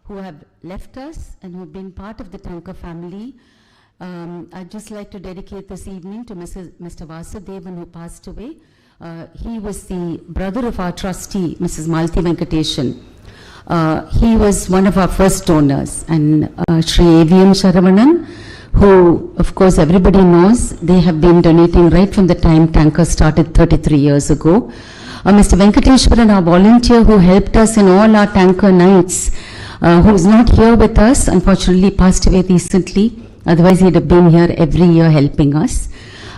who have left us and who have been part of the Tanker family. I'd just like to dedicate this evening to Mr. Vasudevan, who passed away. He was the brother of our trustee, Mrs. Malti Venkateshan. He was one of our first donors, and Shri AVM Sharavanan, who of course everybody knows, they have been donating right from the time Tanker started 33 years ago. Mr. Venkateshwaran, our volunteer who helped us in all our Tanker nights, who is not here with us, unfortunately passed away recently, otherwise he'd have been here every year helping us.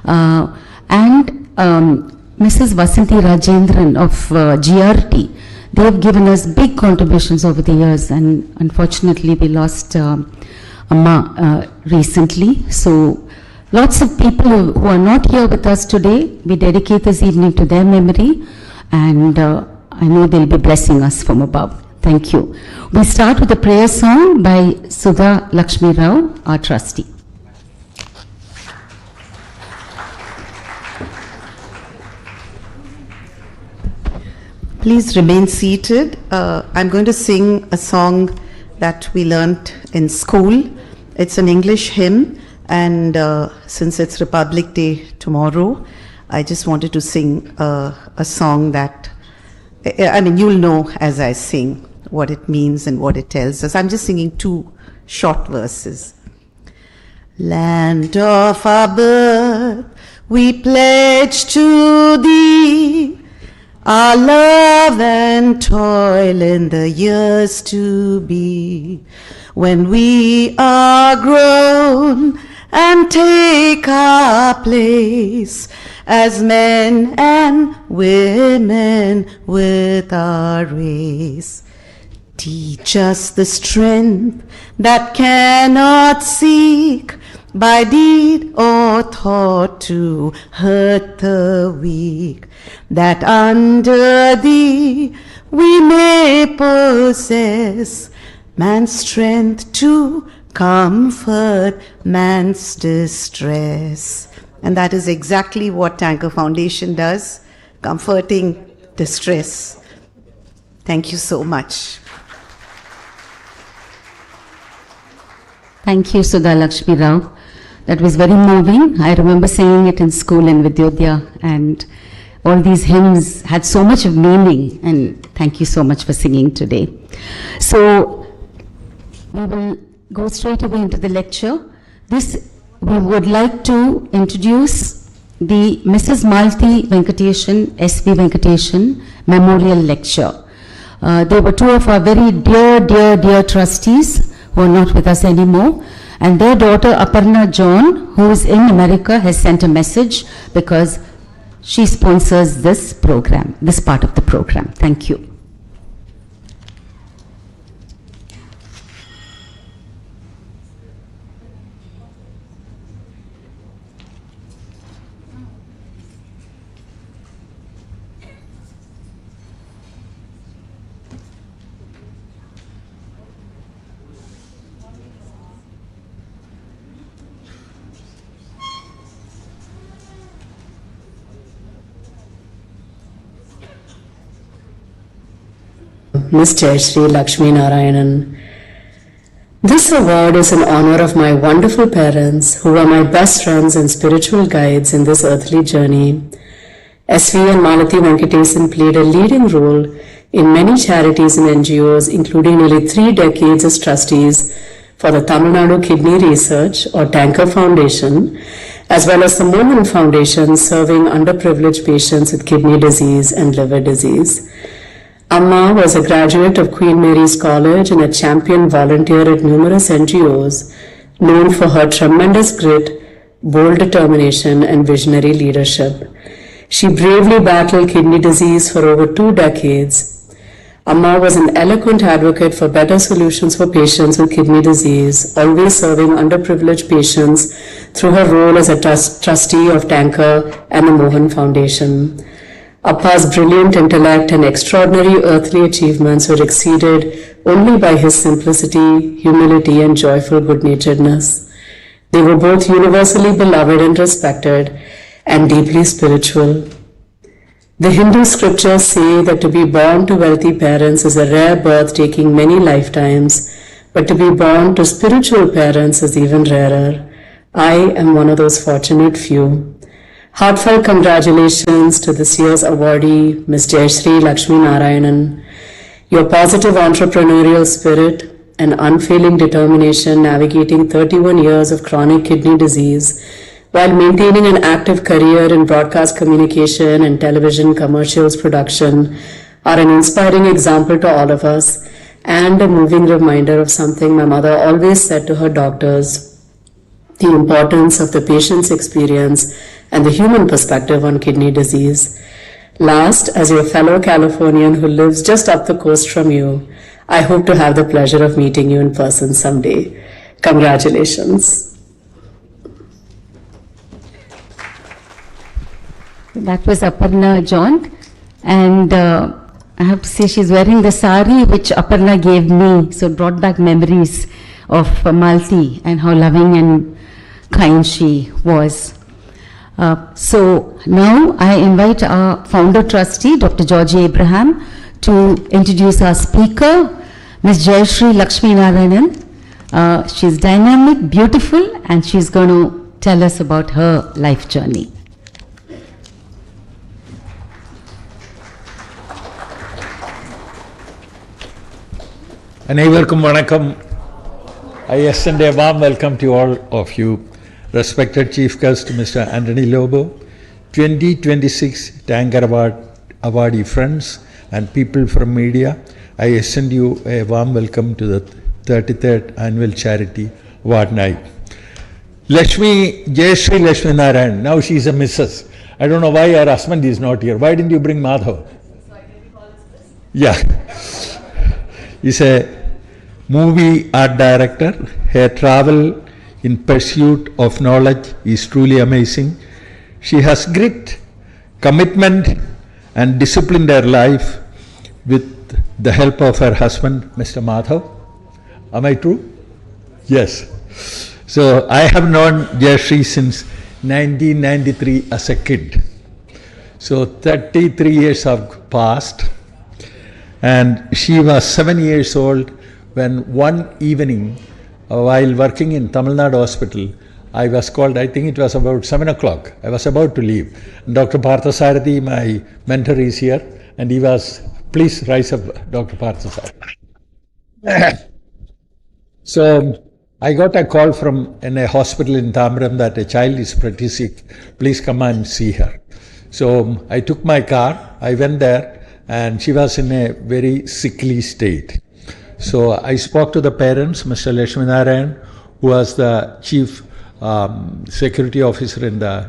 And Mrs. Vasanti Rajendran of GRT, they have given us big contributions over the years, and unfortunately we lost Amma recently. So lots of people who are not here with us today, we dedicate this evening to their memory, and I know they'll be blessing us from above. Thank you. We start with a prayer song by Sudha Lakshmi Rao, our trustee. Please remain seated. I'm going to sing a song that we learnt in school. It's an English hymn, and since it's Republic Day tomorrow, I just wanted to sing a song that, I mean, you'll know as I sing what it means and what it tells us. I'm just singing two short verses. Land of our birth, we pledge to thee our love and toil in the years to be, when we are grown and take our place as men and women with our race. Teach us the strength that cannot seek by deed or thought to hurt the weak, that under thee we may possess man's strength to comfort man's distress. And that is exactly what Tanker Foundation does, comforting distress. Thank you so much. Thank you, Sudha Lakshmi Rao. That was very moving. I remember singing it in school in Vidyodhya, and all these hymns had so much of meaning, and thank you so much for singing today. So we will go straight away into the lecture. We would like to introduce the Mrs. Malti Venkateshan, S.V. Venkateshan Memorial Lecture. They were two of our very dear trustees who are not with us anymore. And their daughter Aparna John, who is in America, has sent a message because she sponsors this program, this part of the program. Thank you. Mr. Sri Lakshmi Narayanan. This award is in honor of my wonderful parents, who are my best friends and spiritual guides in this earthly journey. SV and Malati Venkateshan played a leading role in many charities and NGOs, including nearly 3 decades as trustees for the Tamilnad Kidney Research or Tanker Foundation, as well as the Mohan Foundation serving underprivileged patients with kidney disease and liver disease. Amma was a graduate of Queen Mary's College and a champion volunteer at numerous NGOs, known for her tremendous grit, bold determination, and visionary leadership. She bravely battled kidney disease for over 2 decades. Amma was an eloquent advocate for better solutions for patients with kidney disease, always serving underprivileged patients through her role as a trustee of Tanker and the Mohan Foundation. Appa's brilliant intellect and extraordinary earthly achievements were exceeded only by his simplicity, humility, and joyful good-naturedness. They were both universally beloved and respected, and deeply spiritual. The Hindu scriptures say that to be born to wealthy parents is a rare birth taking many lifetimes, But to be born to spiritual parents is even rarer. I am one of those fortunate few. Heartfelt congratulations to this year's awardee, Ms. Jayashree Lakshmi Narayanan. Your positive entrepreneurial spirit and unfailing determination navigating 31 years of chronic kidney disease while maintaining an active career in broadcast communication and television commercials production are an inspiring example to all of us and a moving reminder of something my mother always said to her doctors: the importance of the patient's experience and the human perspective on kidney disease. Last, as your fellow Californian who lives just up the coast from you, I hope to have the pleasure of meeting you in person someday. Congratulations. That was Aparna John, and I have to say she's wearing the sari which Aparna gave me, so it brought back memories of Malti and how loving and kind she was. So now I invite our founder trustee, Dr. Georgie Abraham, to introduce our speaker, Ms. Jayashree Lakshmi Narayanan. She's dynamic, beautiful, and she's going to tell us about her life journey. அனைவருக்கும் வணக்கம். I extend a warm welcome to all of you, respected Chief Guest Mr. Anthony Lobo, 2026 Tanker Award awardee friends and people from media. I extend you a warm welcome to the 33rd Annual Charity Award Night. Jayashree Lakshmi Narayan, now she is a Mrs. I don't know why her husband is not here. Why didn't you bring Madhav? Yeah. He's a movie art director. Her travel in pursuit of knowledge is truly amazing. She has grit, commitment, and disciplined her life with the help of her husband, Mr. Madhav. Am I true? Yes. So I have known Jayashree since 1993 as a kid. So 33 years have passed. And she was 7 years old when one evening, while working in Tamilnad hospital, I was called, I think it was about 7 o'clock. I was about to leave. And Dr. Parthasarathi, my mentor, is here. And he was, please rise up, Dr. Parthasarathi. So I got a call from in a hospital in Tamram that a child is pretty sick. Please come and see her. So I took my car, I went there, and she was in a very sickly state. So I spoke to the parents, Mr. Lakshmi Narayan, who was the chief security officer in the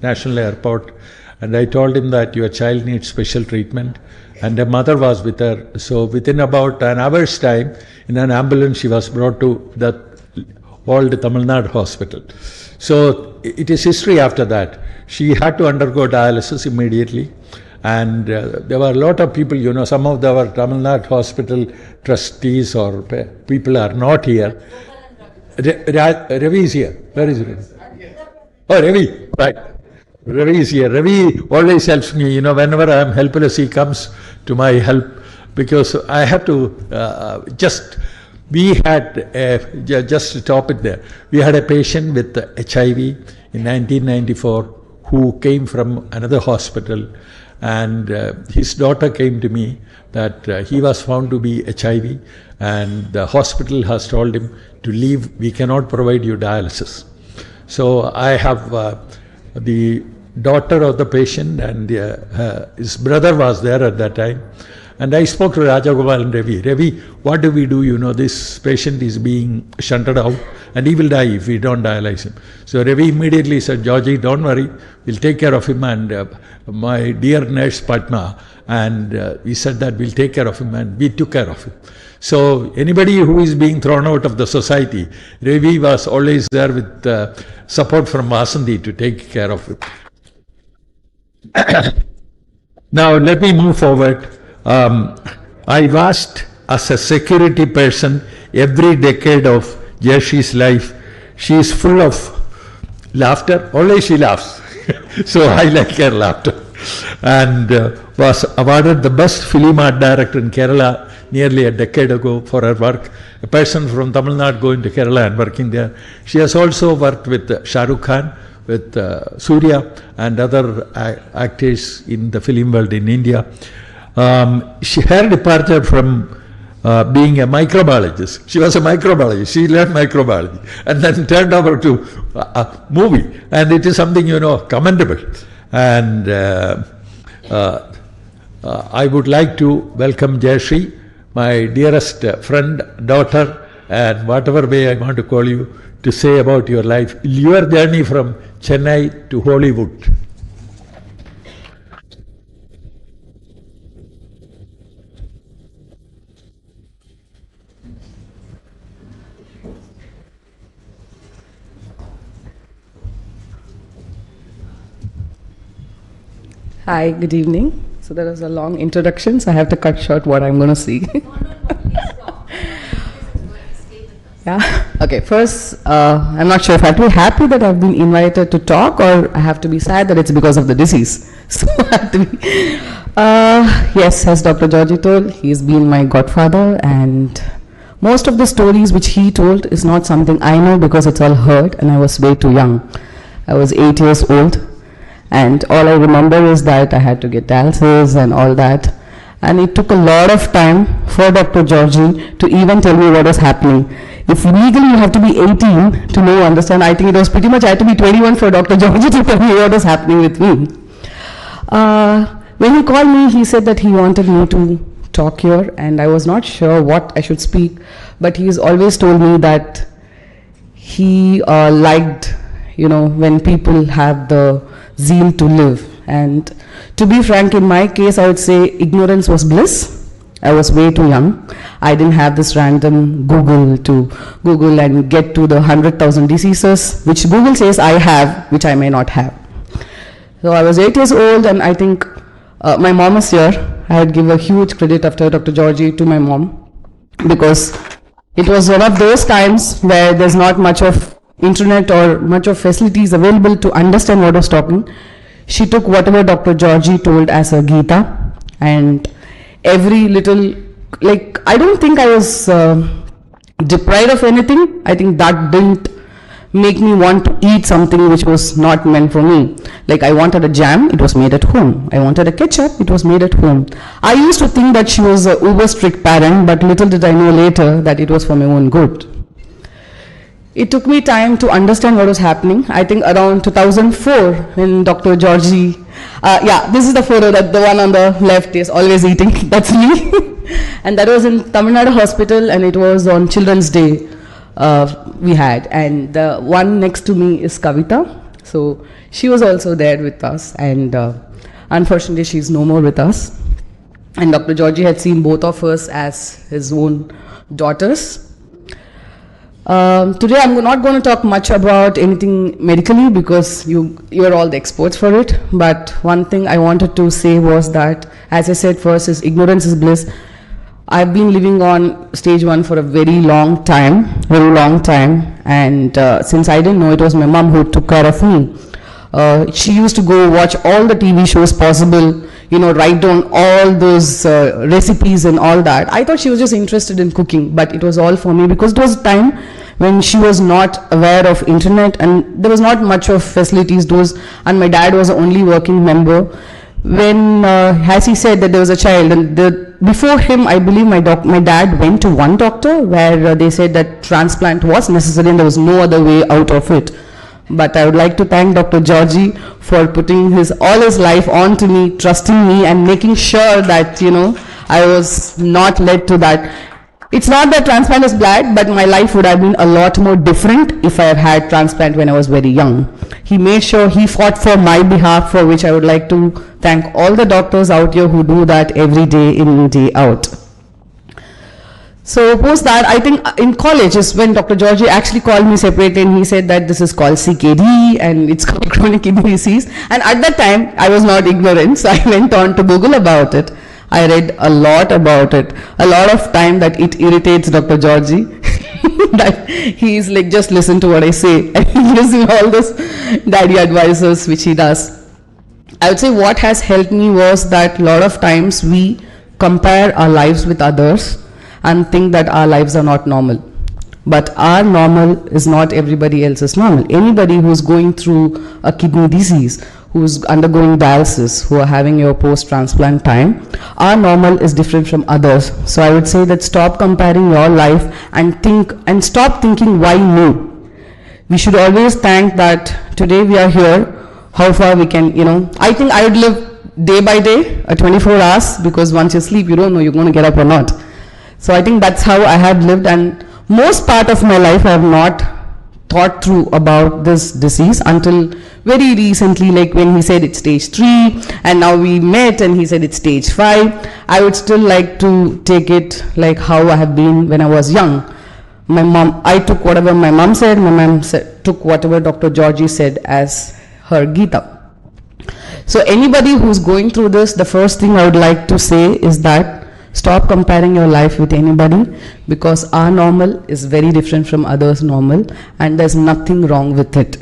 National Airport, and I told him that your child needs special treatment, and her mother was with her. So within about an hour's time, in an ambulance, she was brought to the old Tamilnad hospital. So it is history after that. She had to undergo dialysis immediately. And there were a lot of people, you know, some of our Tamilnad hospital trustees or people are not here. Ravi is here. Where is Ravi? Oh, Ravi, right. Ravi is here. Ravi always helps me, you know, whenever I am helpless, he comes to my help because I have to we had, just to stop it there, we had a patient with HIV in 1994 who came from another hospital. And his daughter came to me that he was found to be HIV and the hospital has told him to leave, we cannot provide you dialysis. So I have the daughter of the patient and his brother was there at that time. And I spoke to Rajagopal and Ravi. Ravi, what do we do? You know, this patient is being shunted out and he will die if we don't dialyze him. So Ravi immediately said, Georgie, don't worry, we'll take care of him. And my dear nurse Padma, and we said that we'll take care of him, and we took care of him. So anybody who is being thrown out of the society, Ravi was always there with support from Vasanthi to take care of him. Now let me move forward. I watched as a security person every decade of Jayashree's life. She is full of laughter. Always she laughs. So I like her laughter. and was awarded the best film art director in Kerala nearly a decade ago for her work. A person from Tamilnad going to Kerala and working there. She has also worked with Shah Rukh Khan, with Surya and other actors in the film world in India. Her departure from being a microbiologist, she was a microbiologist, she learned microbiology and then turned over to a movie, and it is something, commendable. And I would like to welcome Jayashree, my dearest friend, daughter, and whatever way I want to call you, to say about your life, your journey from Chennai to Hollywood. Hi, good evening. So that was a long introduction, so I have to cut short what I'm going to see. Yeah. Okay. First, I'm not sure if I have to be happy that I've been invited to talk, or I have to be sad that it's because of the disease. So I have to be. Yes, as Dr. Georgie told, he's been my godfather, and most of the stories which he told is not something I know because it's all heard, and I was way too young. I was 8 years old, and all I remember is that I had to get dialysis and all that. And it took a lot of time for Dr. Georgie to even tell me what was happening. If legally you have to be 18 to know, understand, I think it was pretty much I had to be 21 for Dr. Georgie to tell me what was happening with me. When he called me, he said that he wanted me to talk here, and I was not sure what I should speak, but he's always told me that he liked, when people have the zeal to live. And to be frank, in my case, I would say ignorance was bliss. I was way too young. I didn't have this random Google to Google and get to the 100,000 diseases, which Google says I have, which I may not have. So I was 8 years old, and I think my mom is here. I would give a huge credit after Dr. Georgie to my mom, because it was one of those times where there's not much of internet or much of facilities available to understand what I was talking. She took whatever Dr. Georgie told as a Gita, and every little, I don't think I was deprived of anything. I think that didn't make me want to eat something which was not meant for me. Like, I wanted a jam, it was made at home. I wanted a ketchup, it was made at home. I used to think that she was a uber strict parent, but little did I know later that it was for my own good. It took me time to understand what was happening. I think around 2004, when Dr. Georgie, this is the photo, that the one on the left is always eating, that's me. And that was in Tamilnad hospital, and it was on Children's Day we had. And the one next to me is Kavita. So she was also there with us, and unfortunately she's no more with us. And Dr. Georgie had seen both of us as his own daughters. Today I'm not going to talk much about anything medically, because you're all the experts for it. But one thing I wanted to say was that, as I said first, is ignorance is bliss. I've been living on stage 1 for a very long time, and since I didn't know, it was my mom who took care of me. She used to go watch all the TV shows possible, write down all those recipes and all that. I thought she was just interested in cooking, but it was all for me, because it was a time when she was not aware of internet, and there was not much of facilities, and my dad was the only working member. When, as he said, that there was a child, and before him, I believe my dad went to one doctor where they said that transplant was necessary and there was no other way out of it. But I would like to thank Dr. Georgie for putting all his life on to me, trusting me, and making sure that, I was not led to that. It's not that transplant is bad, but my life would have been a lot more different if I had had transplant when I was very young. He made sure he fought for my behalf, for which I would like to thank all the doctors out here who do that every day in, day out. So post that, I think in college is when Dr. Georgie actually called me separately, and he said that this is called CKD and it's called chronic kidney disease. And at that time, I was not ignorant, so I went on to Google about it. I read a lot about it. A lot of time that it irritates Dr. Georgie. That he's like, just listen to what I say. And he gives me all those daddy advices which he does. I would say what has helped me was that a lot of times we compare our lives with others and think that our lives are not normal. But our normal is not everybody else's normal. Anybody who's going through a kidney disease, who's undergoing dialysis, who are having your post-transplant time, our normal is different from others. So I would say that stop comparing your life and stop thinking why me. We should always thank that today we are here, how far we can, I think I would live day by day, 24 hours, because once you sleep, you don't know you're going to get up or not. So I think that's how I have lived, and most part of my life I have not thought through about this disease until very recently, like when he said it's stage 3, and now we met and he said it's stage 5. I would still like to take it like how I have been when I was young. I took whatever my mom said, took whatever Dr. Georgie said as her Gita. So anybody who's going through this, the first thing I would like to say is that stop comparing your life with anybody, because our normal is very different from others' normal, and there's nothing wrong with it.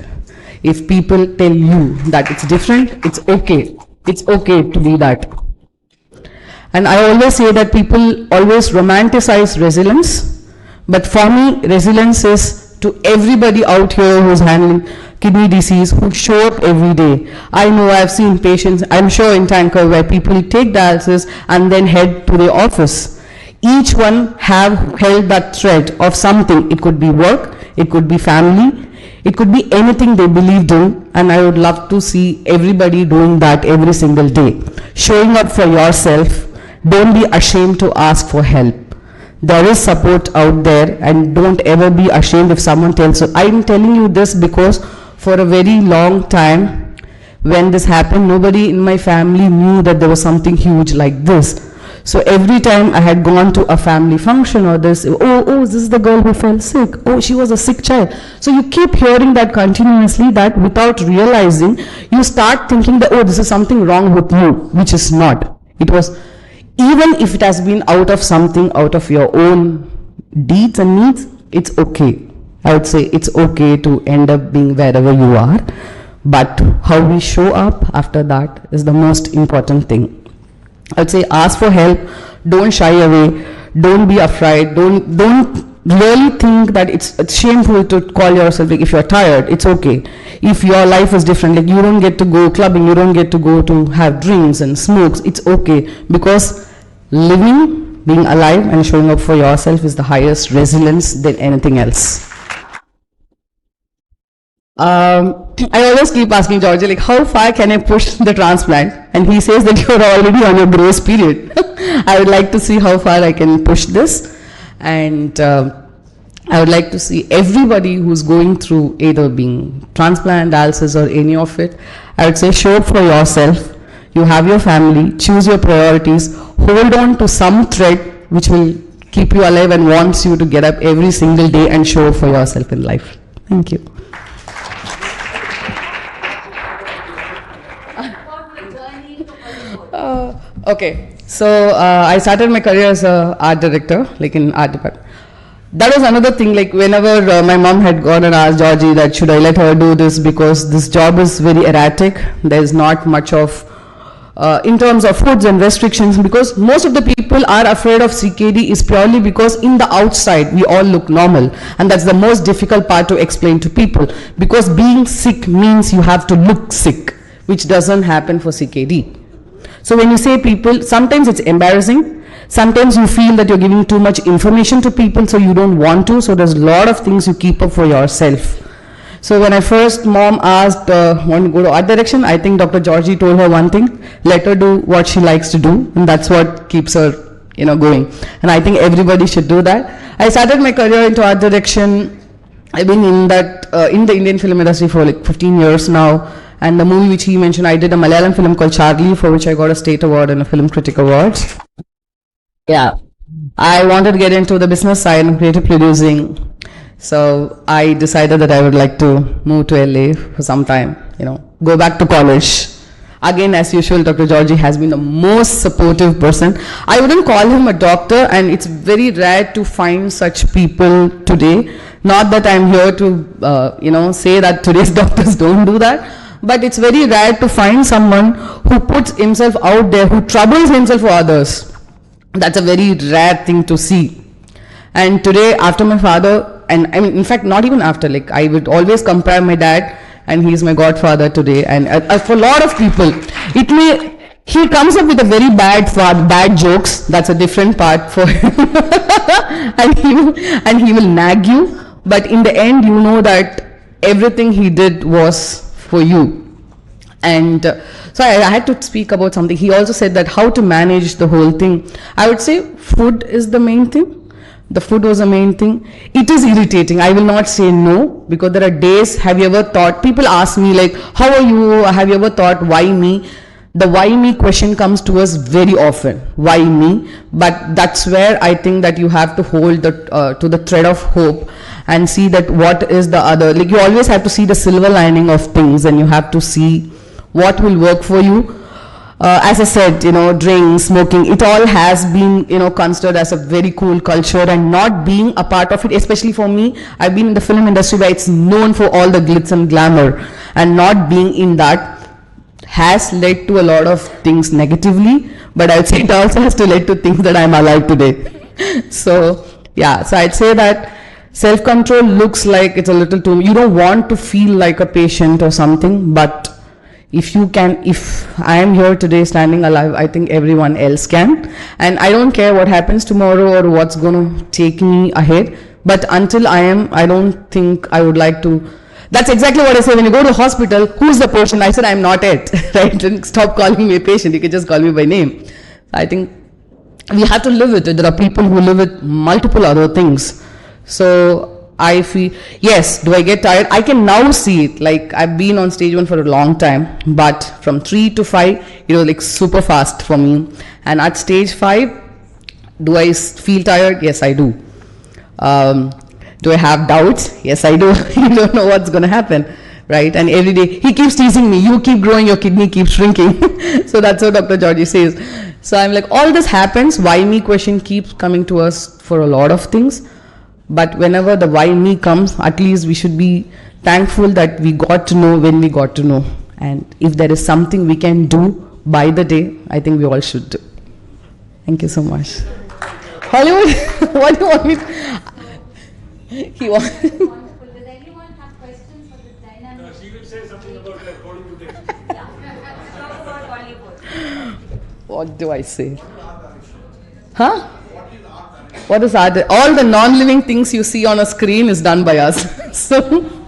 If people tell you that it's different, it's okay. It's okay to be that. And I always say that people always romanticize resilience, but for me, resilience is to everybody out here who's handling kidney disease, who show up every day. I know I've seen patients, I'm sure in Tanker, where people take dialysis and then head to the office. Each one have held that thread of something. It could be work, it could be family, it could be anything they believed in, and I would love to see everybody doing that every single day. Showing up for yourself, don't be ashamed to ask for help. There is support out there, and don't ever be ashamed if someone tells you. I'm telling you this because for a very long time, when this happened, nobody in my family knew that there was something huge like this. So every time I had gone to a family function or this, this is the girl who fell sick. Oh, she was a sick child. So you keep hearing that continuously, that without realizing, you start thinking that, this is something wrong with you, which is not. It was, even if it has been out of something, out of your own deeds and needs, it's okay. I would say it's okay to end up being wherever you are, but how we show up after that is the most important thing. I would say ask for help, don't shy away, don't be afraid, don't really think that it's shameful to call yourself, like if you're tired, it's okay. If your life is different, like you don't get to go clubbing, you don't get to go to have drinks and smokes, it's okay, because living, being alive and showing up for yourself is the highest resilience than anything else. I always keep asking Georgie, like, how far can I push the transplant? And he says that you're already on your grace period. I would like to see how far I can push this. And I would like to see everybody who's going through either being transplant, dialysis, or any of it, I would say show up for yourself. You have your family, choose your priorities, hold on to some thread which will keep you alive and wants you to get up every single day and show up for yourself in life. Thank you. Okay, so I started my career as an art director, like in art department. That was another thing, like whenever my mom had gone and asked Georgie that should I let her do this, because this job is very erratic, there's not much of, in terms of foods and restrictions, because most of the people are afraid of CKD is purely because in the outside we all look normal, and that's the most difficult part to explain to people, because being sick means you have to look sick, which doesn't happen for CKD. So when you say people, sometimes it's embarrassing, sometimes you feel that you're giving too much information to people, so you don't want to, so there's a lot of things you keep up for yourself. So when I first mom asked, want to go to art direction, I think Dr. Georgie told her one thing, let her do what she likes to do, and that's what keeps her, going. And I think everybody should do that. I started my career into art direction. I've been in that, in the Indian film industry for like 15 years now. And the movie which he mentioned, I did a Malayalam film called Charlie, for which I got a state award and a Film Critic Award. Yeah, I wanted to get into the business side and creative producing. So I decided that I would like to move to LA for some time, go back to college. Again, as usual, Dr. Georgie has been the most supportive person. I wouldn't call him a doctor, and it's very rare to find such people today. Not that I'm here to, say that today's doctors don't do that, but it's very rare to find someone who puts himself out there, who troubles himself for others. That's a very rare thing to see. And today, after my father, and I mean, in fact, not even after, like I would always compare my dad, and he's my godfather today. And for a lot of people, he comes up with a very bad jokes. That's a different part for him, and he will nag you. But in the end, you know that everything he did was for you. And so I had to speak about something. He also said that how to manage the whole thing. I would say food is the main thing. The food was the main thing. It is irritating. I will not say no, because there are days, have you ever thought, people ask me like, how are you? Have you ever thought, why me? The why me question comes to us very often. Why me? But that's where I think that you have to hold to the thread of hope and see that what is the other. Like you always have to see the silver lining of things, and you have to see what will work for you. As I said, drinking, smoking, it all has been, considered as a very cool culture, and not being a part of it, especially for me, I've been in the film industry where it's known for all the glitz and glamour, and not being in that has led to a lot of things negatively, but I'd say it also has to lead to things that I'm alive today. So, yeah, so I'd say that self-control looks like it's a little too, you don't want to feel like a patient or something, but if I am here today standing alive, I think everyone else can. And I don't care what happens tomorrow or what's going to take me ahead. But until I don't think I would like to. That's exactly what I say when you go to the hospital. Who's the patient? I said, I'm not it. Right? And stop calling me a patient. You can just call me by name. I think we have to live with it. There are people who live with multiple other things. So I feel, yes, do I get tired? I can now see it. Like I've been on stage 1 for a long time, but from 3 to 5, like super fast for me. And at stage 5, do I feel tired? Yes, I do. Do I have doubts? Yes, I do. You don't know what's going to happen, right? And every day, he keeps teasing me, you keep growing, your kidney keeps shrinking. So that's what Dr. Georgie says. So I'm like, all this happens, why me question keeps coming to us for a lot of things. But whenever the why me comes, at least we should be thankful that we got to know when we got to know. And if there is something we can do by the day, I think we all should do. Thank you so much. Hollywood, what do you want me to... He wants... Wonderful. Does anyone have questions for this dynamic? No, she will say something about like Hollywood. Yeah. Talk about Hollywood. What do I say? Huh? What is art? All the non-living things you see on a screen is done by us. So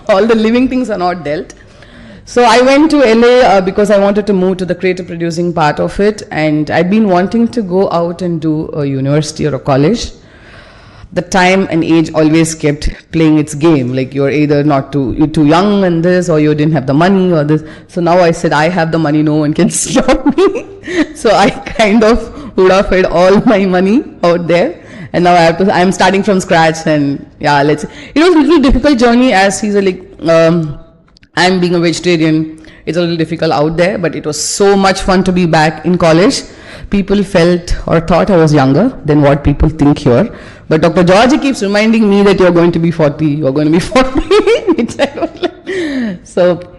all the living things are not dealt. So I went to LA because I wanted to move to the creative producing part of it, and I'd been wanting to go out and do a university or a college. The time and age always kept playing its game. Like you're either you're too young and this, or you didn't have the money or this. So now I said, I have the money, no one can stop me. So I kind of would have had all my money out there. And now I'm starting from scratch, and yeah, it was a little difficult journey, as he's I'm being a vegetarian. It's a little difficult out there, but it was so much fun to be back in college. People felt or thought I was younger than what people think here. But Dr. Georgie keeps reminding me that you're going to be 40, you're going to be 40. Which I don't like. So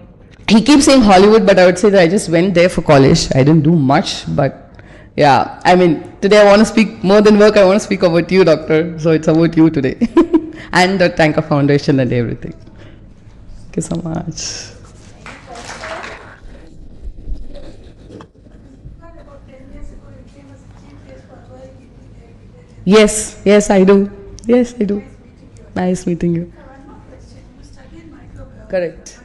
he keeps saying Hollywood, but I would say that I just went there for college. I didn't do much, but yeah, I mean, today I want to speak more than work. I want to speak about you, doctor. So it's about you today. And the Tanker Foundation and everything. Thank you so much. Yes, I do. Yes, I do. Nice meeting you. Correct.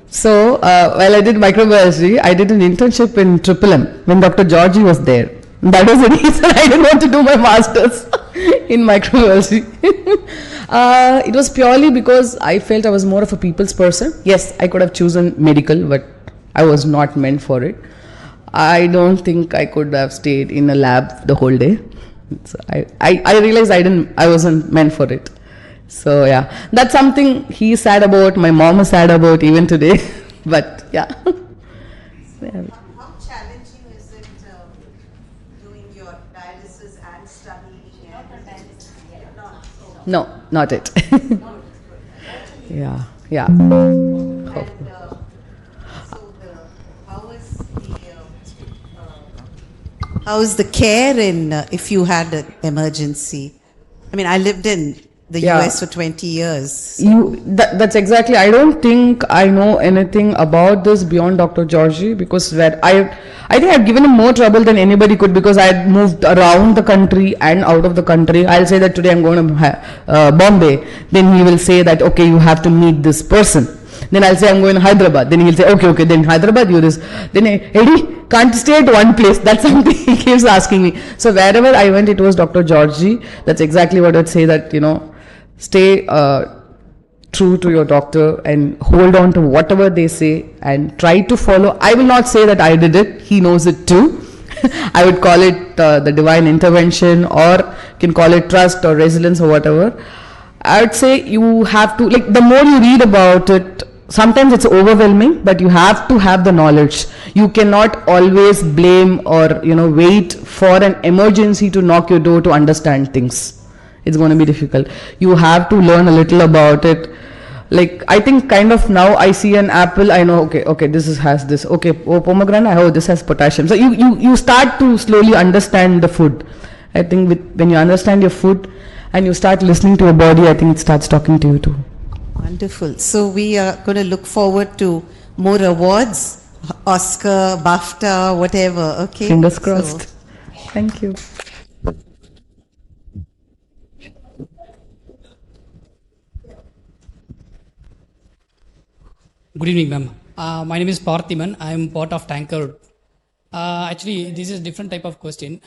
So, while I did microbiology, I did an internship in M when Dr. Georgie was there. That was the reason I didn't want to do my master's in microbiology. It was purely because I felt I was more of a people's person. Yes, I could have chosen medical, but I was not meant for it. I don't think I could have stayed in a lab the whole day. So I realized I wasn't meant for it. So yeah, that's something he's sad about, my mom is sad about even today. But yeah. How challenging is it doing your dialysis and studying? No, not it. Yeah. Yeah. How is the care in if you had an emergency? I mean, I lived in the Yeah. US for 20 years. That's exactly. I don't think I know anything about this beyond Dr. Georgie, because I think I've given him more trouble than anybody could, because I had moved around the country and out of the country. I'll say that today I'm going to Bombay. Then he will say that, okay, you have to meet this person. Then I'll say I'm going to Hyderabad. Then he'll say, okay, then Hyderabad, you this. Then Eddie, can't stay at one place. That's something he keeps asking me. So wherever I went, it was Dr. Georgie. That's exactly what I'd say, that, stay true to your doctor and hold on to whatever they say and try to follow. I will not say that I did it. He knows it too. I would call it the divine intervention, or you can call it trust or resilience or whatever. I would say you have to, the more you read about it, sometimes it's overwhelming, but you have to have the knowledge. You cannot always blame or, wait for an emergency to knock your door to understand things. It's going to be difficult. You have to learn a little about it. I think kind of now I see an apple, I know, okay, this has this. Okay, pomegranate, this has potassium. So you start to slowly understand the food. I think when you understand your food and you start listening to your body, I think it starts talking to you too. Wonderful. So we are going to look forward to more awards, Oscar, BAFTA, whatever. Okay. Fingers crossed. So. Thank you. Good evening, ma'am. My name is Parthiman. I am part of Tanker. Actually, this is a different type of question.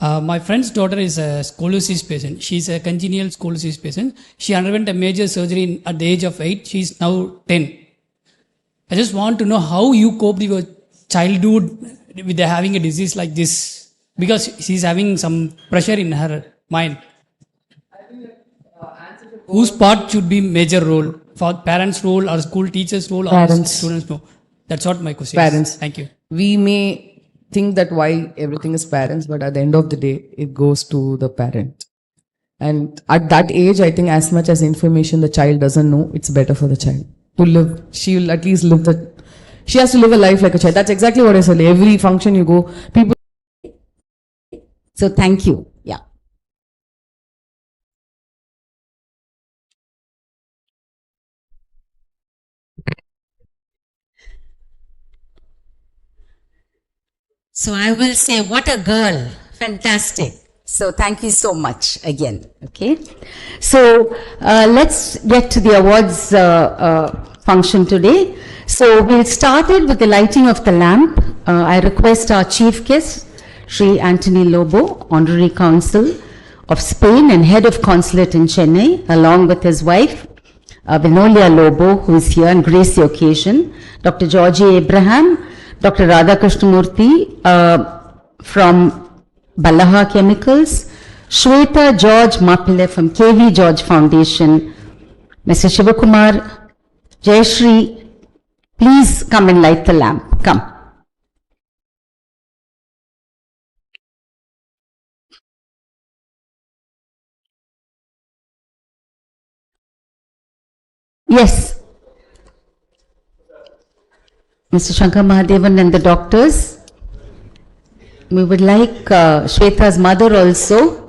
My friend's daughter is a scoliosis patient. She's a congenital scoliosis patient. She underwent a major surgery at the age of 8. She's now 10. I just want to know how you coped with your childhood with having a disease like this, because she's having some pressure in her mind. Whose part should be major role? For parents' role or school teachers' role or students' role? That's what my question Parents. is. Thank you. We may think that why everything is parents, but at the end of the day, it goes to the parent. And at that age, I think as much as information the child doesn't know, it's better for the child to live. She will at least she has to live a life like a child. That's exactly what I said. Every function you go, people. So thank you. Yeah. So I will say, what a girl. Fantastic. So thank you so much again. Okay. So let's get to the awards function today. So we'll start it with the lighting of the lamp. I request our chief guest, Sri Anthony Lobo, Honorary Consul of Spain and Head of Consulate in Chennai, along with his wife, Vinolia Lobo, who is here and graced the occasion, Dr. Georgie Abraham, Dr. Radha Krishnamurthy from Balaha Chemicals, Shweta George Mapile from KV George Foundation, Mr. Shivakumar, Jayashri, please come and light the lamp. Come. Yes. Mr. Shankar Mahadevan and the doctors. We would like Shweta's mother also.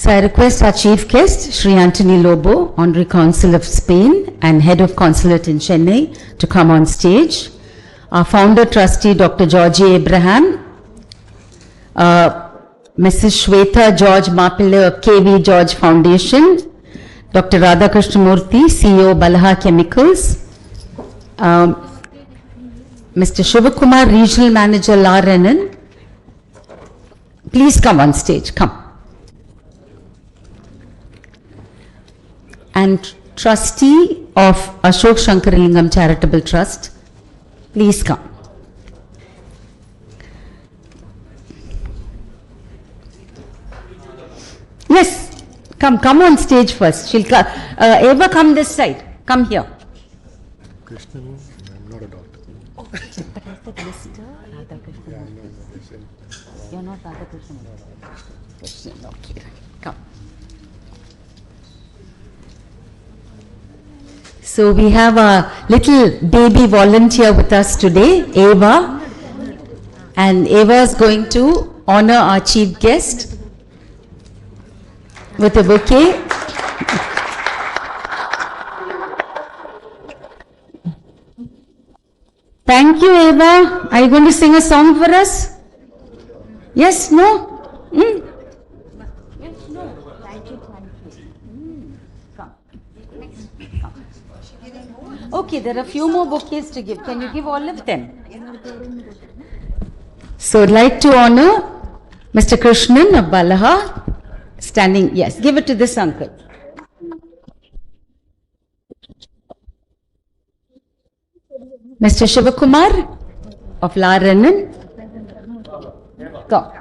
So I request our chief guest, Sri Anthony Lobo, Honorary Consul of Spain and Head of Consulate in Chennai, to come on stage. Our founder trustee, Dr. Georgie Abraham, Mrs. Shweta George Mapille of KV George Foundation, Dr. Radha Krishnamurthy, CEO Balaha Chemicals, Mr. Shivakumar, Regional Manager La Renan. Please come on stage, come. And trustee of Ashok Shankaralingam Charitable Trust, please come. Yes, come on stage first. She'll come. Eva, come this side. Come here. Krishnan, I'm not a doctor. Oh, but as the minister, Radha Krishnan. You're not Radha Krishnan. Krishnan, okay. Come. So we have a little baby volunteer with us today, Eva. And Eva is going to honor our chief guest with a bouquet. Thank you, Eva. Are you going to sing a song for us? Yes, no? Yes, no. Thank you. Come. Come. Okay, there are a few more bouquets to give. Can you give all of them? So I'd like to honor Mr. Krishnan of Balaha. Standing, yes, give it to this uncle. Mr. Shivakumar of La Renan. Go.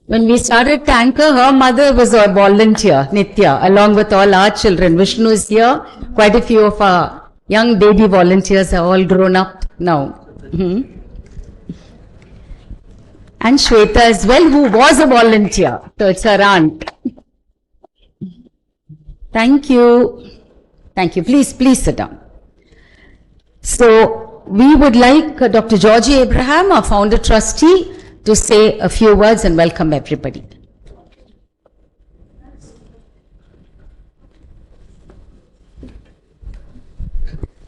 When we started Tanker, her mother was a volunteer, Nitya, along with all our children. Vishnu is here. Quite a few of our young baby volunteers are all grown up now. And Shweta as well, who was a volunteer. So it's her aunt. Thank you. Thank you. Please sit down. So we would like Dr. Georgie Abraham, our founder trustee, to say a few words and welcome everybody.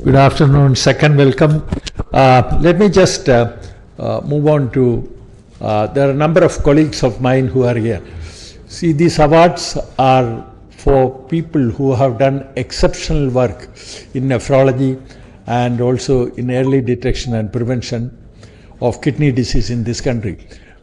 Good afternoon, second welcome. Let me just move on to, there are a number of colleagues of mine who are here. See, these awards are for people who have done exceptional work in nephrology and also in early detection and prevention of kidney disease in this country.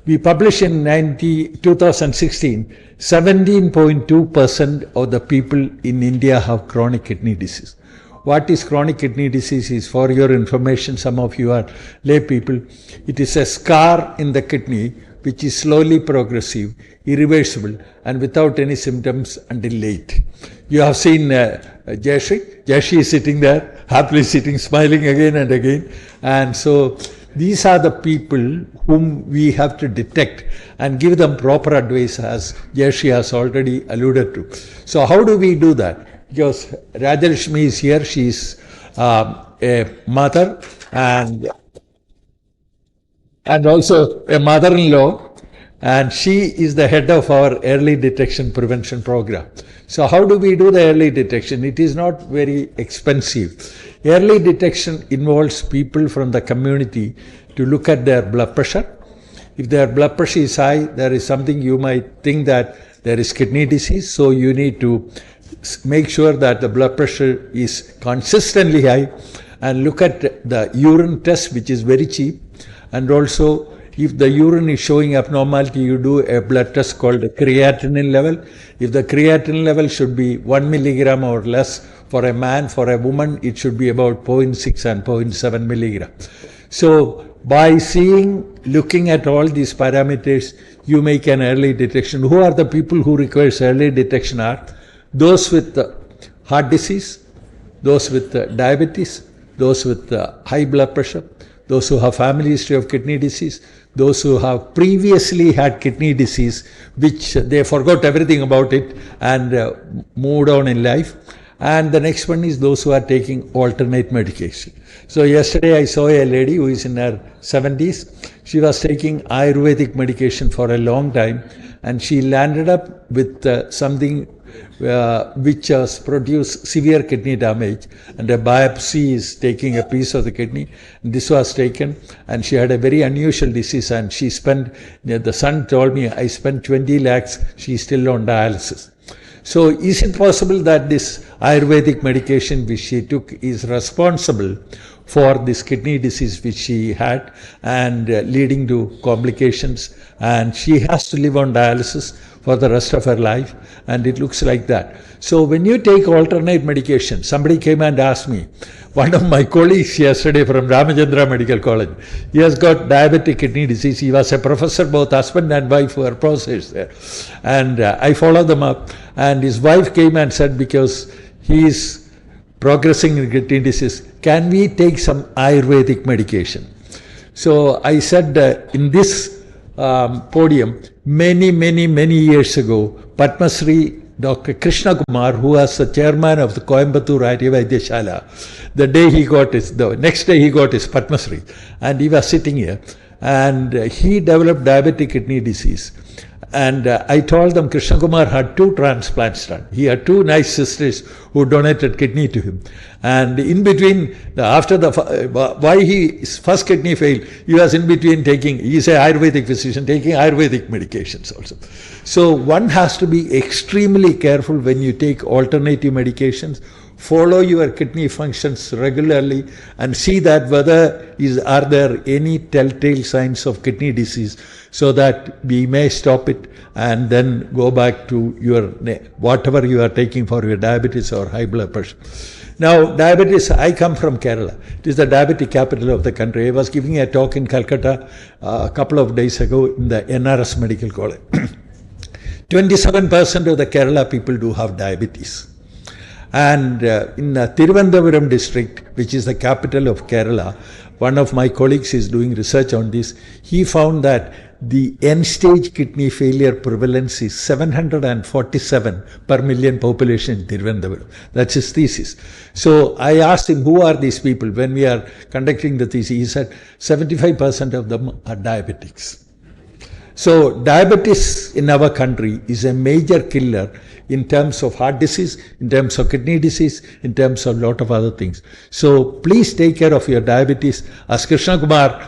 We published in 2016, 17.2% of the people in India have chronic kidney disease. What is chronic kidney disease is, for your information, some of you are lay people, it is a scar in the kidney which is slowly progressive, irreversible and without any symptoms until late. You have seen Jayashree. Jayashree is sitting there, happily sitting, smiling again and again. And so these are the people whom we have to detect and give them proper advice, as Jayashree has already alluded to. So how do we do that? Because Rajalakshmi is here, she is a mother and also a mother-in-law, and she is the head of our early detection prevention program. So how do we do the early detection? It is not very expensive. Early detection involves people from the community to look at their blood pressure. If their blood pressure is high, there is something you might think that there is kidney disease, so you need to make sure that the blood pressure is consistently high, and look at the urine test, which is very cheap. And also, if the urine is showing abnormality, you do a blood test called a creatinine level. If the creatinine level should be 1 milligram or less for a man, for a woman, it should be about 0.6 and 0.7 milligram. So by looking at all these parameters, you make an early detection. Who are the people who requires early detection are? Those with heart disease, those with diabetes, those with high blood pressure, those who have family history of kidney disease, those who have previously had kidney disease, which they forgot everything about it and moved on in life, And the next one is those who are taking alternate medication. So yesterday I saw a lady who is in her 70s. She was taking Ayurvedic medication for a long time, and she landed up with something which has produced severe kidney damage, and a biopsy is taking a piece of the kidney. And this was taken, and she had a very unusual disease, and she spent, the son told me, I spent 20 lakhs, she's still on dialysis. So is it possible that this Ayurvedic medication which she took is responsible for this kidney disease which she had and leading to complications, and she has to live on dialysis for the rest of her life, and it looks like that. So when you take alternate medication, somebody came and asked me, one of my colleagues yesterday from Ramachandra Medical College, he has got diabetic kidney disease. He was a professor, both husband and wife were professors there. And I followed them up, and his wife came and said, because he is progressing in kidney disease, can we take some Ayurvedic medication? So I said in this podium, many years ago, Padma Shri Dr. Krishna Kumar, who was the chairman of the Coimbatore Ayurveda Shala, the next day he got his Padma Shri, and he was sitting here, and he developed diabetic kidney disease. And I told them Krishna Kumar had 2 transplants done. He had 2 nice sisters who donated kidney to him. And in between, why his first kidney failed, he was in between he's an Ayurvedic physician, taking Ayurvedic medications also. So one has to be extremely careful when you take alternative medications. Follow your kidney functions regularly and see that are there any telltale signs of kidney disease, so that we may stop it and then go back to your whatever you are taking for your diabetes or high blood pressure. Now, diabetes, I come from Kerala. It is the diabetic capital of the country. I was giving a talk in Calcutta a couple of days ago in the NRS Medical College. 27% of the Kerala people do have diabetes. And in Thiruvananthapuram district, which is the capital of Kerala, one of my colleagues is doing research on this. He found that the end-stage kidney failure prevalence is 747 per million population in Thiruvananthapuram. That's his thesis. So I asked him, who are these people? When we are conducting the thesis, he said 75% of them are diabetics. So diabetes in our country is a major killer in terms of heart disease, in terms of kidney disease, in terms of a lot of other things. So please take care of your diabetes. As Krishna Kumar,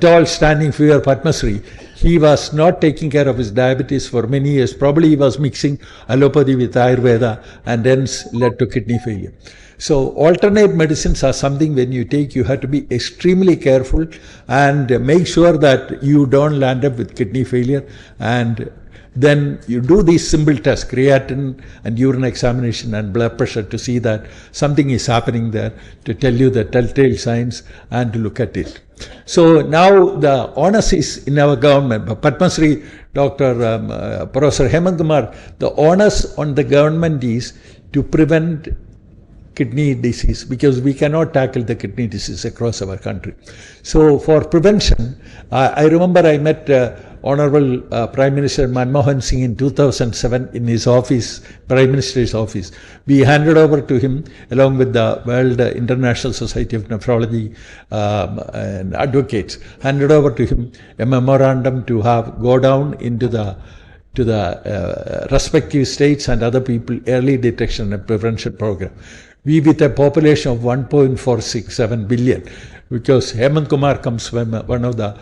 tall standing figure Padma Shri, he was not taking care of his diabetes for many years. Probably he was mixing allopathy with Ayurveda, and hence led to kidney failure. So alternate medicines are something when you take, you have to be extremely careful and make sure that you don't land up with kidney failure. And then you do these simple tests, creatinine and urine examination and blood pressure, to see that something is happening there, to tell you the telltale signs and to look at it. So now the onus is in our government. Padma Shri Dr. Professor Hemant Kumar, the onus on the government is to prevent kidney disease, because we cannot tackle the kidney disease across our country. So for prevention, I remember I met Honorable Prime Minister Manmohan Singh in 2007 in his office, Prime Minister's office. We handed over to him, along with the World International Society of Nephrology and advocates, handed over to him a memorandum to go down into the respective states and other people early detection and prevention program. We, with a population of 1.467 billion, because Hemant Kumar comes from one of the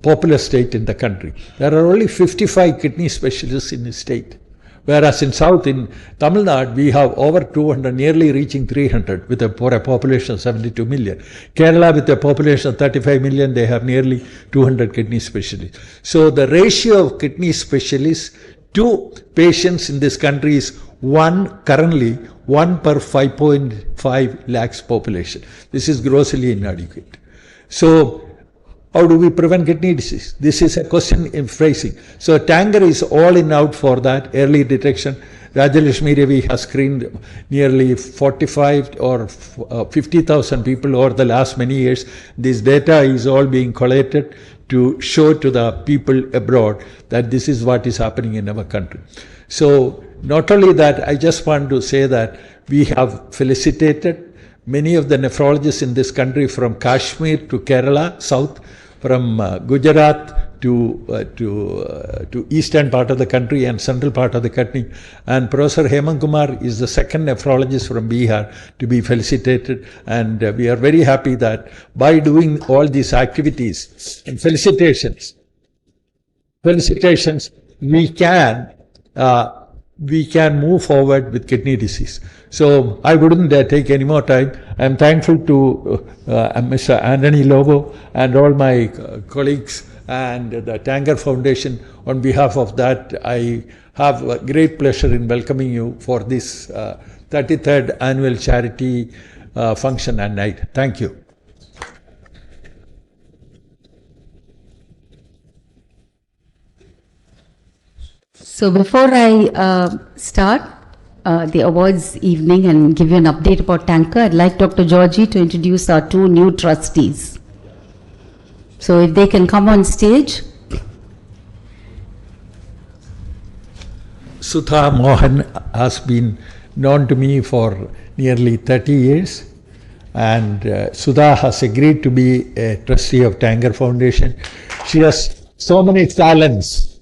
populous state in the country. There are only 55 kidney specialists in his state. Whereas in South, in Tamilnad, we have over 200, nearly reaching 300, for a population of 72 million. Kerala, with a population of 35 million, they have nearly 200 kidney specialists. So the ratio of kidney specialists to patients in this country is currently 1 per 5.5 lakhs population. This is grossly inadequate. So how do we prevent kidney disease? This is a question in phrasing. So Tanger is all in out for that, early detection. Rajalakshmi Ravi has screened nearly 45 or 50,000 people over the last many years. This data is all being collated to show to the people abroad that this is what is happening in our country. So not only that, I just want to say that we have felicitated many of the nephrologists in this country from Kashmir to Kerala, south, from Gujarat to eastern part of the country and central part of the country. And Professor Hemant Kumar is the second nephrologist from Bihar to be felicitated. And we are very happy that by doing all these activities, and felicitations, we can move forward with kidney disease. So I wouldn't take any more time. I'm thankful to Mr. Anthony Lobo and all my colleagues and the Tanker Foundation. On behalf of that, I have a great pleasure in welcoming you for this 33rd annual charity function and night. Thank you. So before I start the awards evening and give you an update about Tanker, I'd like Dr. Georgie to introduce our two new trustees. So if they can come on stage. Sudha Mohan has been known to me for nearly 30 years, and Sudha has agreed to be a trustee of Tanker Foundation. She has so many talents,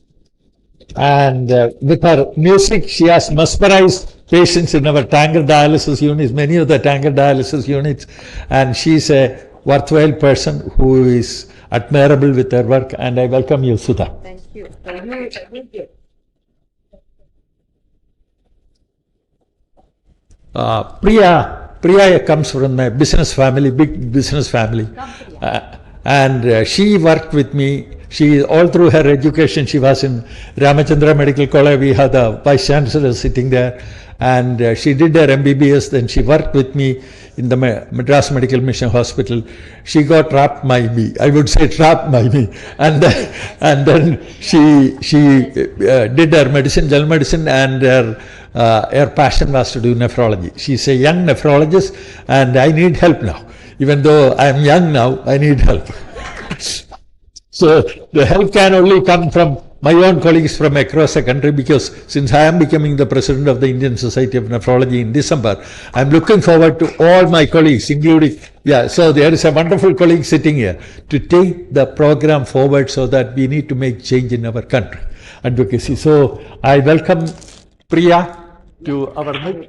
and with her music she has mesmerized patients in our Tanker dialysis units, many of the Tanker dialysis units, and she's a worthwhile person who is admirable with her work, and I welcome you, Sudha. Thank you. Priya comes from a business family, big business family, and she worked with me. She, all through her education, she was in Ramachandra Medical College. We had the Vice Chancellor sitting there, and she did her MBBS. Then she worked with me in the Madras Medical Mission Hospital. She got trapped by me. I would say trapped by me, and then she did her medicine, general medicine, and her passion was to do nephrology. She's a young nephrologist, and I need help now. Even though I'm young now, I need help. So the help can only come from my own colleagues from across the country, because since I am becoming the president of the Indian Society of Nephrology in December, I'm looking forward to all my colleagues, including, so there is a wonderful colleague sitting here to take the program forward so that we need to make change in our country, advocacy. So I welcome Priya to our meeting.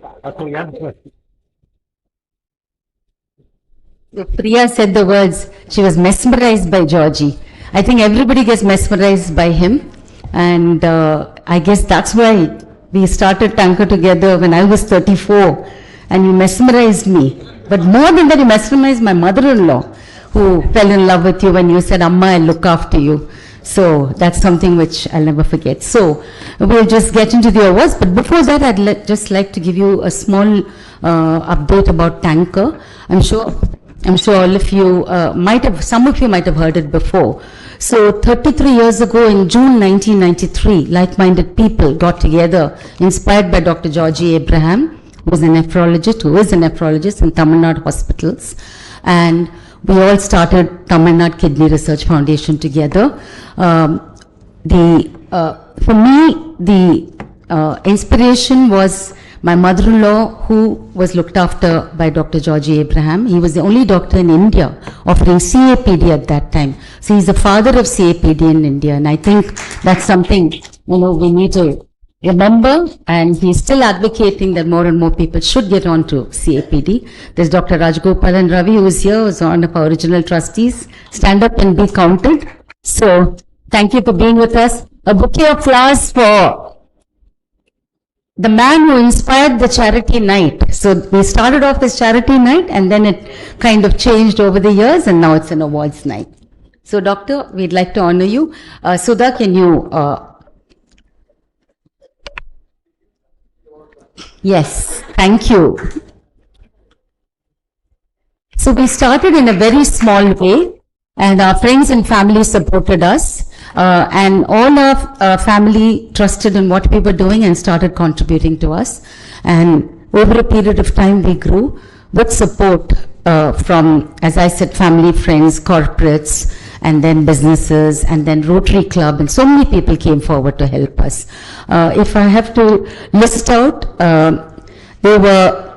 Priya said the words, she was mesmerized by Georgie. I think everybody gets mesmerized by him, and I guess that's why we started Tanker together when I was 34, and you mesmerized me. But more than that, you mesmerized my mother-in-law, who fell in love with you when you said, Amma, I'll look after you. So that's something which I'll never forget. So we'll just get into the awards, but before that, I'd just like to give you a small update about Tanker. I'm sure all of you some of you might have heard it before. So 33 years ago in June 1993, like-minded people got together, inspired by Dr. Georgie Abraham, who is a nephrologist in Tamilnad hospitals. And we all started Tamilnad Kidney Research Foundation together. For me, the inspiration was my mother-in-law, who was looked after by Dr. Georgie Abraham. He was the only doctor in India offering CAPD at that time. So he's the father of CAPD in India, and I think that's something, we need to remember, and he's still advocating that more and more people should get on to CAPD. There's Dr. Rajgopalan Ravi, who is here, who's one of our original trustees. Stand up and be counted. So thank you for being with us. A bouquet of flowers for the man who inspired the charity night. So we started off as charity night, and then it kind of changed over the years, and now it's an awards night. So doctor, we'd like to honor you. Sudha, can you... Yes, thank you. So we started in a very small way, and our friends and family supported us. And all our family trusted in what we were doing and started contributing to us. And over a period of time, we grew with support from, as I said, family, friends, corporates, and then businesses, and then Rotary Club, and so many people came forward to help us. If I have to list out, there were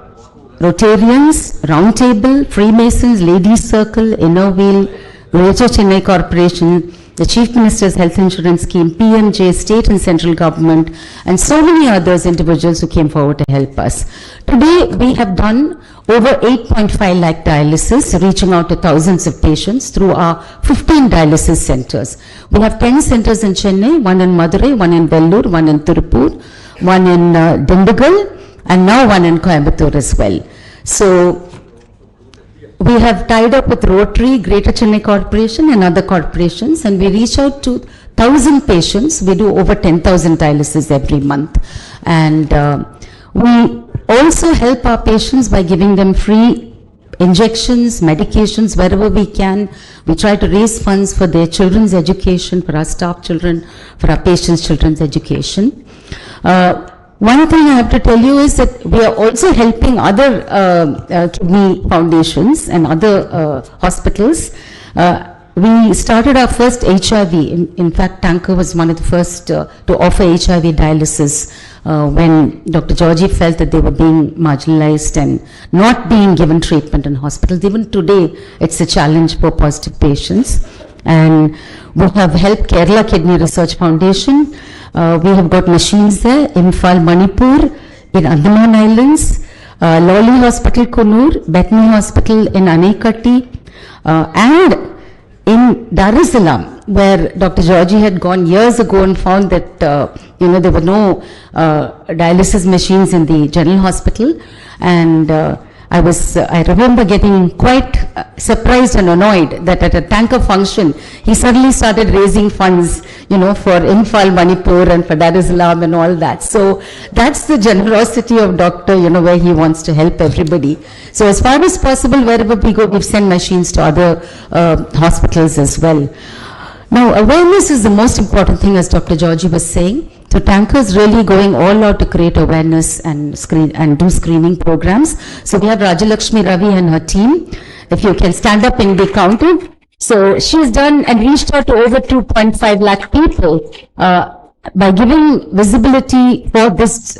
Rotarians, Round Table, Freemasons, Ladies Circle, Inner Wheel, Greater Chennai Corporation, the Chief Minister's Health Insurance Scheme, PMJ, state and central government, and so many others individuals who came forward to help us. Today, we have done over 8.5 lakh dialysis, reaching out to thousands of patients through our 15 dialysis centers. We have 10 centers in Chennai, one in Madurai, one in Vellore, one in Tirupur, one in Dindigul, and now one in Coimbatore as well. So we have tied up with Rotary, Greater Chennai Corporation and other corporations, and we reach out to 1,000 patients. We do over 10,000 dialysis every month. And we also help our patients by giving them free injections, medications, wherever we can. We try to raise funds for their children's education, for our staff children, for our patients' children's education. One thing I have to tell you is that we are also helping other kidney foundations and other hospitals. We started our first HIV. In fact, Tanker was one of the first to offer HIV dialysis when Dr. Georgie felt that they were being marginalized and not being given treatment in hospitals. Even today, it's a challenge for positive patients. And we have helped Kerala Kidney Research Foundation. We have got machines there, Imphal, Manipur, in Andaman Islands, Lawley Hospital, Kunur, Bethany Hospital in Anekatti, and in Dar es Salaam, where Dr. Georgie had gone years ago and found that, there were no dialysis machines in the general hospital. And I remember getting quite surprised and annoyed that at a Tanker function, he suddenly started raising funds, for Imphal, Manipur and for Dar es Salaam and all that. So that's the generosity of doctor, where he wants to help everybody. So as far as possible, wherever we go, we've sent machines to other hospitals as well. Now, awareness is the most important thing, as Dr. Georgie was saying. So Tanker is really going all out to create awareness and do screening programs. So we have Rajalakshmi Ravi and her team. If you can stand up and be counted. So she's done and reached out to over 2.5 lakh people by giving visibility for this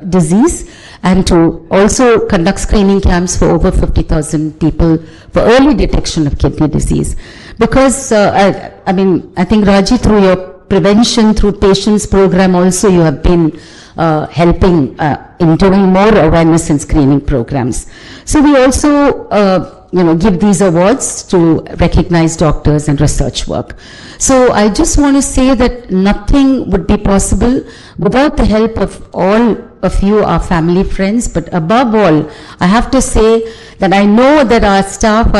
disease, and to also conduct screening camps for over 50,000 people for early detection of kidney disease. Because, I think Raji, through your prevention, through patients program also, you have been helping in doing more awareness and screening programs. So we also, give these awards to recognize doctors and research work. So I just want to say that nothing would be possible without the help of all of you, our family, friends, but above all, I have to say that I know that our staff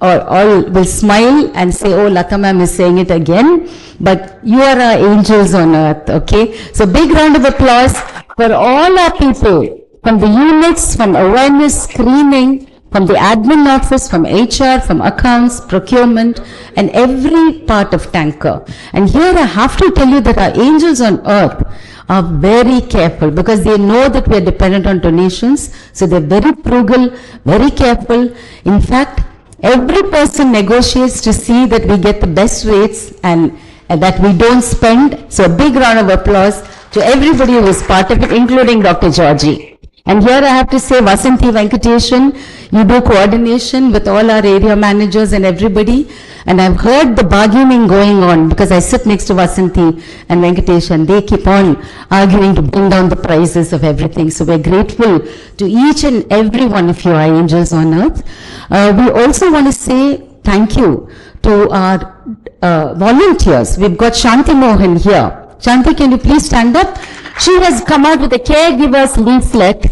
all will smile and say, oh, Lata ma'am is saying it again, but you are our angels on earth, okay? So big round of applause for all our people, from the units, from awareness, screening, from the admin office, from HR, from accounts, procurement, and every part of Tanker. And here I have to tell you that our angels on earth are very careful, because they know that we are dependent on donations. So they're very frugal, very careful. In fact, every person negotiates to see that we get the best rates and that we don't spend. So a big round of applause to everybody who is part of it, including Dr. Georgie. And here I have to say, Vasanthi Venkateshan, you do coordination with all our area managers and everybody. And I've heard the bargaining going on, because I sit next to Vasanthi and Venkateshan. They keep on arguing to bring down the prices of everything. So we're grateful to each and every one of you, our angels on earth. We also want to say thank you to our volunteers. We've got Shanti Mohan here. Shanti, can you please stand up? She has come out with a caregiver's leaflet,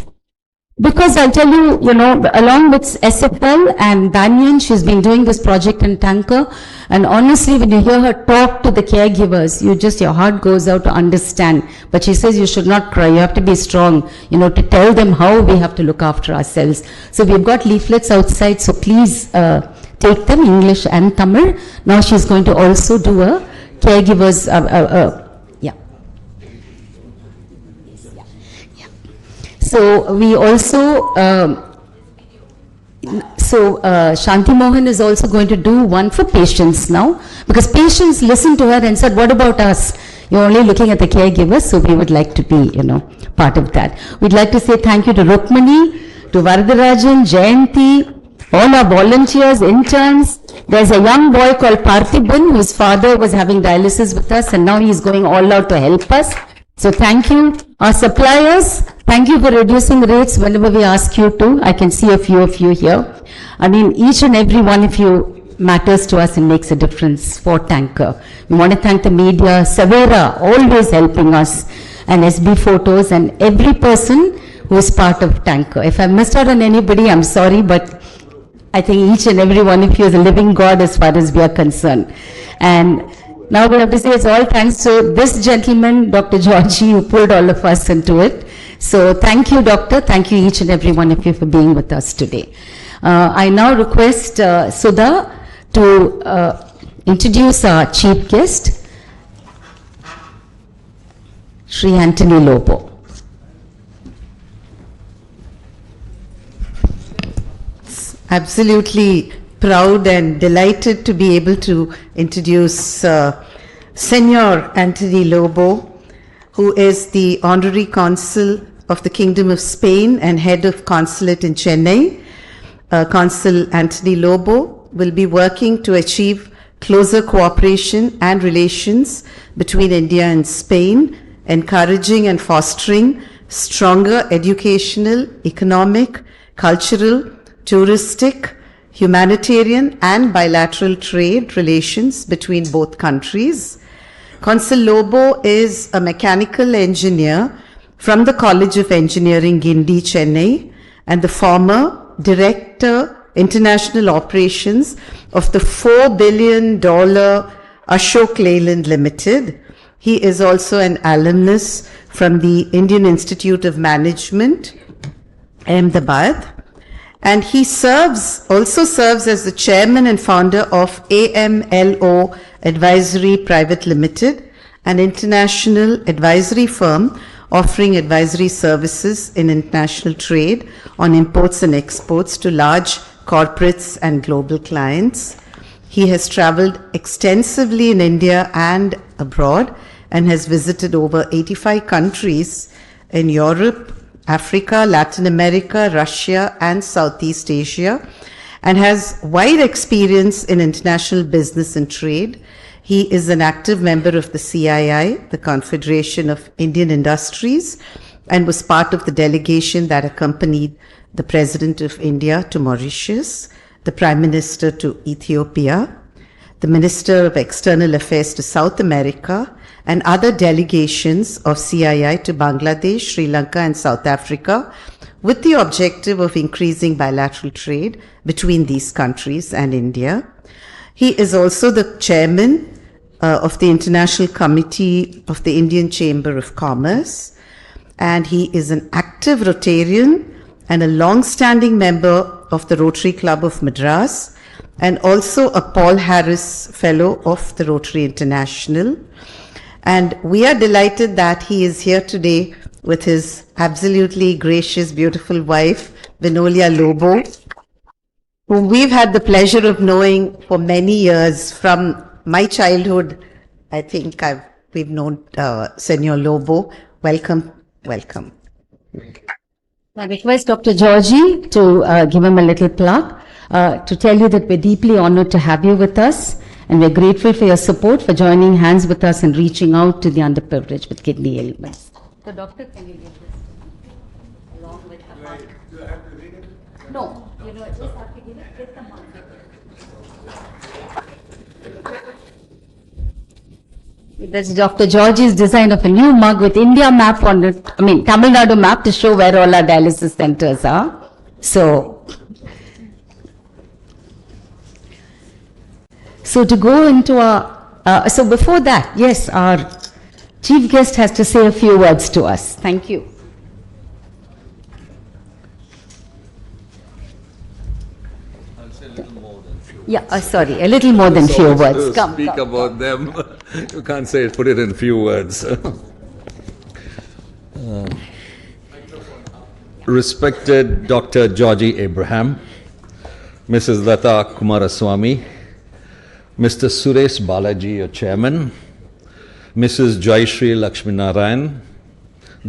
because I'll tell you, along with SFL and Banyan, she's been doing this project in Tanker. And honestly, when you hear her talk to the caregivers, your heart goes out to understand. But she says you should not cry, you have to be strong, to tell them how we have to look after ourselves. So we've got leaflets outside, so please take them, English and Tamil. Now she's going to also do a caregivers, So we also So Shanti Mohan is also going to do one for patients now, because patients listened to her and said, what about us? You're only looking at the caregivers, so we would like to be, part of that. We'd like to say thank you to Rukmani, to Varadarajan, Jayanti, all our volunteers, interns. There's a young boy called Parthiban whose father was having dialysis with us, and now he's going all out to help us. So thank you. Our suppliers, thank you for reducing rates whenever we ask you to. I can see a few of you here. I mean, each and every one of you matters to us and makes a difference for Tanker. We want to thank the media, Savera, always helping us, and SB Photos, and every person who is part of Tanker. If I missed out on anybody, I'm sorry, but I think each and every one of you is a living God as far as we are concerned. And now we have to say it's all thanks to this gentleman, Dr. Georgie, who pulled all of us into it. So thank you, Doctor. Thank you, each and every one of you, for being with us today. I now request Sudha to introduce our chief guest, Sri Anthony Lobo. Absolutely proud and delighted to be able to introduce Senor Anthony Lobo, who is the Honorary Consul of the Kingdom of Spain and Head of Consulate in Chennai. Consul Anthony Lobo will be working to achieve closer cooperation and relations between India and Spain, encouraging and fostering stronger educational, economic, cultural, touristic, humanitarian and bilateral trade relations between both countries. Consul Lobo is a mechanical engineer from the College of Engineering, Guindy, Chennai, and the former Director International Operations of the $4 billion Ashok Leyland Limited. He is also an alumnus from the Indian Institute of Management, Ahmedabad. And he also serves as the chairman and founder of AMLO Advisory Private Limited, an international advisory firm offering advisory services in international trade on imports and exports to large corporates and global clients. He has traveled extensively in India and abroad and has visited over 85 countries in Europe, Africa, Latin America, Russia, and Southeast Asia, and has wide experience in international business and trade. He is an active member of the CII, the Confederation of Indian Industries, and was part of the delegation that accompanied the President of India to Mauritius, the Prime Minister to Ethiopia, the Minister of External Affairs to South America, and other delegations of CII to Bangladesh, Sri Lanka, and South Africa, with the objective of increasing bilateral trade between these countries and India. He is also the chairman of the International Committee of the Indian Chamber of Commerce, and he is an active Rotarian and a long-standing member of the Rotary Club of Madras, and also a Paul Harris Fellow of the Rotary International. And we are delighted that he is here today with his absolutely gracious, beautiful wife, Vinolia Lobo, whom we've had the pleasure of knowing for many years. From my childhood, I think we've known Senor Lobo. Welcome, welcome. I request Dr. Georgie to give him a little plug, to tell you that we're deeply honored to have you with us. And we're grateful for your support, for joining hands with us and reaching out to the underprivileged with kidney ailments. So, Doctor, can you give this along with the mark? Do I have to read it? No, you just have to give it with the mark. That's Dr. Georgie's design of a new mug with India map on it. I mean, Tamilnad map to show where all our dialysis centers are. So to go into our, so before that, yes, our chief guest has to say a few words to us. Thank you. I'll say a little more than few words. Yeah, sorry, a little more than few words. Come, speak about them. You can't say it, put it in few words. Respected Dr. Georgie Abraham, Mrs. Lata Kumaraswamy, Mr. Suresh Balaji, your chairman, Mrs. Joyshri Lakshminarayan,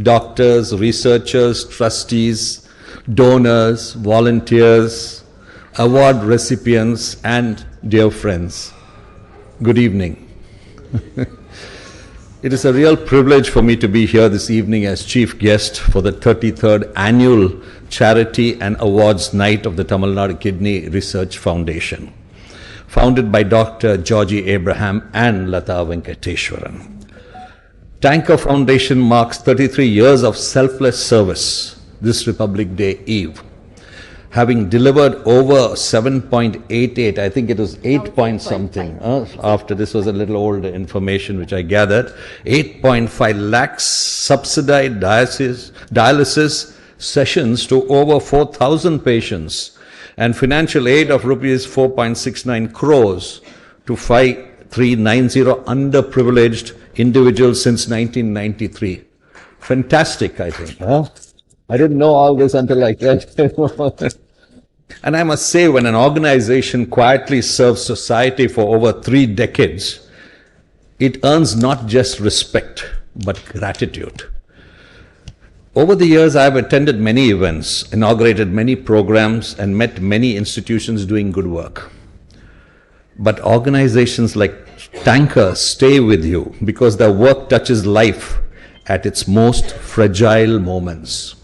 doctors, researchers, trustees, donors, volunteers, award recipients, and dear friends. Good evening. It is a real privilege for me to be here this evening as chief guest for the 33rd Annual Charity and Awards Night of the Tamilnad Kidney Research Foundation, founded by Dr. Georgie Abraham and Lata Venkateshwaran. Tanker Foundation marks 33 years of selfless service this Republic Day Eve, having delivered over 7.88, I think it was 8 point something, after this was a little old information which I gathered, 8.5 lakhs subsidized dialysis sessions to over 4,000 patients, and financial aid of rupees 4.69 crores to 5390 underprivileged individuals since 1993. Fantastic, I think. I didn't know all this until I read it. And I must say, when an organization quietly serves society for over 3 decades, it earns not just respect, but gratitude. Over the years, I have attended many events, inaugurated many programs, and met many institutions doing good work. But organizations like Tanker stay with you because their work touches life at its most fragile moments.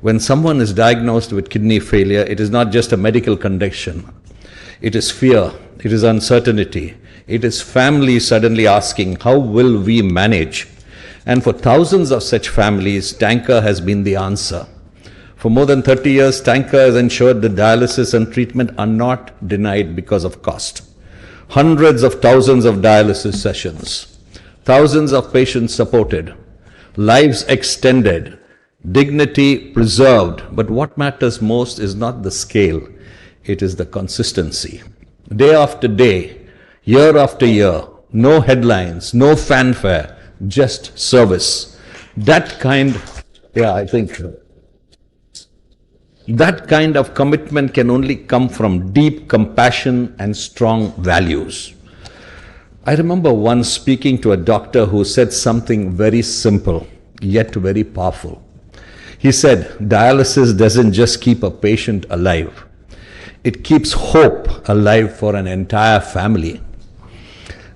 When someone is diagnosed with kidney failure, it is not just a medical condition. It is fear, it is uncertainty, it is family suddenly asking, how will we manage? And for thousands of such families, Tanker has been the answer. For more than 30 years, Tanker has ensured that dialysis and treatment are not denied because of cost. Hundreds of thousands of dialysis sessions, thousands of patients supported, lives extended, dignity preserved. But what matters most is not the scale, it is the consistency. Day after day, year after year, no headlines, no fanfare, just service. That kind of commitment can only come from deep compassion and strong values. I remember once speaking to a doctor who said something very simple, yet very powerful. He said, dialysis doesn't just keep a patient alive, it keeps hope alive for an entire family.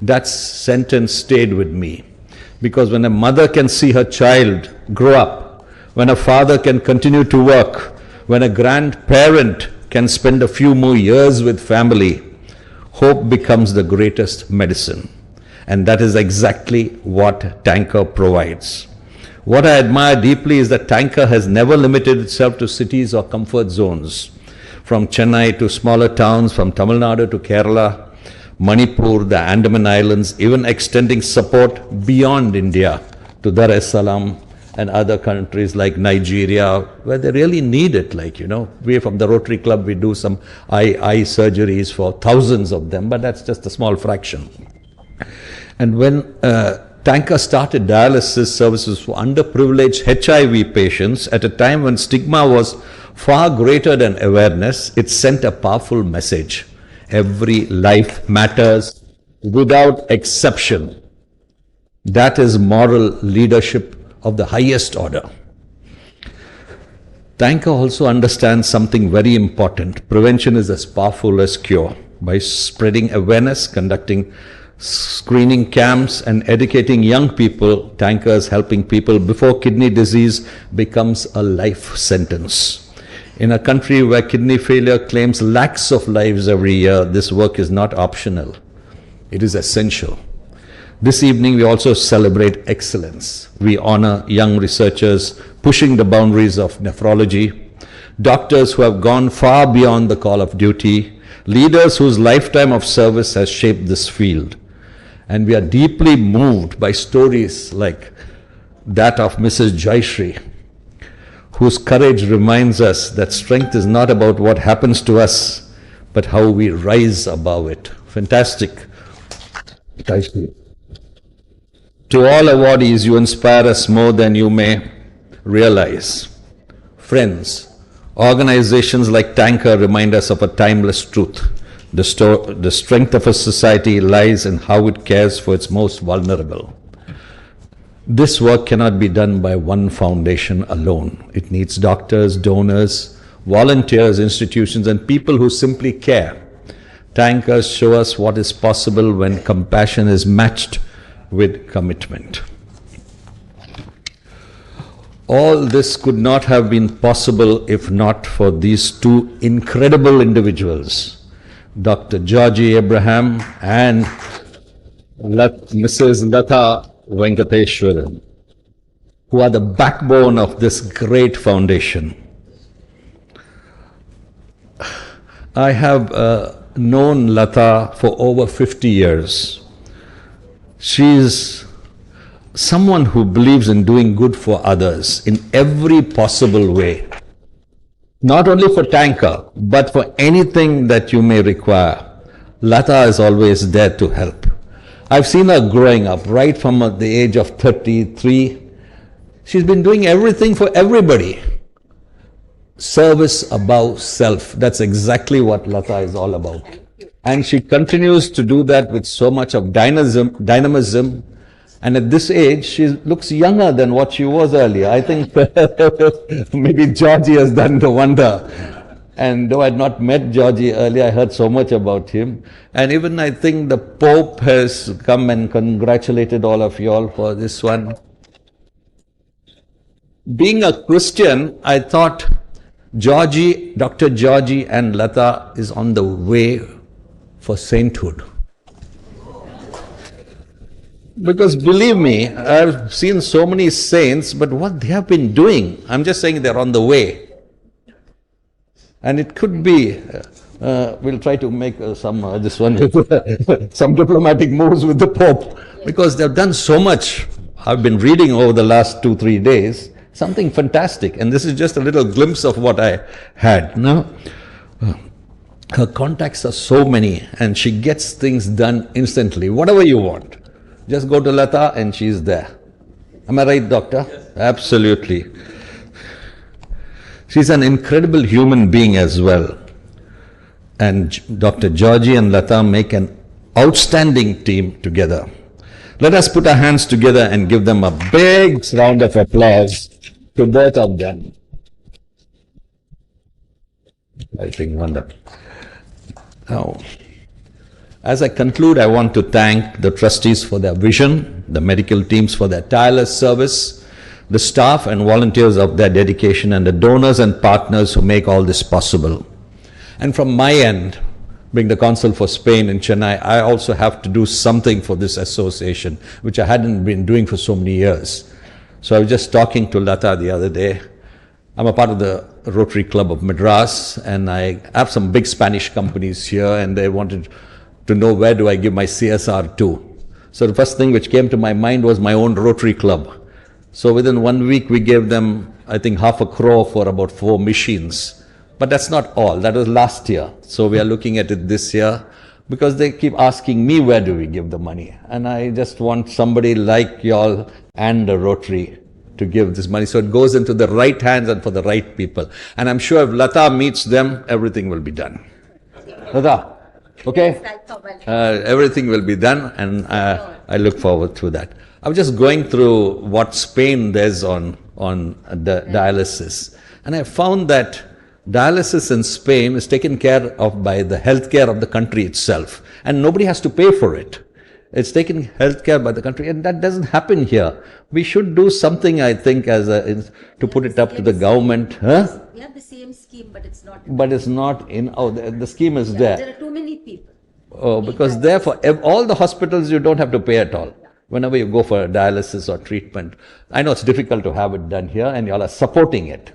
That sentence stayed with me, because when a mother can see her child grow up, when a father can continue to work, when a grandparent can spend a few more years with family, hope becomes the greatest medicine. And that is exactly what Tanker provides. What I admire deeply is that Tanker has never limited itself to cities or comfort zones. From Chennai to smaller towns, from Tamilnad to Kerala, Manipur, the Andaman Islands, even extending support beyond India to Dar es Salaam and other countries like Nigeria, where they really need it. We from the Rotary Club, we do some eye surgeries for thousands of them, but that's just a small fraction. And when Tanker started dialysis services for underprivileged HIV patients at a time when stigma was far greater than awareness, it sent a powerful message. Every life matters without exception. That is moral leadership of the highest order. Tanker also understands something very important. Prevention is as powerful as cure. By spreading awareness, conducting screening camps, and educating young people, Tanker is helping people before kidney disease becomes a life sentence. In a country where kidney failure claims lakhs of lives every year, this work is not optional. It is essential. This evening we also celebrate excellence. We honor young researchers pushing the boundaries of nephrology, doctors who have gone far beyond the call of duty, leaders whose lifetime of service has shaped this field. And we are deeply moved by stories like that of Mrs. Joyshri, whose courage reminds us that strength is not about what happens to us, but how we rise above it. Fantastic. Joyshri. To all awardees, you inspire us more than you may realize. Friends, Organizations like Tanker remind us of a timeless truth. The strength of a society lies in how it cares for its most vulnerable. This work cannot be done by one foundation alone. It needs doctors, donors, volunteers, institutions, and people who simply care. Tankers show us what is possible when compassion is matched with commitment. All this could not have been possible if not for these two incredible individuals, Dr. Georgie Abraham and Mrs. Lata Venkateshwaran, who are the backbone of this great foundation. I have known Lata for over 50 years. She is someone who believes in doing good for others in every possible way. Not only for Tanker, but for anything that you may require. Lata is always there to help. I've seen her growing up right from the age of 33. She's been doing everything for everybody. Service above self. That's exactly what Lata is all about. And she continues to do that with so much of dynamism. And at this age, she looks younger than what she was earlier. I think maybe Georgie has done the wonder. And though I had not met Georgie earlier, I heard so much about him. And even I think the Pope has come and congratulated all of you all for this one. Being a Christian, I thought Georgie, Dr. Georgie and Lata is on the way for sainthood. Because believe me, I've seen so many saints, but what they have been doing, I'm just saying they're on the way. And it could be, we'll try to make some diplomatic moves with the Pope, because they've done so much. I've been reading over the last 2-3 days, something fantastic. And this is just a little glimpse of what I had. No? Her contacts are so many, and she gets things done instantly, whatever you want. Just go to Lata and she's there. Am I right, doctor? Yes. Absolutely. She's an incredible human being as well. And Dr. Georgie and Lata make an outstanding team together. Let us put our hands together and give them a big round of applause to both of them. I think wonderful. Now, as I conclude, I want to thank the trustees for their vision, the medical teams for their tireless service, the staff and volunteers of their dedication, and the donors and partners who make all this possible. And from my end, being the consul for Spain in Chennai, I also have to do something for this association, which I hadn't been doing for so many years. So I was just talking to Lata the other day. I'm a part of the Rotary Club of Madras, and I have some big Spanish companies here, and they wanted to know where do I give my CSR to. So the first thing which came to my mind was my own Rotary Club. So within 1 week we gave them, I think, 500 crore for about 4 machines. But that's not all. That was last year. So we are looking at it this year, because they keep asking me where do we give the money. And I just want somebody like y'all and the Rotary to give this money, so it goes into the right hands and for the right people. And I'm sure if Lata meets them, everything will be done. Lata? Okay? Everything will be done, and I look forward to that. I was just going through what Spain does on the dialysis, and I found that dialysis in Spain is taken care of by the healthcare of the country itself, and nobody has to pay for it. It's taken healthcare by the country, and that doesn't happen here. We should do something, I think, to put it up to the government. Huh? We have the same scheme, but it's not. But it's not in. Oh, the scheme is there. There are too many people. Oh, because therefore, all the hospitals you don't have to pay at all. Whenever you go for dialysis or treatment, I know it's difficult to have it done here, and y'all are supporting it.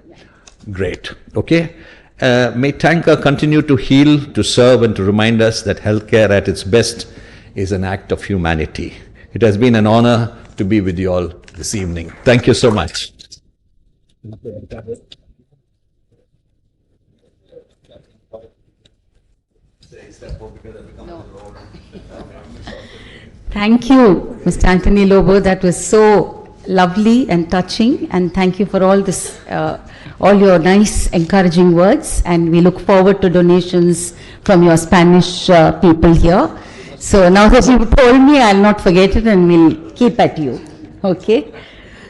Great. Okay. May Tanker continue to heal, to serve, and to remind us that healthcare at its best is an act of humanity. It has been an honor to be with you all this evening. Thank you so much. Thank you, Mr. Anthony Lobo. That was so lovely and touching, and thank you for all all your nice, encouraging words, and we look forward to donations from your Spanish people here. So now that you told me, I'll not forget it and we'll keep at you. Okay?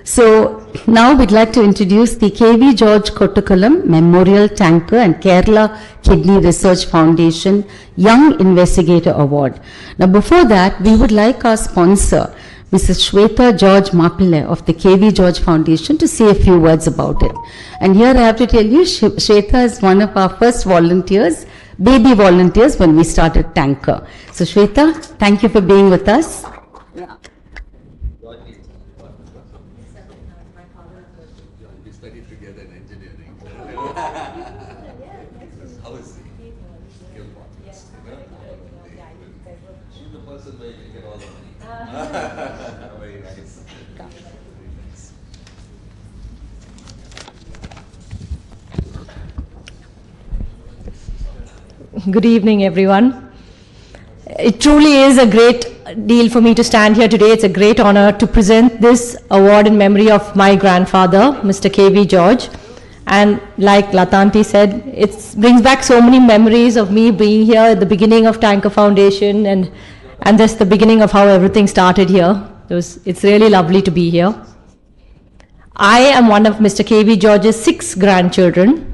So now we'd like to introduce the KV George Kottukalam Memorial Tanker and Kerala Kidney Research Foundation Young Investigator Award. Now before that, we would like our sponsor, Mrs. Shweta George Mapile of the KV George Foundation, to say a few words about it. And here I have to tell you, Shweta is one of our first volunteers, baby volunteers when we started Tanker. So Shweta, thank you for being with us. Yeah. We studied together in engineering. How is he? She's the person where you get all the money. Very nice. Good evening, everyone. It truly is a great deal for me to stand here today. It's a great honor to present this award in memory of my grandfather, Mr. KV George. And like Latanti said, it brings back so many memories of me being here at the beginning of Tanker Foundation and just the beginning of how everything started here. It's really lovely to be here. I am one of Mr. KV George's 6 grandchildren.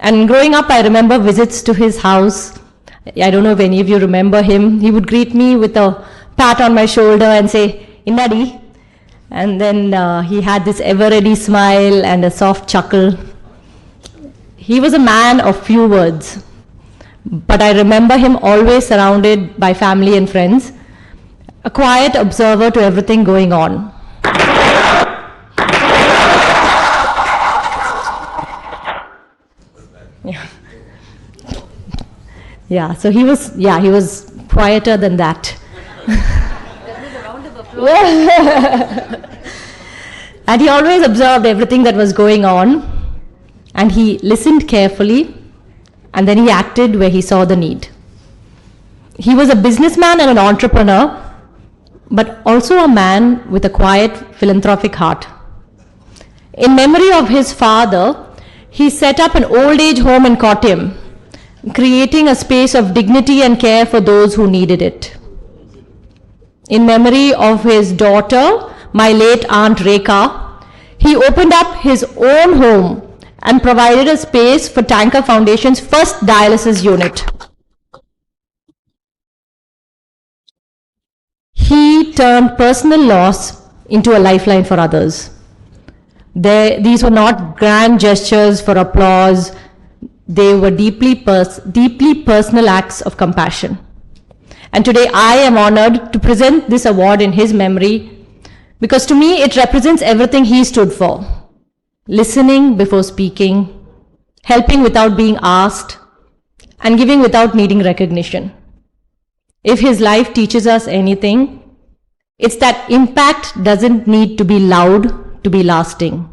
And growing up, I remember visits to his house. I don't know if any of you remember him. He would greet me with a pat on my shoulder and say, "Innadi." And then he had this ever-ready smile and a soft chuckle. He was a man of few words, but I remember him always surrounded by family and friends, a quiet observer to everything going on. Yeah, so he was quieter than that. And he always observed everything that was going on, and he listened carefully, and then he acted where he saw the need. He was a businessman and an entrepreneur, but also a man with a quiet philanthropic heart. In memory of his father, he set up an old age home in Kottayam, creating a space of dignity and care for those who needed it. In memory of his daughter, my late Aunt Rekha, he opened up his own home and provided a space for Tanker Foundation's first dialysis unit. He turned personal loss into a lifeline for others. These were not grand gestures for applause. They were deeply personal acts of compassion. And today I am honored to present this award in his memory because to me it represents everything he stood for. Listening before speaking, helping without being asked, and giving without needing recognition. If his life teaches us anything, it's that impact doesn't need to be loud to be lasting.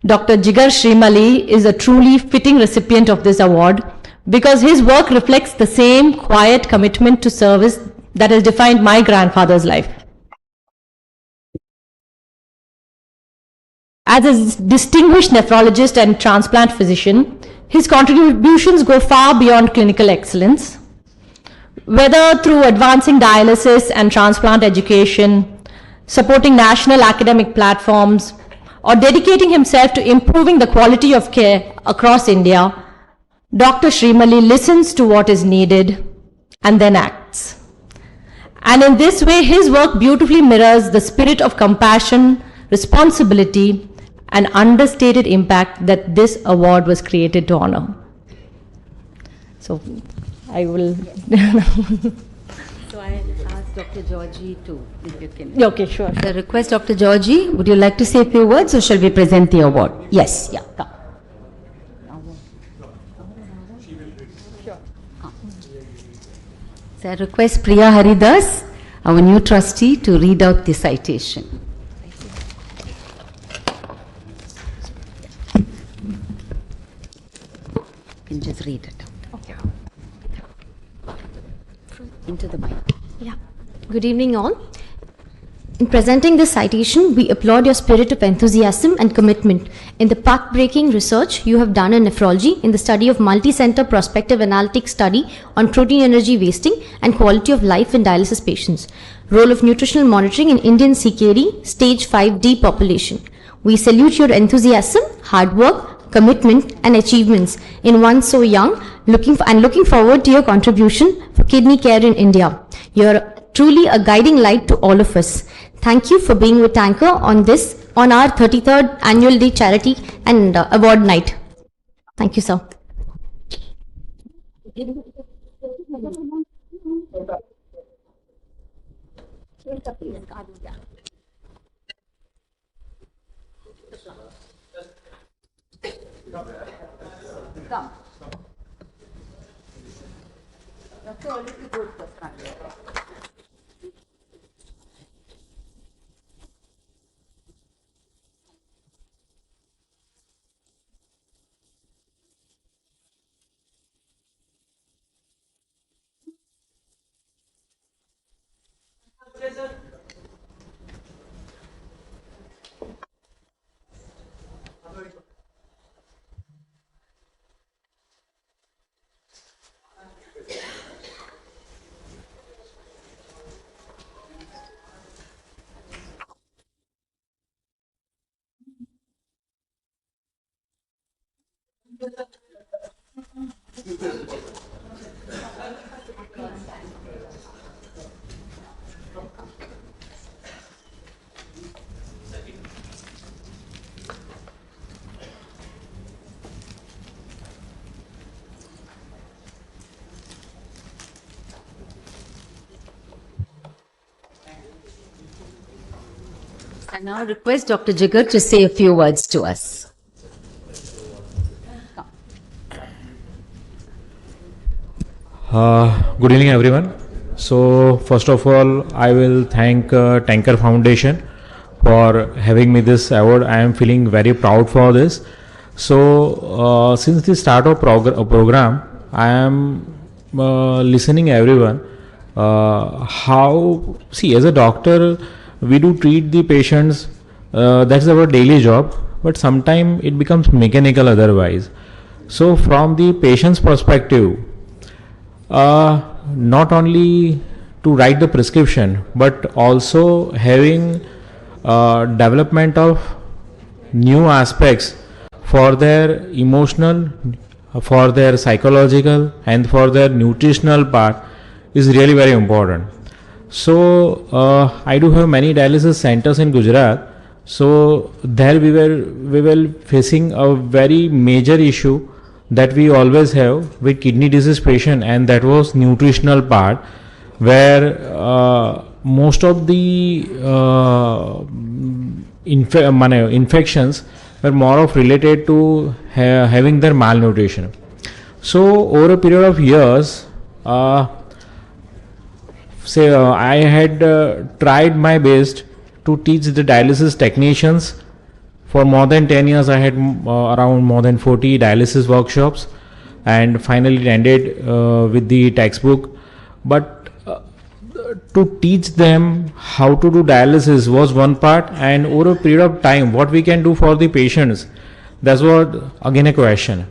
Dr. Jigar Srimali is a truly fitting recipient of this award because his work reflects the same quiet commitment to service that has defined my grandfather's life. As a distinguished nephrologist and transplant physician, his contributions go far beyond clinical excellence. Whether through advancing dialysis and transplant education, supporting national academic platforms, or dedicating himself to improving the quality of care across India, Dr. Srimali listens to what is needed and then acts. And in this way, his work beautifully mirrors the spirit of compassion, responsibility, and understated impact that this award was created to honor. So, I will... So I ask Dr. Georgie to, if you can. Okay, sure. The request, Dr. Georgie, would you like to say a few words or shall we present the award? Yes, yeah, come. So I request Priya Haridas, our new trustee, to read out the citation. You can just read it. Okay. Into the mic. Yeah. Good evening, all. In presenting this citation, we applaud your spirit of enthusiasm and commitment in the path-breaking research you have done in nephrology in the study of multi-center prospective analytic study on protein energy wasting and quality of life in dialysis patients. Role of nutritional monitoring in Indian CKD stage 5D population. We salute your enthusiasm, hard work, commitment and achievements in one so young, looking forward to your contribution for kidney care in India. You are truly a guiding light to all of us. Thank you for being with Tanker on our 33rd Annual Day Charity and Award Night. Thank you, sir. I now request Dr. Jigar to say a few words to us. Good evening, everyone. So, first of all, I will thank Tanker Foundation for having me this award. I am feeling very proud for this. So, since the start of program, I am listening everyone. As a doctor, we do treat the patients. That's our daily job. But sometimes it becomes mechanical otherwise. So, from the patient's perspective, not only to write the prescription, but also having development of new aspects for their emotional, for their psychological and for their nutritional part is really very important. So I do have many dialysis centers in Gujarat. So there we were facing a very major issue that we always have with kidney disease patient, and that was nutritional part, where most of the infections were more of related to having their malnutrition. So over a period of years, I had tried my best to teach the dialysis technicians. For more than 10 years, I had around more than 40 dialysis workshops, and finally it ended with the textbook. But to teach them how to do dialysis was one part, and over a period of time, what we can do for the patients, that's what again a question.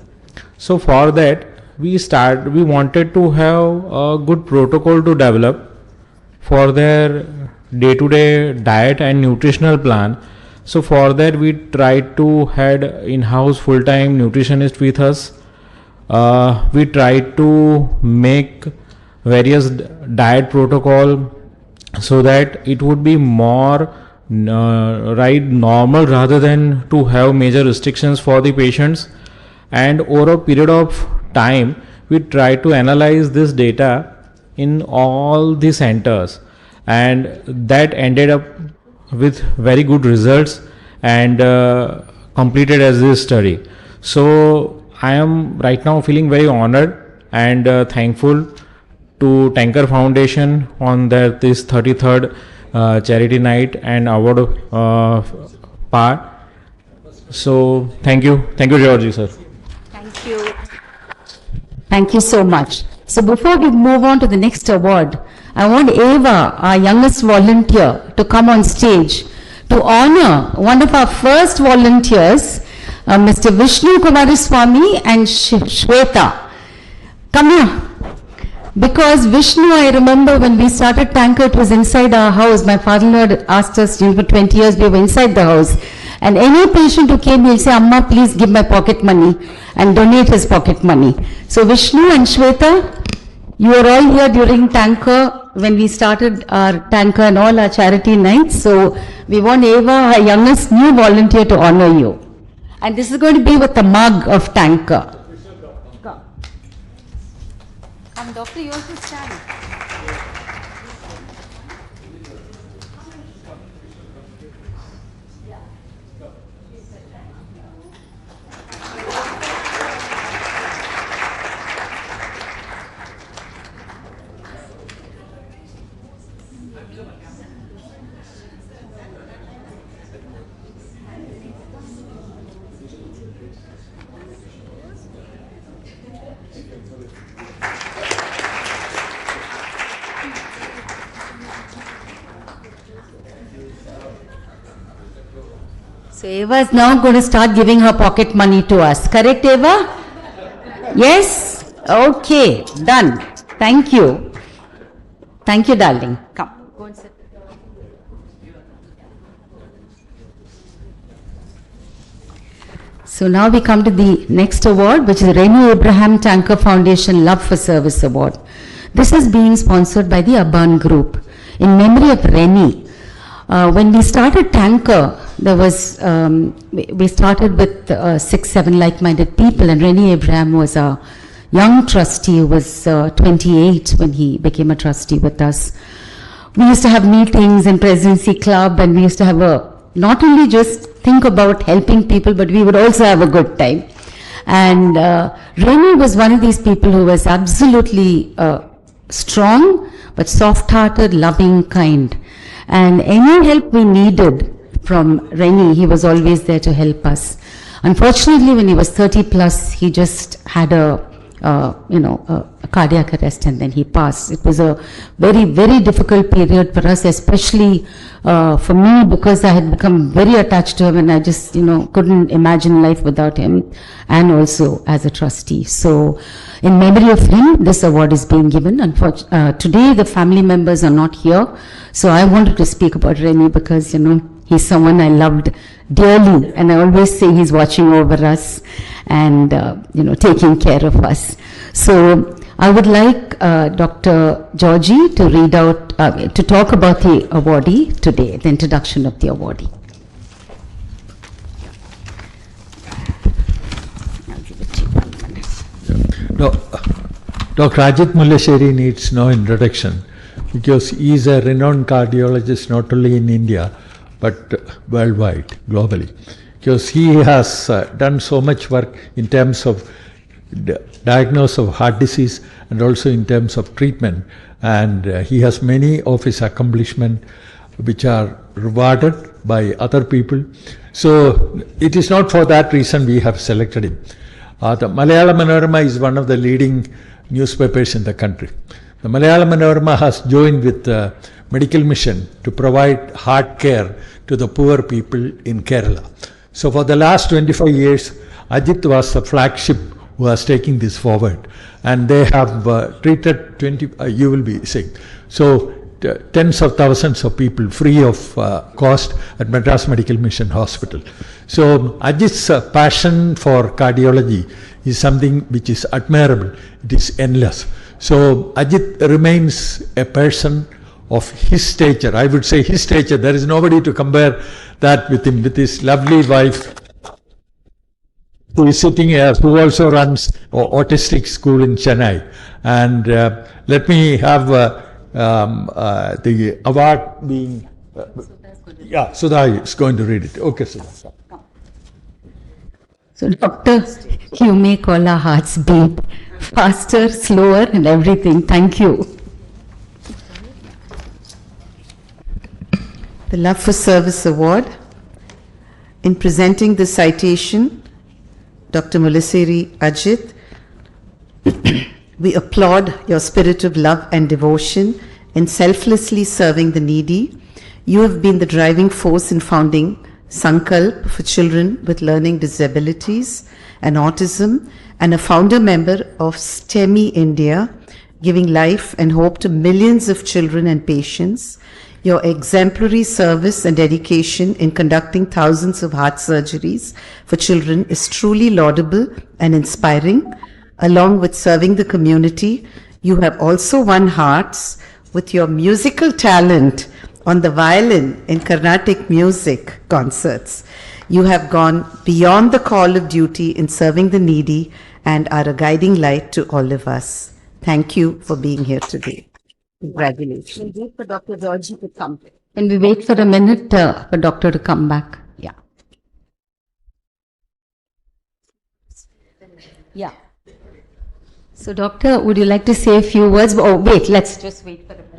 So for that, we wanted to have a good protocol to develop for their day-to-day diet and nutritional plan. So for that, we tried to had in-house full-time nutritionist with us. We tried to make various diet protocol so that it would be more normal rather than to have major restrictions for the patients. And over a period of time, we tried to analyze this data in all the centers, and that ended up with very good results and completed as this study. So I am right now feeling very honored and thankful to Tanker Foundation on this 33rd charity night and award part. So thank you, Georgie sir. Thank you. Thank you so much. So before we move on to the next award, I want Eva, our youngest volunteer, to come on stage to honor one of our first volunteers, Mr. Vishnu Kumaraswamy and Shweta. Come here. Because Vishnu, I remember when we started Tanker, it was inside our house. My father-in-law asked us, for 20 years we were inside the house. And any patient who came, he'll say, Amma, please give my pocket money and donate his pocket money. So Vishnu and Shweta, you were all here during Tanker when we started our Tanker and all our charity nights. So we want Eva, our youngest new volunteer, to honor you. And this is going to be with the mug of Tanker. Come, doctor, you also stand. So Eva is now going to start giving her pocket money to us. Correct, Eva? Yes? Okay, done. Thank you. Thank you, darling. Come. Go and sit. So now we come to the next award, which is Renu Abraham Tanker Foundation Love for Service Award. This is being sponsored by the Urban Group in memory of Reni. When we started Tanker, there was, we started with 6-7 like-minded people, and Reni Abraham was a young trustee who was 28 when he became a trustee with us. We used to have meetings in Presidency Club, and we used to have not only just think about helping people, but we would also have a good time. And Reni was one of these people who was absolutely strong, but soft-hearted, loving, kind. And any help we needed from Reni, he was always there to help us. Unfortunately, when he was 30 plus, he just had a cardiac arrest, and then he passed. It was a very, very difficult period for us, especially for me, because I had become very attached to him, and I just, couldn't imagine life without him, and also as a trustee. So in memory of him, this award is being given. Today, the family members are not here, so I wanted to speak about Reni because, he's someone I loved dearly, and I always say he's watching over us and, taking care of us. So I would like Dr. Georgie to read out, to talk about the awardee today, the introduction of the awardee. I'll give it to you 1 minute. No, Dr. Ajit Mullesheri needs no introduction because he is a renowned cardiologist not only in India but worldwide, globally, because he has done so much work in terms of diagnosis of heart disease and also in terms of treatment, and he has many of his accomplishments which are rewarded by other people. So it is not for that reason we have selected him. The Malayalam Manorama is one of the leading newspapers in the country. The Malayalam Manorama has joined with the Medical Mission to provide heart care to the poor people in Kerala. So for the last 25 years, Ajit was the flagship who was taking this forward, and they have treated you will be saying, so tens of thousands of people free of cost at Madras Medical Mission Hospital. So Ajit's passion for cardiology is something which is admirable. It is endless. So Ajit remains a person of his stature. I would say his stature. There is nobody to compare that with him, with his lovely wife who is sitting here, who also runs an autistic school in Chennai. And let me have the award being... Sudha is going to read it. Okay, Sudha. So, Doctor, you make all our hearts beat faster, slower, and everything. Thank you. The Love for Service Award. In presenting the citation, Dr. Mullesheri Ajit, we applaud your spirit of love and devotion in selflessly serving the needy. You have been the driving force in founding Sankalp for children with learning disabilities and autism, and a founder member of STEMI India, giving life and hope to millions of children and patients. Your exemplary service and dedication in conducting thousands of heart surgeries for children is truly laudable and inspiring. Along with serving the community, you have also won hearts with your musical talent on the violin in Carnatic music concerts. You have gone beyond the call of duty in serving the needy and are a guiding light to all of us. Thank you for being here today. Congratulations. We'll wait for Dr. Georgie to come. Can we wait for a minute for Doctor to come back? Yeah. Yeah. So, Doctor, would you like to say a few words? Oh, wait, let's just wait for a minute.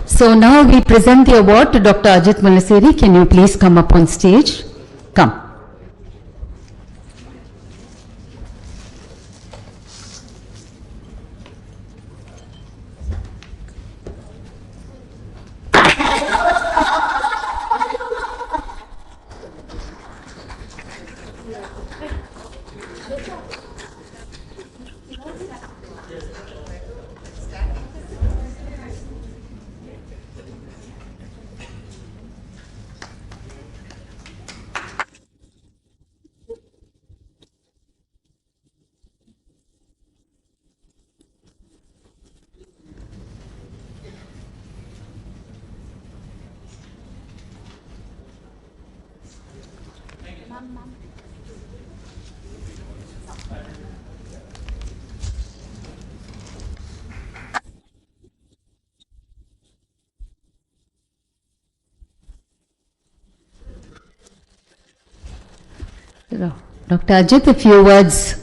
So now we present the award to Dr. Ajit Mulaseri. Can you please come up on stage? Come. Dr. Ajit, a few words.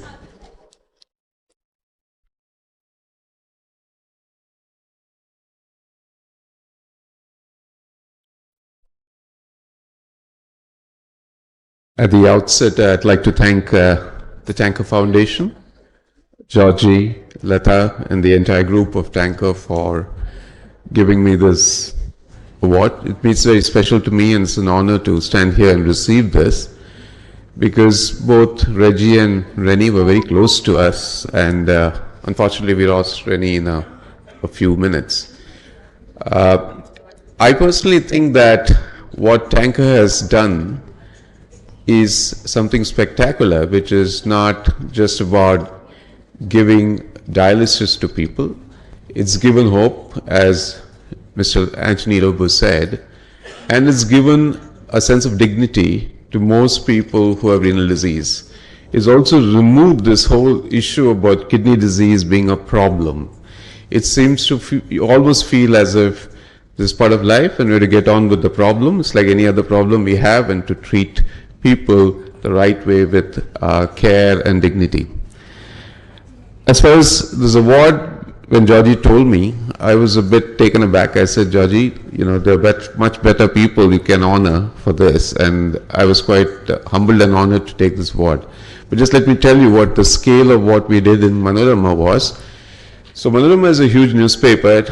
At the outset, I'd like to thank the Tanker Foundation, Georgie, Lata, and the entire group of Tanker for giving me this award. It means very special to me, and it's an honor to stand here and receive this, because both Reggie and Rennie were very close to us, and unfortunately we lost Rennie in a few minutes. I personally think that what Tanker has done is something spectacular, which is not just about giving dialysis to people. It's given hope, as Mr. Anthony Lobo said, and it's given a sense of dignity to most people who have renal disease. It's also removed this whole issue about kidney disease being a problem. It seems to you almost feel as if this is part of life and we have to get on with the problem. It's like any other problem we have, and to treat people the right way with care and dignity. As far as this award, when Georgie told me, I was a bit taken aback. I said, Georgie, you know, there are much better people you can honor for this. And I was quite humbled and honored to take this award. But just let me tell you what the scale of what we did in Manorama was. So Manorama is a huge newspaper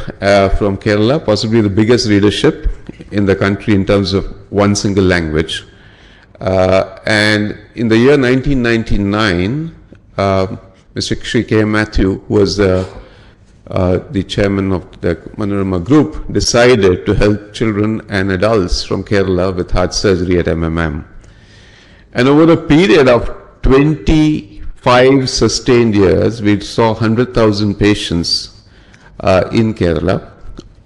from Kerala, possibly the biggest readership in the country in terms of one single language. And in the year 1999, Mr. Shri K. Matthew, who was the chairman of the Manorama group, decided to help children and adults from Kerala with heart surgery at MMM. And over a period of 25 sustained years, we saw 100,000 patients in Kerala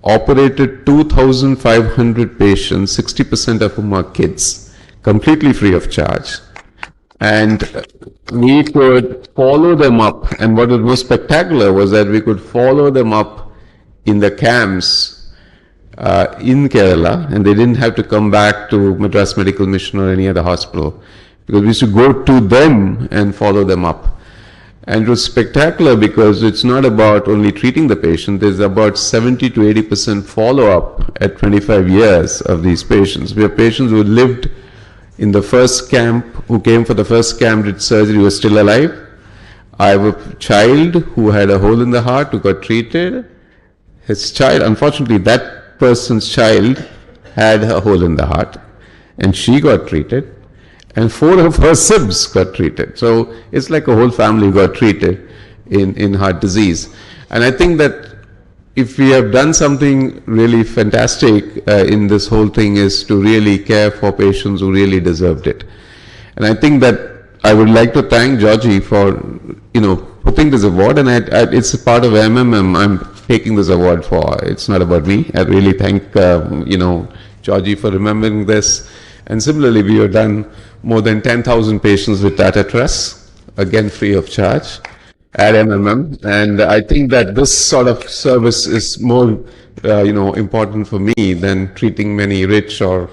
operated 2,500 patients, 60% of whom are kids, completely free of charge. And we could follow them up. And what was most spectacular was that we could follow them up in the camps in Kerala, and they didn't have to come back to Madras Medical Mission or any other hospital, because we used to go to them and follow them up. And it was spectacular because it's not about only treating the patient, there's about 70 to 80% follow-up at 25 years of these patients. We have patients who lived in the first camp, who came for the first camp, did surgery, was still alive. I have a child who had a hole in the heart, who got treated. His child, unfortunately, that person's child had a hole in the heart, and she got treated. And 4 of her sibs got treated. So it's like a whole family got treated in heart disease. And I think that if we have done something really fantastic in this whole thing, is to really care for patients who really deserved it. And I think that I would like to thank Georgie for, putting this award, and it's a part of MMM. I'm taking this award for. It's not about me. I really thank, Georgie for remembering this. And similarly, we have done more than 10,000 patients with Tata Trust, again free of charge, at MMM. And I think that this sort of service is more, important for me than treating many rich or,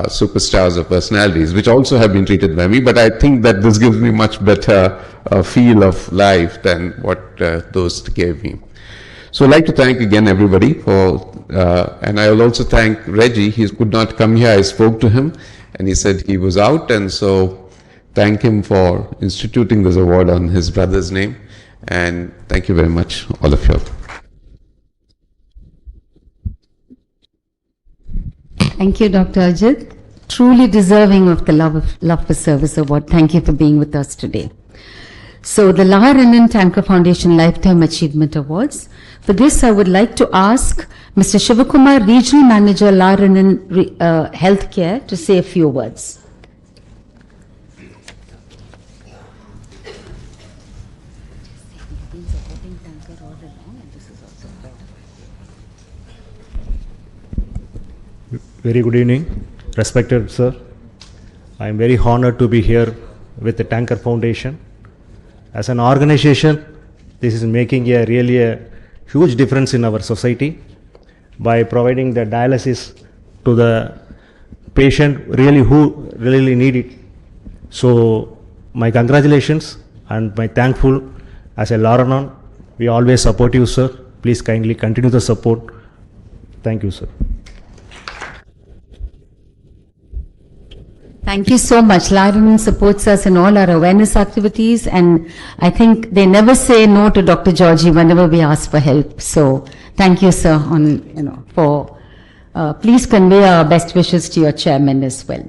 superstars or personalities, which also have been treated by me. But I think that this gives me much better feel of life than what those gave me. So I'd like to thank again everybody for, and I will also thank Reggie. He could not come here. I spoke to him and he said he was out, and so thank him for instituting this award on his brother's name. And thank you very much, all of you. Thank you, Dr. Ajit. Truly deserving of the Love for Service Award. Thank you for being with us today. So the Lahar Tanker Foundation Lifetime Achievement Awards. For this, I would like to ask Mr. Shivakumar, Regional Manager, Lahar Healthcare, to say a few words. Very good evening, respected sir. I am very honored to be here with the Tanker Foundation. As an organization, this is making really a huge difference in our society by providing the dialysis to the patient who really need it. So my congratulations and my thankful as a Laranon. We always support you, sir. Please kindly continue the support. Thank you, sir. Thank you so much. Lahar supports us in all our awareness activities, and I think they never say no to Dr. Georgie whenever we ask for help. So thank you, sir, please convey our best wishes to your chairman as well.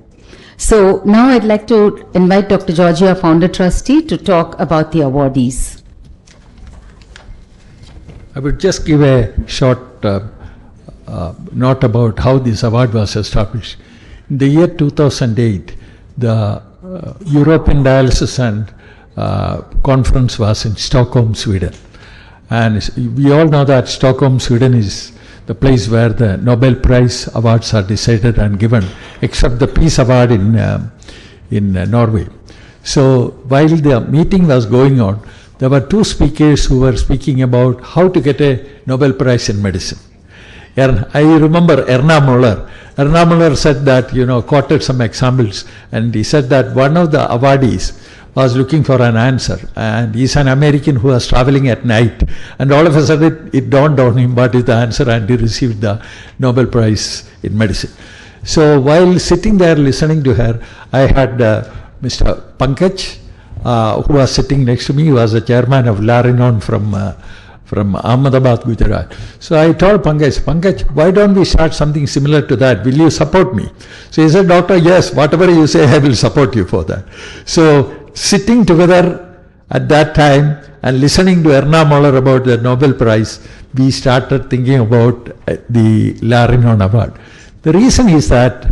So now I'd like to invite Dr. Georgie, our founder trustee, to talk about the awardees. I would just give a short note about how this award was established. In the year 2008, the European Dialysis and Conference was in Stockholm, Sweden. And we all know that Stockholm, Sweden is the place where the Nobel Prize awards are decided and given, except the Peace Award in Norway. So while the meeting was going on, there were 2 speakers who were speaking about how to get a Nobel Prize in medicine. I remember Erna Müller. Erna Müller said that, quoted some examples, and he said that one of the awardees was looking for an answer, and he's an American who was traveling at night, and all of a sudden it dawned on him what is the answer, and he received the Nobel Prize in medicine. So while sitting there listening to her, I had Mr. Pankaj, who was sitting next to me. He was the chairman of Larinon from Ahmedabad, Gujarat. So I told Pankaj, why don't we start something similar to that? Will you support me? So he said, Doctor, yes, whatever you say, I will support you for that. So sitting together at that time and listening to Erna Müller about the Nobel Prize, we started thinking about the Larinon Award. The reason is that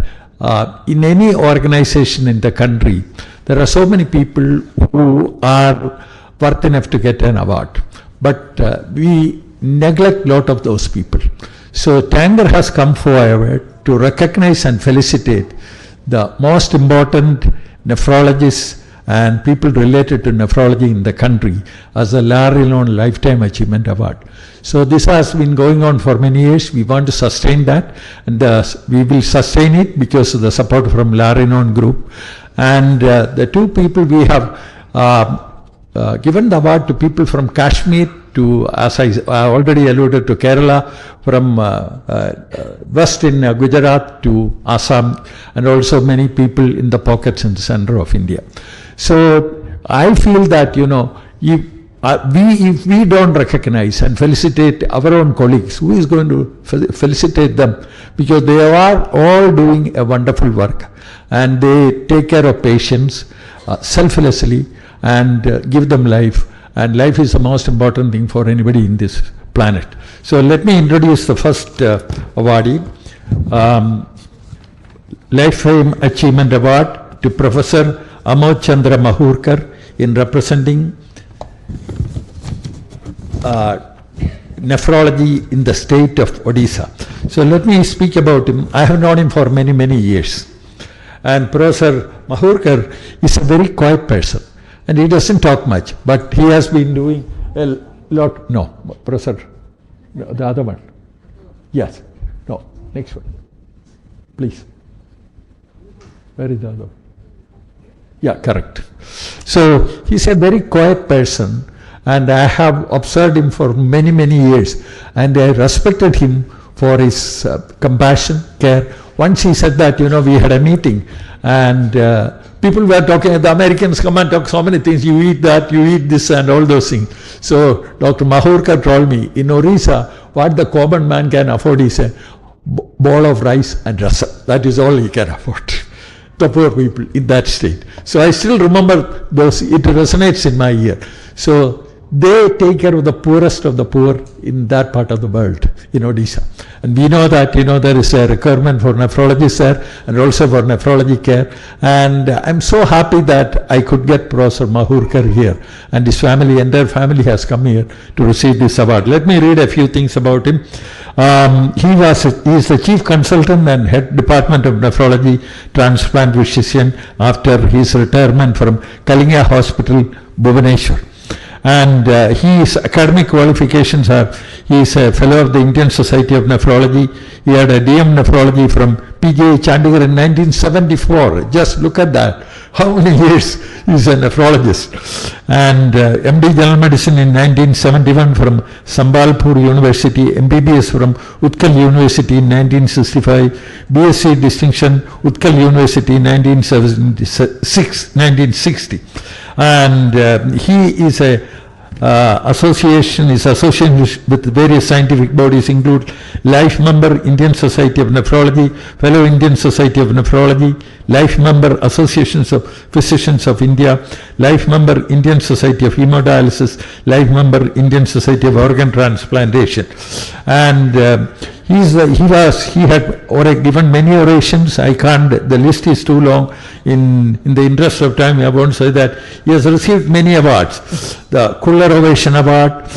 in any organization in the country, there are so many people who are worth enough to get an award. But we neglect a lot of those people. So Tanger has come forward to recognize and felicitate the most important nephrologists and people related to nephrology in the country as a Larry Loan Lifetime Achievement Award. So this has been going on for many years. We want to sustain that, and we will sustain it because of the support from Larry Loan Group. And the two people we have given the award to people from Kashmir to, as I already alluded to, Kerala, from west in Gujarat to Assam, and also many people in the pockets in the center of India. So I feel that, if we don't recognize and felicitate our own colleagues, who is going to felicitate them? Because they are all doing a wonderful work, and they take care of patients selflessly and give them life. And life is the most important thing for anybody in this planet. So let me introduce the first awardee, Lifetime Achievement Award to Professor Amod Chandra Mahurkar in representing nephrology in the state of Odisha. So let me speak about him. I have known him for many, many years. And Professor Mahurkar is a very quiet person. And he doesn't talk much, but he has been doing a lot. No, Professor, the other one. Yes, no, next one. Please. Where is the other one? Yeah, correct. So he's a very quiet person, and I have observed him for many, many years, and I respected him for his compassion, care. Once he said that, we had a meeting, and people were talking, the Americans come and talk so many things, you eat that, you eat this, and all those things. So Dr. Mahurkar told me, in Orissa, what the common man can afford is a bowl of rice and rasam. That is all he can afford. The poor people in that state. So I still remember those, it resonates in my ear. So they take care of the poorest of the poor in that part of the world, in Odisha. And we know that, there is a requirement for nephrologists there and also for nephrology care. And I'm so happy that I could get Professor Mahurkar here, and his family, entire family has come here to receive this award. Let me read a few things about him. He is the chief consultant and head department of nephrology transplant physician after his retirement from Kalinga Hospital, Bhubaneswar. And his academic qualifications are, he is a fellow of the Indian Society of Nephrology. He had a DM nephrology from PGI Chandigarh in 1974. Just look at that. How many years he's a nephrologist. And MD General Medicine in 1971 from Sambalpur University, MBBS from Utkal University in 1965, BSc Distinction Utkal University in 1960. And he is a association with various scientific bodies include Life Member Indian Society of Nephrology, Fellow Indian Society of Nephrology, Life Member Associations of Physicians of India, Life Member Indian Society of Hemodialysis, Life Member Indian Society of Organ Transplantation. And he had given many orations. I can't, the list is too long. In the interest of time, I won't say that. He has received many awards. The Kuller Ovation Award,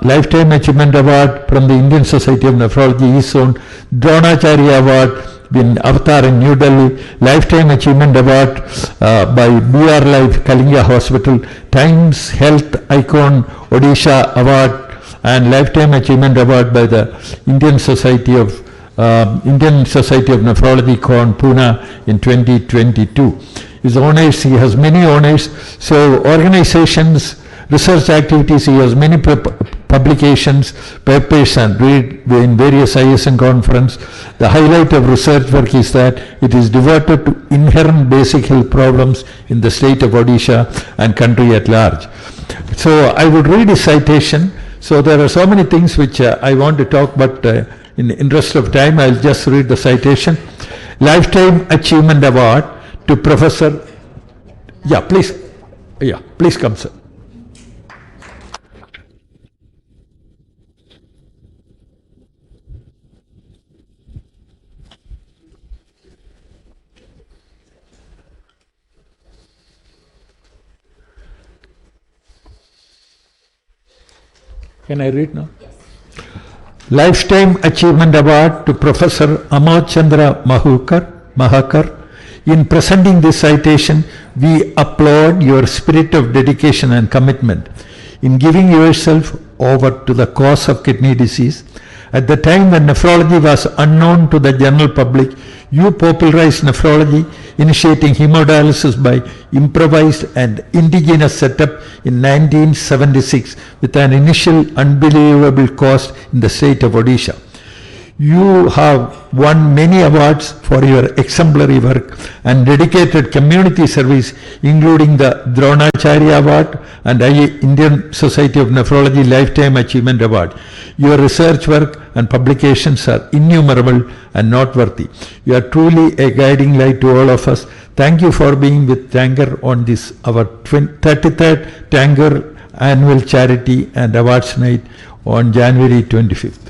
Lifetime Achievement Award from the Indian Society of Nephrology, East Zone, Dronacharya Award in Avatar in New Delhi, Lifetime Achievement Award by BR Life Kalinga Hospital, Times Health Icon Odisha Award, and Lifetime Achievement Award by the Indian Society of Nephrology, Corn, Pune in 2022. His honors, he has many honors. So organizations, research activities, he has many publications, papers, and read in various ISN conference. The highlight of research work is that it is devoted to inherent basic health problems in the state of Odisha and country at large. So I would read his citation. So there are so many things which I want to talk, but in the interest of time, I'll just read the citation. Lifetime Achievement Award to Professor. Please come, sir. Can I read now? Yes. Lifetime Achievement Award to Professor Amar Chandra Mahakar. In presenting this citation, we applaud your spirit of dedication and commitment in giving yourself over to the cause of kidney disease. At the time when nephrology was unknown to the general public, you popularized nephrology, initiating hemodialysis by improvised and indigenous setup in 1976 with an initial unbelievable cost in the state of Odisha. You have won many awards for your exemplary work and dedicated community service, including the Dronacharya Award and Indian Society of Nephrology Lifetime Achievement Award. Your research work and publications are innumerable and noteworthy. You are truly a guiding light to all of us. Thank you for being with Tanker on this, our 33rd Tanker Annual Charity and Awards Night on January 25th.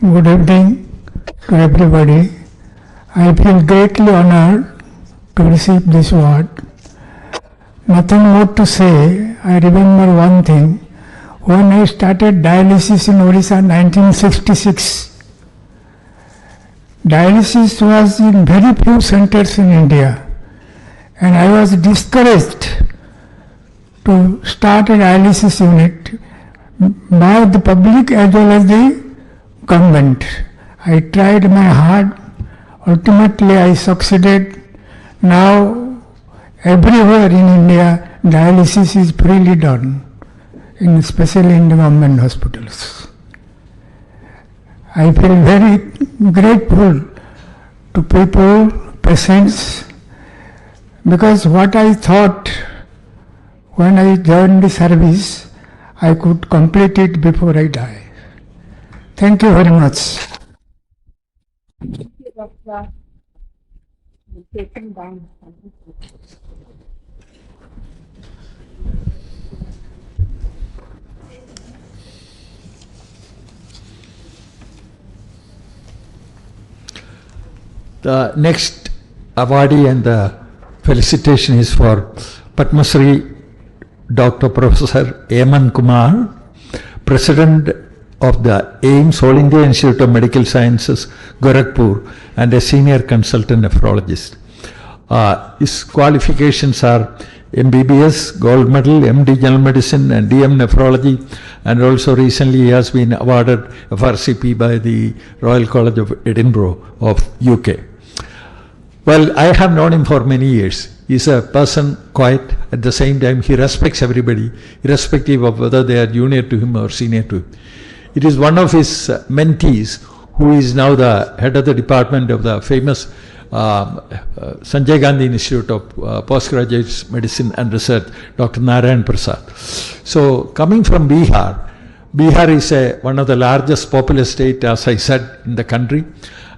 Good evening to everybody. I feel greatly honored to receive this award. Nothing more to say. I remember one thing. When I started dialysis in Odisha in 1966, dialysis was in very few centers in India, and I was discouraged to start a dialysis unit by the public as well as the government. I tried my hard. Ultimately, I succeeded. Now, everywhere in India, dialysis is freely done, especially in the government hospitals. I feel very grateful to people, patients, because what I thought when I joined the service, I could complete it before I die. Thank you very much. The next awardee and the felicitation is for Padma Shri Dr. Professor Eman Kumar, President of the AIMS All India Institute of Medical Sciences, Gorakhpur, and a senior consultant nephrologist. His qualifications are MBBS, Gold Medal, MD General Medicine, and DM Nephrology, and also recently he has been awarded FRCP by the Royal College of Edinburgh of UK. Well, I have known him for many years. He's a person quiet, at the same time he respects everybody, irrespective of whether they are junior to him or senior to him. It is one of his mentees who is now the head of the department of the famous Sanjay Gandhi Institute of Postgraduate Medicine and Research, Dr. Narayan Prasad. So, coming from Bihar, Bihar is one of the largest populous states, as I said, in the country,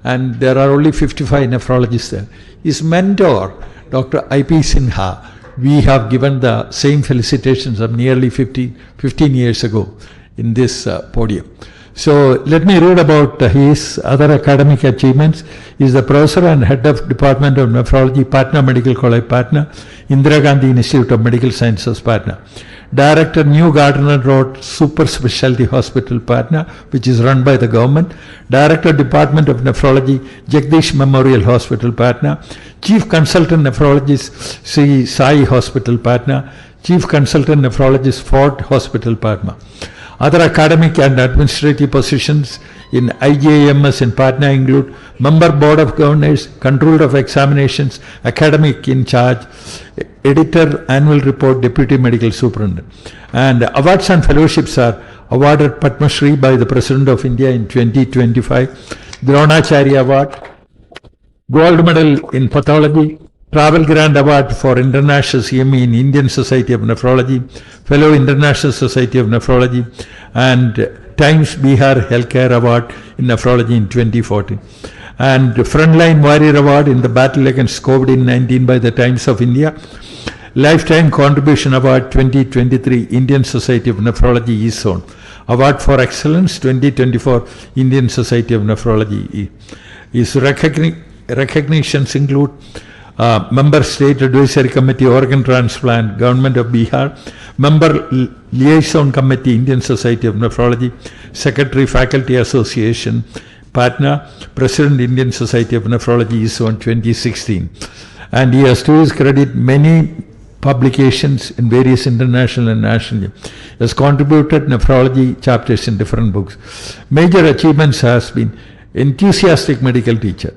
and there are only 55 nephrologists there. His mentor, Dr. I.P. Sinha, we have given the same felicitations of nearly 15 years ago in this podium. So let me read about his other academic achievements. He is the professor and head of Department of Nephrology, Patna Medical College, Patna, Indira Gandhi Institute of Medical Sciences, Patna. Director, New Gardner Road Super Specialty Hospital, Patna, which is run by the government. Director, Department of Nephrology, Jagdish Memorial Hospital, Patna. Chief Consultant Nephrologist, Sri Sai Hospital, Patna. Chief Consultant Nephrologist, Fort Hospital, Patna. Other academic and administrative positions in IJMS in Patna include Member Board of Governors, Controller of Examinations, Academic in Charge, Editor, Annual Report, Deputy Medical Superintendent. And awards and fellowships are awarded Padma Shri by the President of India in 2025, Dronacharya Award, Gold Medal in Pathology, Travel Grant Award for International CME in Indian Society of Nephrology, Fellow International Society of Nephrology, and Times Bihar Healthcare Award in Nephrology in 2014. And Frontline Warrior Award in the Battle Against COVID-19 by the Times of India. Lifetime Contribution Award 2023, Indian Society of Nephrology East Zone. Award for Excellence 2024, Indian Society of Nephrology. His recognitions include Member State Advisory Committee, Organ Transplant, Government of Bihar, Member Liaison Committee, Indian Society of Nephrology, Secretary Faculty Association, Patna, President Indian Society of Nephrology East Zone 2016. And he has to his credit many publications in various international and national. He has contributed nephrology chapters in different books. Major achievements has been enthusiastic medical teacher.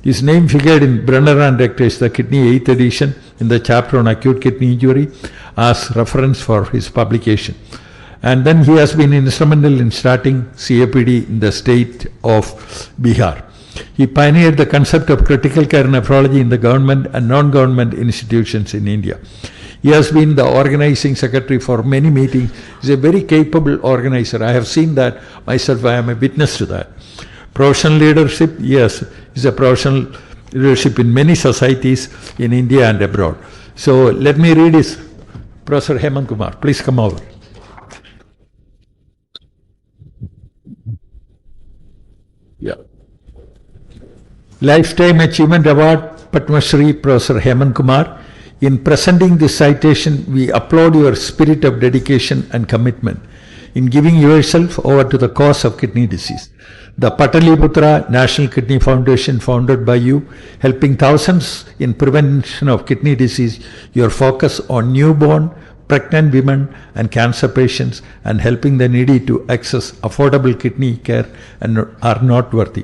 His name figured in Brenner and Rector's The Kidney 8th edition in the chapter on acute kidney injury as reference for his publication. And then he has been instrumental in starting CAPD in the state of Bihar. He pioneered the concept of critical care nephrology in the government and non-government institutions in India. He has been the organizing secretary for many meetings. He is a very capable organizer. I have seen that myself. I am a witness to that. Professional leadership, yes, is a professional leadership in many societies in India and abroad. So let me read his Professor Hemant Kumar. Please come over. Yeah. Lifetime Achievement Award, Padma Shri Professor Hemant Kumar. In presenting this citation, we applaud your spirit of dedication and commitment in giving yourself over to the cause of kidney disease. The Pataliputra National Kidney Foundation, founded by you, helping thousands in prevention of kidney disease, your focus on newborn, pregnant women and cancer patients and helping the needy to access affordable kidney care and are noteworthy.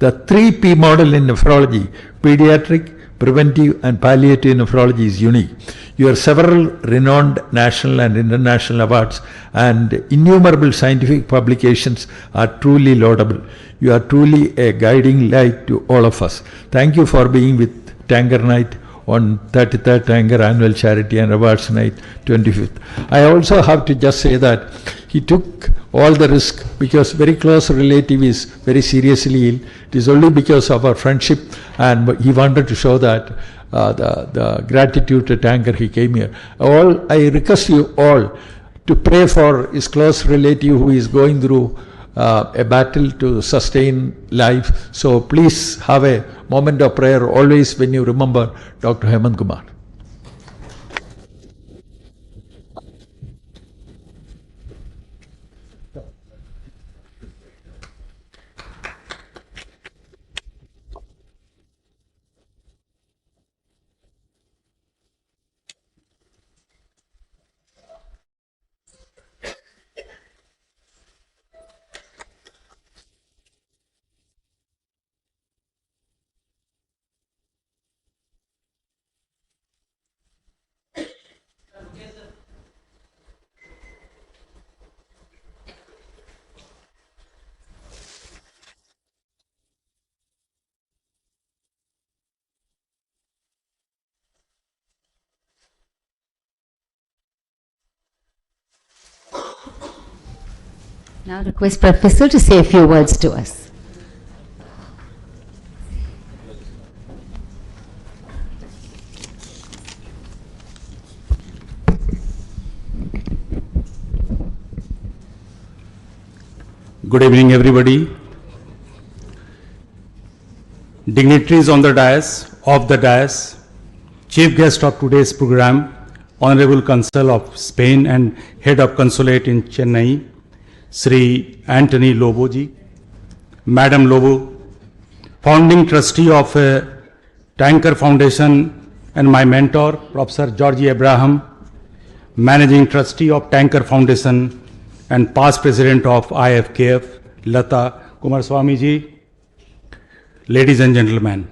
The 3P model in nephrology, pediatric, preventive and palliative nephrology is unique. Your several renowned national and international awards and innumerable scientific publications are truly laudable. You are truly a guiding light to all of us. Thank you for being with Tanker Night on 33rd Tanker Annual Charity and Awards Night 25th. I also have to just say that he took all the risk because very close relative is very seriously ill. It is only because of our friendship and he wanted to show that the gratitude to Tanker he came here. I request you all to pray for his close relative who is going through a battle to sustain life. So please have a moment of prayer always when you remember Dr. Hemant Kumar. Now request Professor to say a few words to us. Good evening, everybody. Dignitaries on the dais, off the dais, chief guest of today's program, Honorable Consul of Spain and Head of Consulate in Chennai, Sri Anthony Loboji, Madam Lobo, founding trustee of Tanker Foundation and my mentor, Professor Georgie Abraham, managing trustee of Tanker Foundation and past president of IFKF, Lata Kumaraswamy ji. Ladies and gentlemen,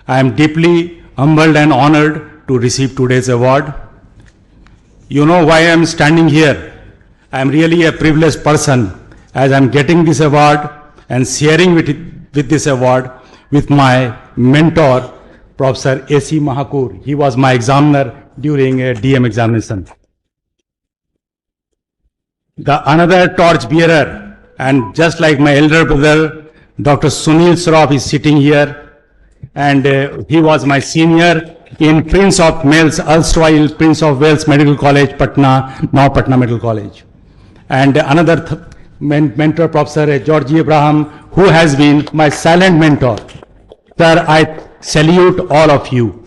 I am deeply humbled and honored to receive today's award. You know why I am standing here. I am really a privileged person as I am getting this award and sharing with this award with my mentor, Professor A.C. Mahakur. He was my examiner during a DM examination. Another torch bearer, and just like my elder brother, Dr. Sunil Sroff is sitting here, and he was my senior in Prince of Wales, erstwhile Prince of Wales Medical College, Patna, now Patna Medical College. And another mentor, Professor Georgie Abraham, who has been my silent mentor. Sir, I salute all of you.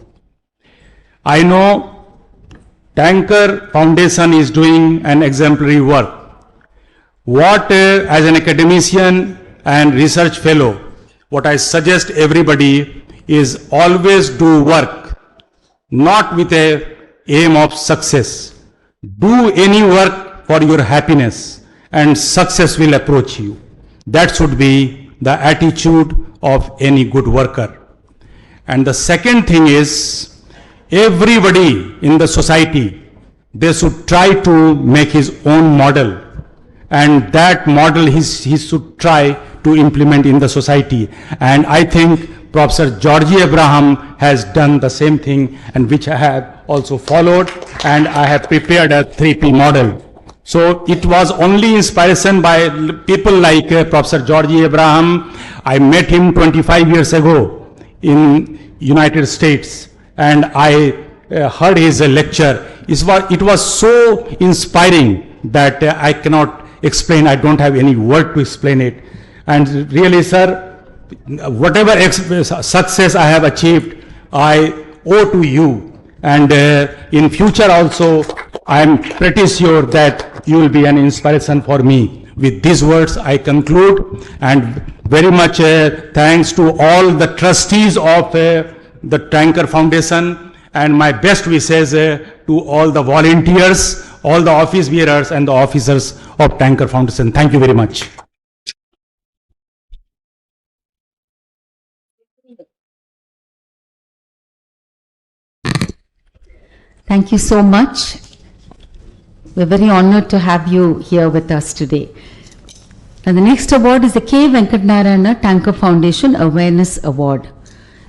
I know Tanker Foundation is doing an exemplary work. What as an academician and research fellow, what I suggest everybody is always do work, not with a aim of success. Do any work for your happiness and success will approach you. That should be the attitude of any good worker. And the second thing is, everybody in the society, they should try to make his own model, and that model he should try to implement in the society. And I think Professor Georgie Abraham has done the same thing, and which I have also followed, and I have prepared a 3P model. So it was only inspiration by people like Professor Georgie Abraham. I met him 25 years ago in United States, and I heard his lecture. It was so inspiring that I cannot explain. I don't have any word to explain it. And really, sir, whatever success I have achieved, I owe to you. And in future also, I am pretty sure that you will be an inspiration for me. With these words, I conclude, and very much thanks to all the trustees of the Tanker Foundation, and my best wishes to all the volunteers, all the office bearers and the officers of Tanker Foundation. Thank you very much. Thank you so much. We're very honored to have you here with us today. And the next award is the K. Venkatnarayana Tanker Foundation Awareness Award.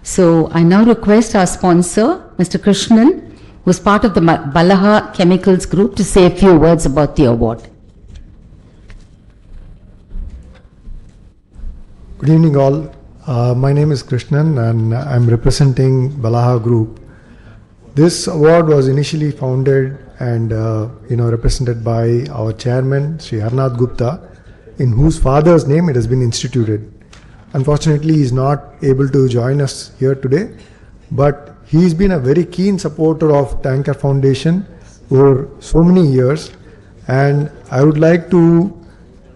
So I now request our sponsor, Mr. Krishnan, who is part of the Balaha Chemicals Group, to say a few words about the award. Good evening all. My name is Krishnan and I'm representing Balaha Group. This award was initially founded and represented by our chairman, Sri Harnath Gupta, in whose father's name it has been instituted. Unfortunately, he is not able to join us here today, but he's been a very keen supporter of Tanker Foundation over so many years, and I would like to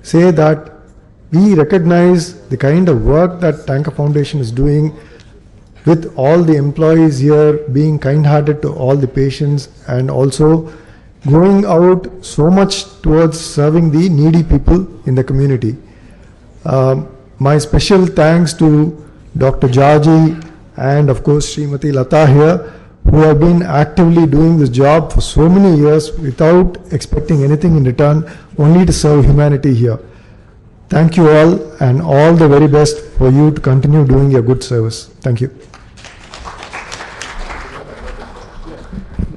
say that we recognize the kind of work that Tanker Foundation is doing with all the employees here, being kind-hearted to all the patients, and also going out so much towards serving the needy people in the community. My special thanks to Dr. Georgie and of course Srimati Lata here, who have been actively doing this job for so many years without expecting anything in return, only to serve humanity here. Thank you all, and all the very best for you to continue doing your good service. Thank you.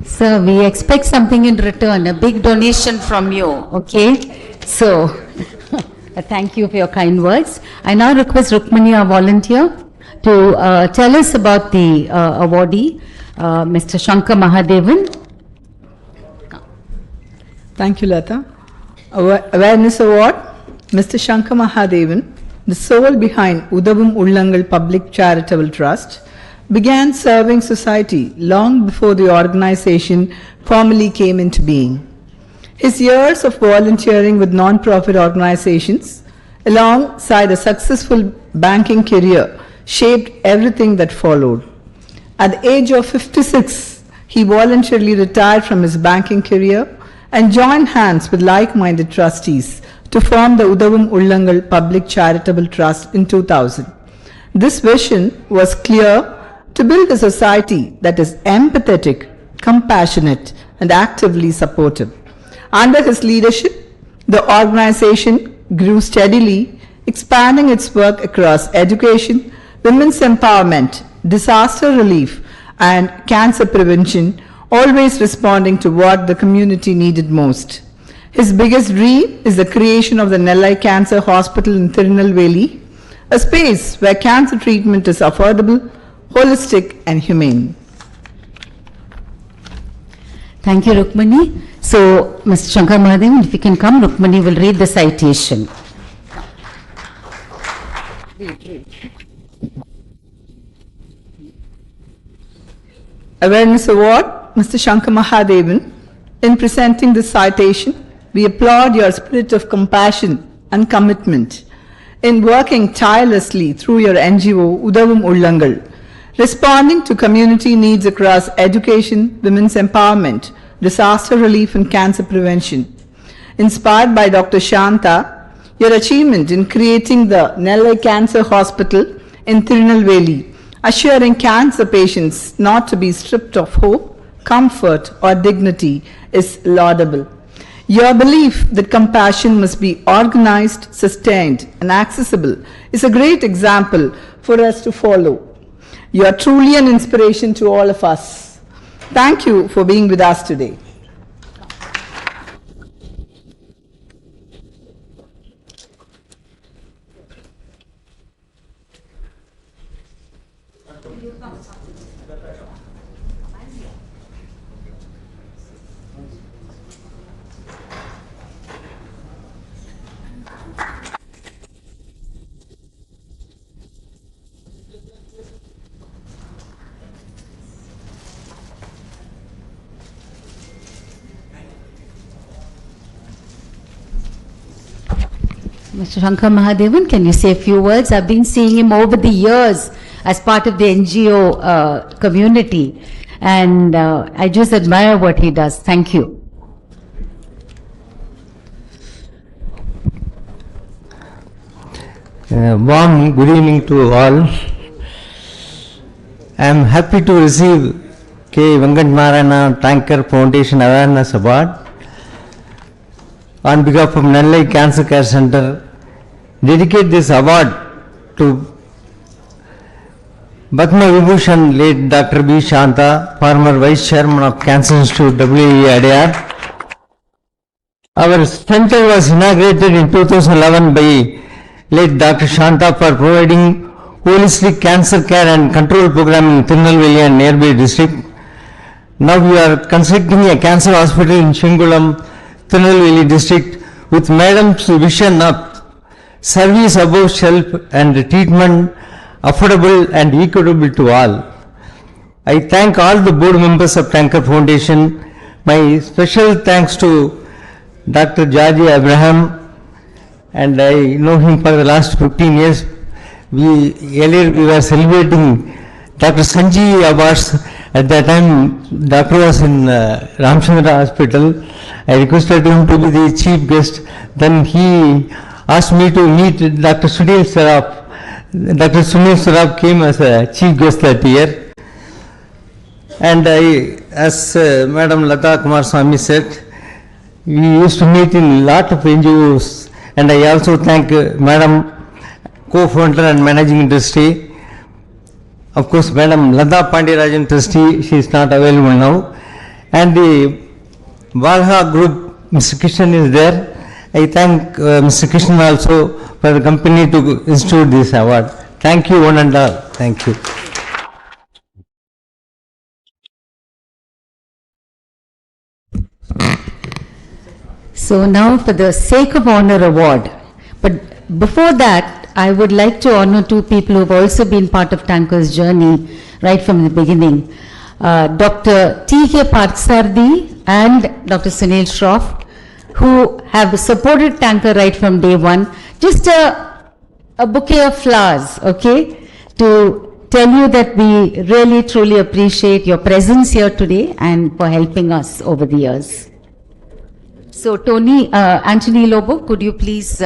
Sir, we expect something in return, a big donation from you, okay? So, thank you for your kind words. I now request Rukmani, our volunteer, to tell us about the awardee, Mr. Shankar Mahadevan. Thank you, Lata. Awareness Award Mr. Shankar Mahadevan, the soul behind Udavum Ullangal Public Charitable Trust, began serving society long before the organization formally came into being. His years of volunteering with non-profit organizations, alongside a successful banking career, shaped everything that followed. At the age of 56, he voluntarily retired from his banking career and joined hands with like-minded trustees to form the Udavum Ullangal Public Charitable Trust in 2000. This vision was clear: to build a society that is empathetic, compassionate, and actively supportive. Under his leadership, the organization grew steadily, expanding its work across education, women's empowerment, disaster relief, and cancer prevention, always responding to what the community needed most. His biggest dream is the creation of the Nellai Cancer Hospital in Tirunelveli, a space where cancer treatment is affordable, holistic, and humane. Thank you, Rukmani. So, Mr. Shankar Mahadevan, if you can come, Rukmani will read the citation. Awareness Award, Mr. Shankar Mahadevan. In presenting this citation, we applaud your spirit of compassion and commitment in working tirelessly through your NGO, Udavum Ullangal, responding to community needs across education, women's empowerment, disaster relief, and cancer prevention. Inspired by Dr. Shanta, your achievement in creating the Nellai Cancer Hospital in Tirunelveli, assuring cancer patients not to be stripped of hope, comfort, or dignity, is laudable. Your belief that compassion must be organized, sustained, and accessible is a great example for us to follow. You are truly an inspiration to all of us. Thank you for being with us today. Mr. Shankar Mahadevan, can you say a few words? I've been seeing him over the years as part of the NGO community, and I just admire what he does. Thank you. Warm good evening to all. I am happy to receive K. Venkat Narayana Tanker Foundation Awareness Award on behalf of Nellai Cancer Care Center. Dedicate this award to Padma Vibhushan late Dr. B. Shanta, former Vice Chairman of Cancer Institute, WE Adyar. Our center was inaugurated in 2011 by late Dr. Shanta for providing holistic cancer care and control program in Tirunelveli and nearby district. Now we are constructing a cancer hospital in Shingulam, Tirunelveli district with Madam's vision of service above shelf and treatment affordable and equitable to all. I thank all the board members of Tanker Foundation. My special thanks to Dr. George Abraham, and I know him for the last 15 years. Earlier we were celebrating Dr. Sanjeev Awards. At that time, doctor was in Ramchandra Hospital. I requested him to be the chief guest. Then he asked me to meet Dr. Sunil Saraf. Dr. Sunil Saraf came as a chief guest that year. And I, as Madam Lata Kumar Swami said, we used to meet in lot of NGOs. And I also thank Madam co-founder and managing trustee. Of course, Madam Lata Pandirajan trustee, she is not available now. And the Valha group, Mr. Krishnan is there. I thank Mr. Krishnan also for the company to institute this award. Thank you one and all. Thank you. So now for the Sake of Honor Award, But before that, I would like to honor two people who have also been part of Tanker's journey right from the beginning. Dr. T.K. Parthsarthi and Dr. Sunil Shroff, who have supported Tanker right from day one. Just a bouquet of flowers, okay, to tell you that we really truly appreciate your presence here today and for helping us over the years. So Tony, Anthony Lobo, could you please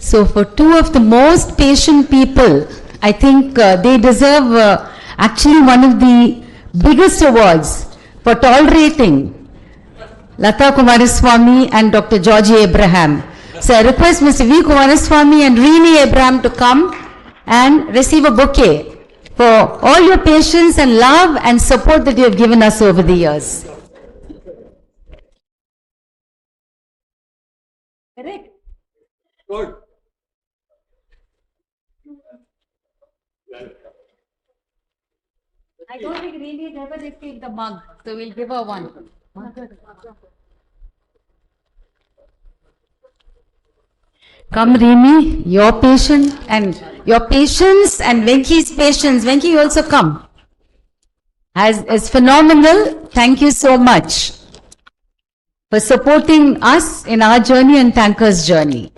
So for two of the most patient people, I think they deserve actually one of the biggest awards for tolerating Lata Kumaraswamy and Dr. Georgie Abraham. So I request Mr. V. Kumaraswamy and Rini Abraham to come and receive a bouquet for all your patience and love and support that you have given us over the years. Correct? Good. I don't think Rini never received the mug, so we'll give her one. Come Rini, your patience and Venki's patience. Venki, you also come. Is phenomenal. Thank you so much for supporting us in our journey and Tanker's journey.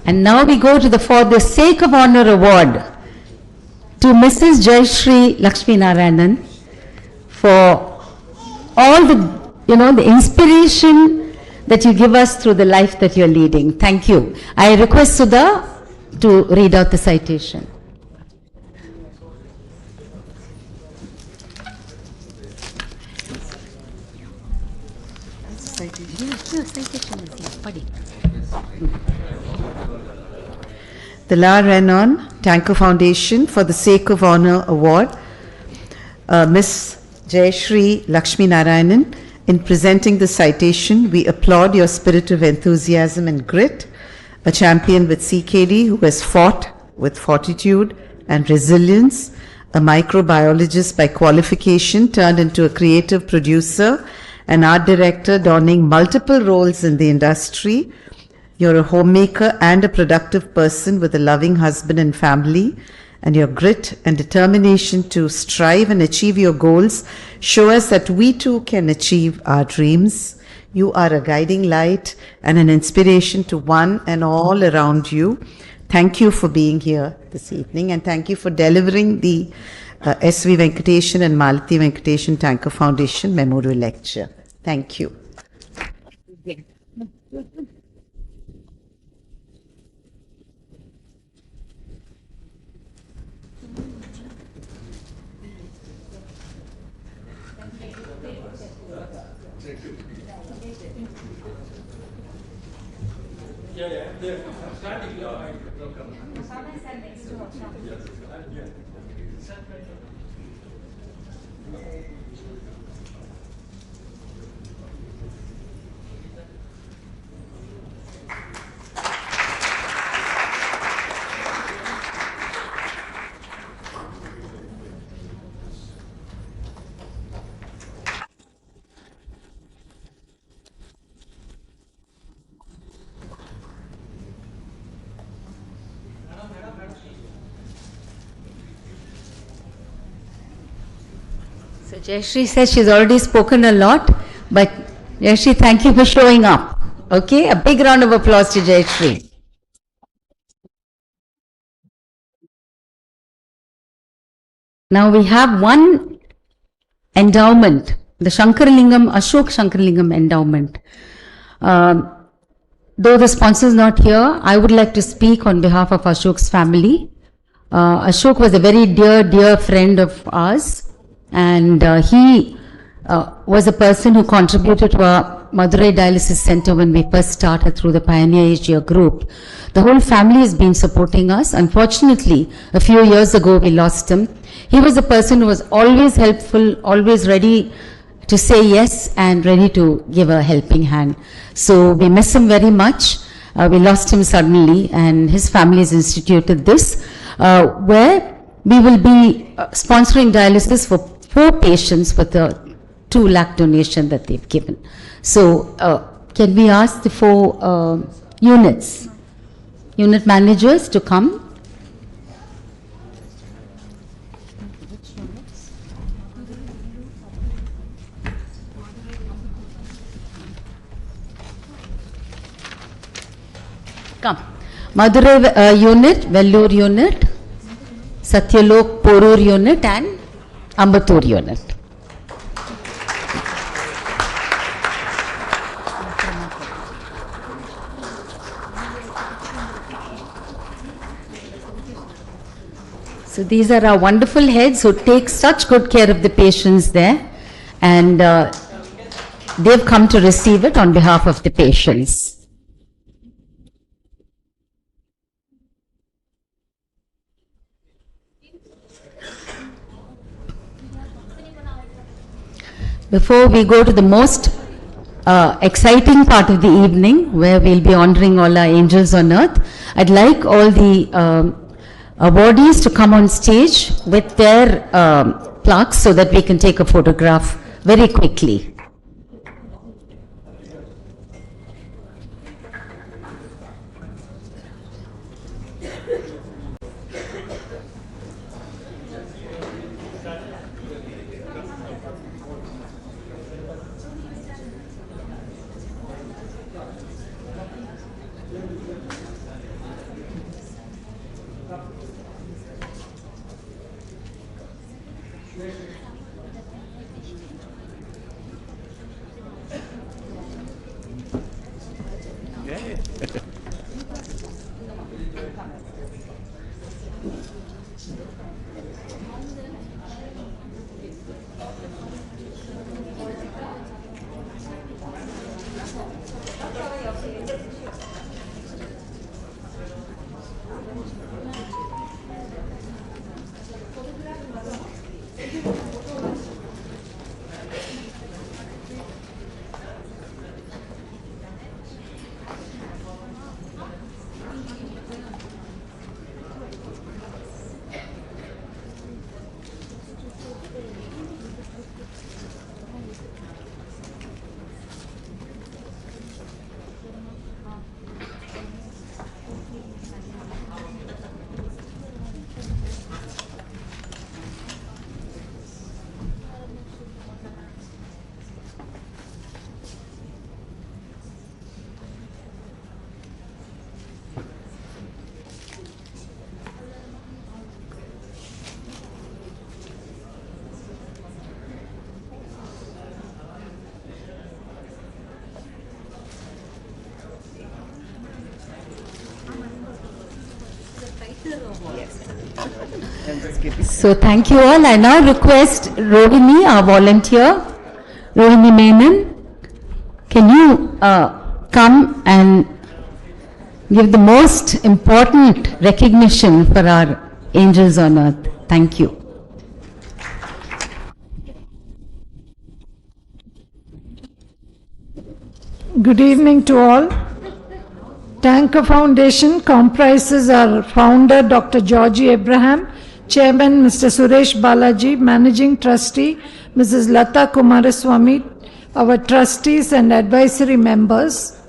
And now we go to the For the Sake of Honor Award to Mrs. Jayashree Lakshmi Narayanan for all the inspiration that you give us through the life that you're leading. Thank you. I request Sudha to read out the citation. The La Renon Tanker Foundation for the Sake of Honor Award, Ms. Jayashree Lakshmi Narayanan. In presenting the citation, we applaud your spirit of enthusiasm and grit, a champion with CKD who has fought with fortitude and resilience, a microbiologist by qualification turned into a creative producer, an art director donning multiple roles in the industry. You're a homemaker and a productive person with a loving husband and family, and your grit and determination to strive and achieve your goals show us that we too can achieve our dreams. You are a guiding light and an inspiration to one and all around you. thank you for being here this evening, and thank you for delivering the S.V. Venkateshan and Malati Venkateshan Tanker Foundation Memorial Lecture. Thank you. So Jayashree says she's already spoken a lot, but Jayashree, thank you for showing up. Okay, a big round of applause to Jayashree. Now we have one endowment, the Shankaralingam, Ashok Shankaralingam endowment. Though the sponsor is not here, I would like to speak on behalf of Ashok's family. Ashok was a very dear friend of ours, and he was a person who contributed to our Madurai Dialysis Center when we first started through the Pioneer Asia group. The whole family has been supporting us. Unfortunately, a few years ago we lost him. He was a person who was always helpful, always ready to say yes and ready to give a helping hand. So we miss him very much. We lost him suddenly, and his family has instituted this, where we will be sponsoring dialysis for 4 patients with a 2 lakh donation that they've given. So can we ask the 4 unit managers to come? Come. Madurai unit, Vellore unit, Satyalok Porur unit and Ambattur unit. So these are our wonderful heads who take such good care of the patients there, and they've come to receive it on behalf of the patients. Before we go to the most exciting part of the evening, where we'll be honoring all our angels on earth, I'd like all the awardees to come on stage with their plaques so that we can take a photograph very quickly. So thank you all. I now request Rohini, our volunteer, Rohini Menon, can you come and give the most important recognition for our angels on earth. Thank you. Good evening to all. Tanker Foundation comprises our founder, Dr. Georgie Abraham, Chairman, Mr. Suresh Balaji, Managing Trustee, Mrs. Lata Kumaraswamy, our trustees and advisory members.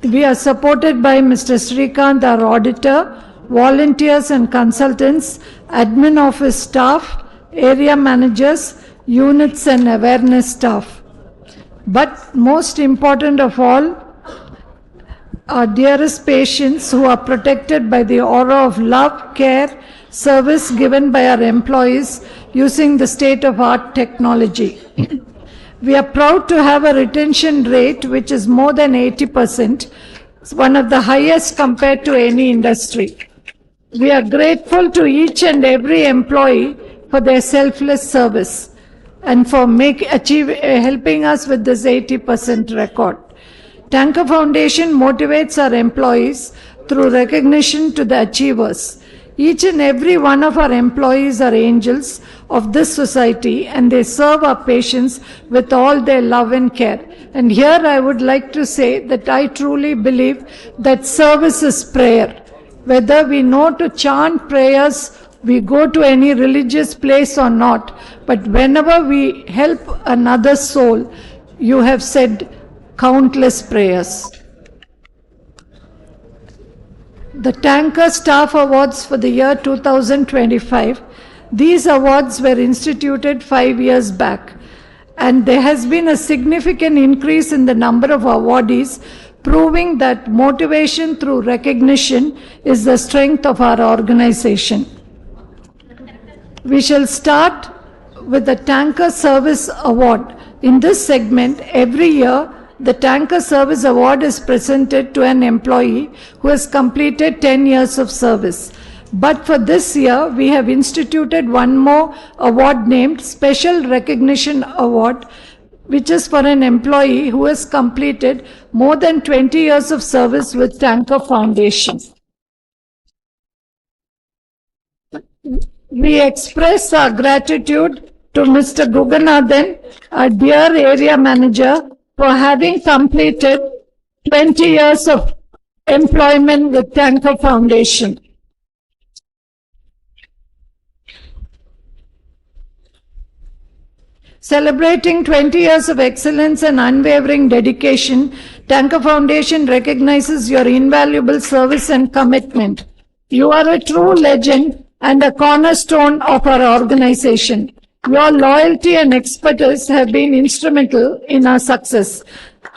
We are supported by Mr. Srikant, our auditor, volunteers and consultants, admin office staff, area managers, units and awareness staff. But most important of all, our dearest patients who are protected by the aura of love, care, service given by our employees using the state-of-art technology. We are proud to have a retention rate which is more than 80%, one of the highest compared to any industry. We are grateful to each and every employee for their selfless service and for helping us with this 80% record. Tanker Foundation motivates our employees through recognition to the achievers. Each and every one of our employees are angels of this society and they serve our patients with all their love and care. And here I would like to say that I truly believe that service is prayer. Whether we know to chant prayers, we go to any religious place or not, but whenever we help another soul, you have said countless prayers. The Tanker Staff Awards for the year 2025. These awards were instituted 5 years back, and there has been a significant increase in the number of awardees, proving that motivation through recognition is the strength of our organization. We shall start with the Tanker Service Award. In this segment, every year, the Tanker Service Award is presented to an employee who has completed 10 years of service. But for this year, we have instituted one more award named Special Recognition Award, which is for an employee who has completed more than 20 years of service with Tanker Foundation. We express our gratitude to Mr. Guganathan, our dear area manager, for having completed 20 years of employment with Tanker Foundation. Celebrating 20 years of excellence and unwavering dedication, Tanker Foundation recognizes your invaluable service and commitment. You are a true legend and a cornerstone of our organization. Your loyalty and expertise have been instrumental in our success.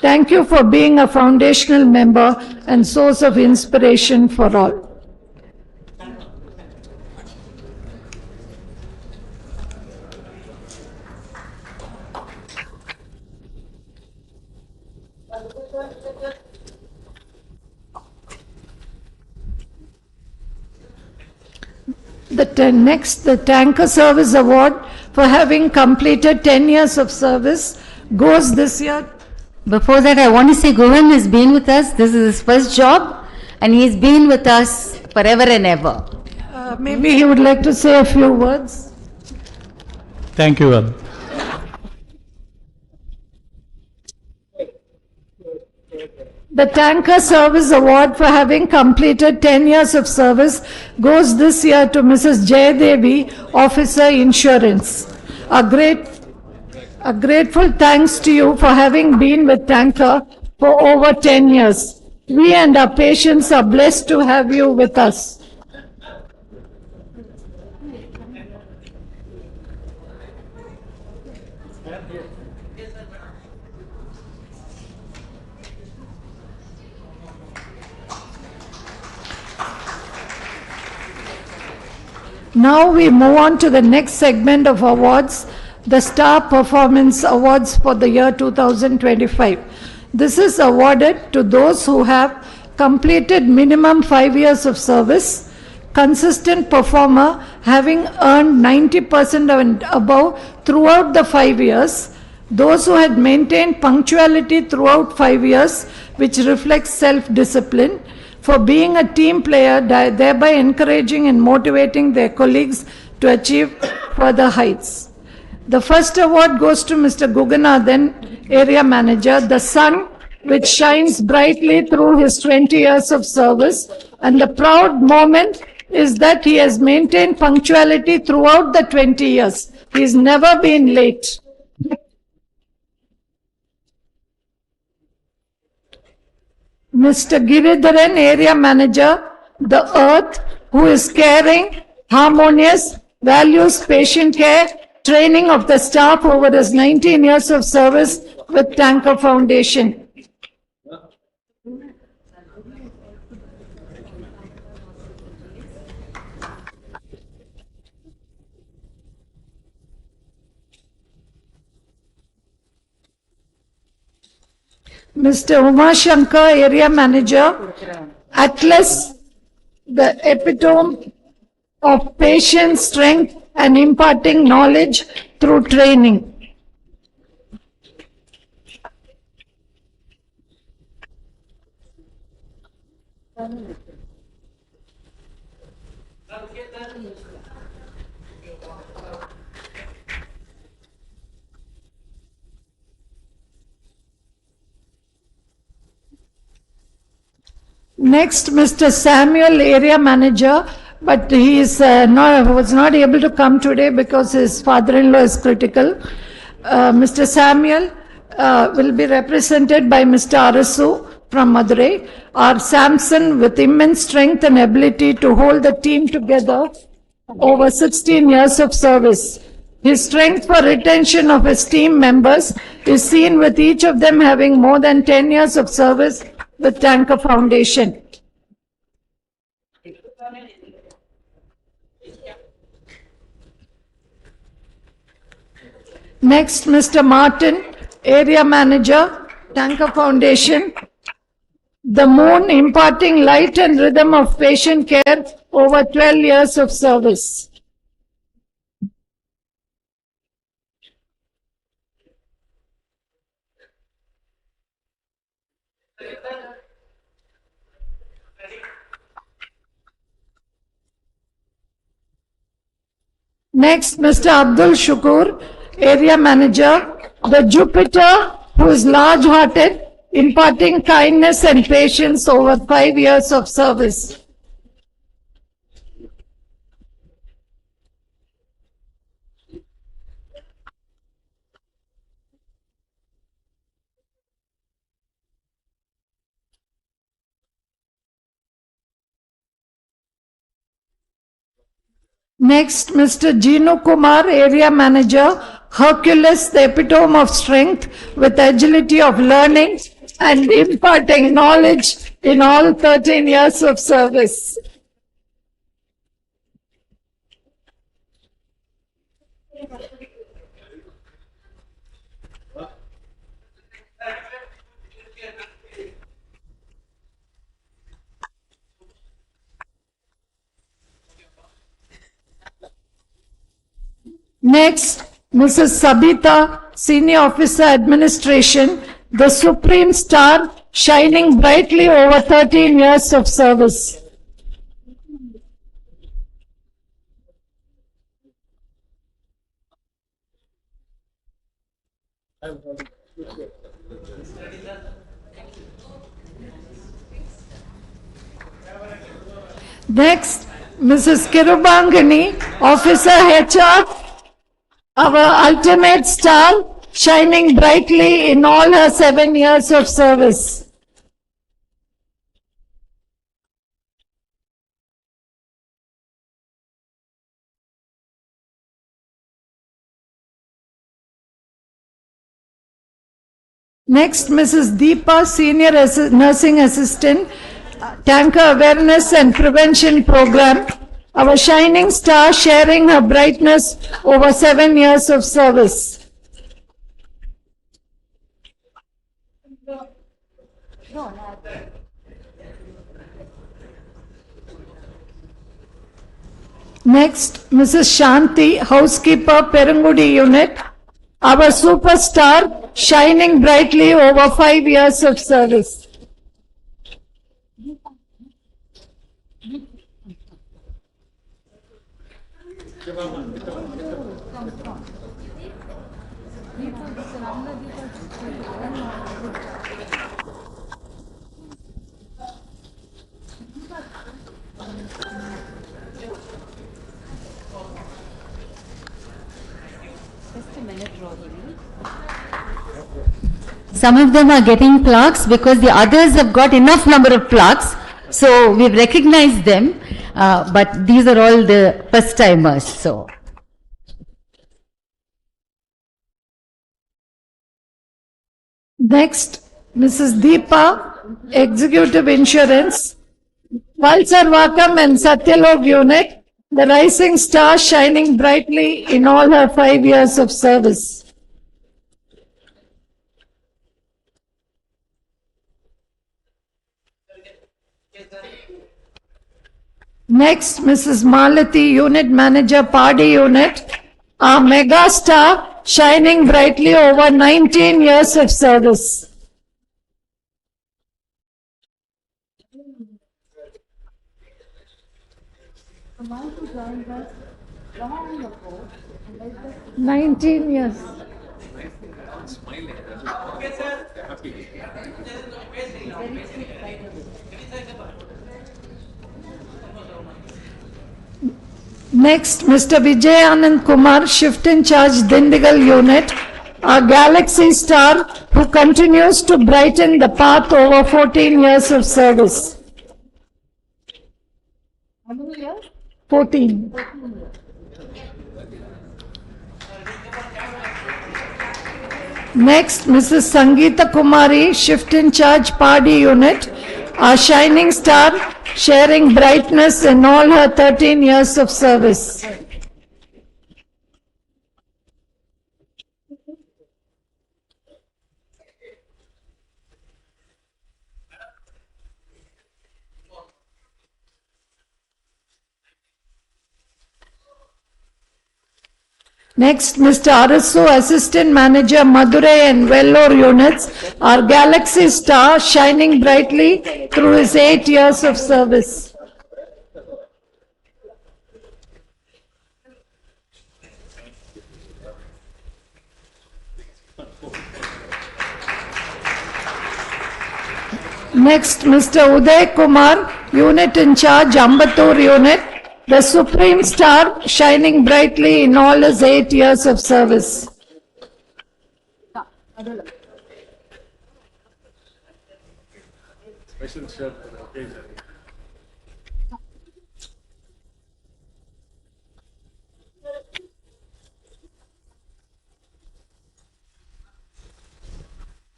Thank you for being a foundational member and source of inspiration for all. The Tanker Service Award for having completed 10 years of service goes this year. Before that, I want to say Govind has been with us. This is his first job and he's been with us forever and ever. Maybe he would like to say a few words. Thank you, Ed. The Tanker Service Award for having completed 10 years of service goes this year to Mrs. Jayadevi, Officer Insurance. A grateful thanks to you for having been with Tanker for over 10 years. We and our patients are blessed to have you with us. Now we move on to the next segment of awards, the Star Performance Awards for the year 2025. This is awarded to those who have completed minimum 5 years of service, consistent performer, having earned 90% and above throughout the 5 years. Those who had maintained punctuality throughout 5 years, which reflects self-discipline, for being a team player, thereby encouraging and motivating their colleagues to achieve further heights. The first award goes to Mr. Guganathan, Area Manager, the sun which shines brightly through his 20 years of service, and the proud moment is that he has maintained punctuality throughout the 20 years. He's never been late. Mr. Giridharan, Area Manager, the earth, who is caring, harmonious, values patient care, training of the staff over his 19 years of service with Tanker Foundation. Mr. Umashankar, Area Manager, Atlas, the epitome of patience, strength, and imparting knowledge through training. Next, Mr. Samuel, Area Manager, but he is was not able to come today because his father-in-law is critical. Mr. Samuel will be represented by Mr. Arasu from Madurai, or Samson, with immense strength and ability to hold the team together over 16 years of service. His strength for retention of his team members is seen with each of them having more than 10 years of service with Tanker Foundation. Next, Mr. Martin, Area Manager, Tanker Foundation. The moon, imparting light and rhythm of patient care over 12 years of service. Next, Mr. Abdul Shukur, Area Manager, the Jupiter, who is large-hearted, imparting kindness and patience over 5 years of service. Next, Mr. Jinu Kumar, Area Manager, Hercules, the epitome of strength, with agility of learning and imparting knowledge in all 13 years of service. Next, Mrs. Sabita, Senior Officer Administration, the Supreme Star, shining brightly over 13 years of service. Next, Mrs. Kirubangani, Officer HR, our ultimate star, shining brightly in all her 7 years of service. Next, Mrs. Deepa, Senior Nursing Assistant, Tanker Awareness and Prevention Program, our shining star, sharing her brightness over 7 years of service. Next, Mrs. Shanti, housekeeper, Perungudi unit, our superstar, shining brightly over 5 years of service. Some of them are getting plaques because the others have got enough number of plaques. So we've recognized them, but these are all the first timers. So. Next, Mrs. Deepa, executive insurance, Valsar Vakam and Satyalok unit, the rising star shining brightly in all her 5 years of service. Next, Mrs. Malati, unit manager, Party unit, a mega star shining brightly over 19 years of service. "19 years. Next, Mr. Vijayanand Kumar, shift in charge, Dindigal unit, a galaxy star who continues to brighten the path over 14 years of service. 14. Next, Mrs. Sangeeta Kumari, shift in charge, Party unit, a shining star sharing brightness in all her 13 years of service. Next, Mr. Arasu, assistant manager, Madurai and Vellore units, our galaxy star shining brightly through his 8 years of service. Next, Mr. Uday Kumar, unit in charge, Ambattur unit, the supreme star shining brightly in all his 8 years of service.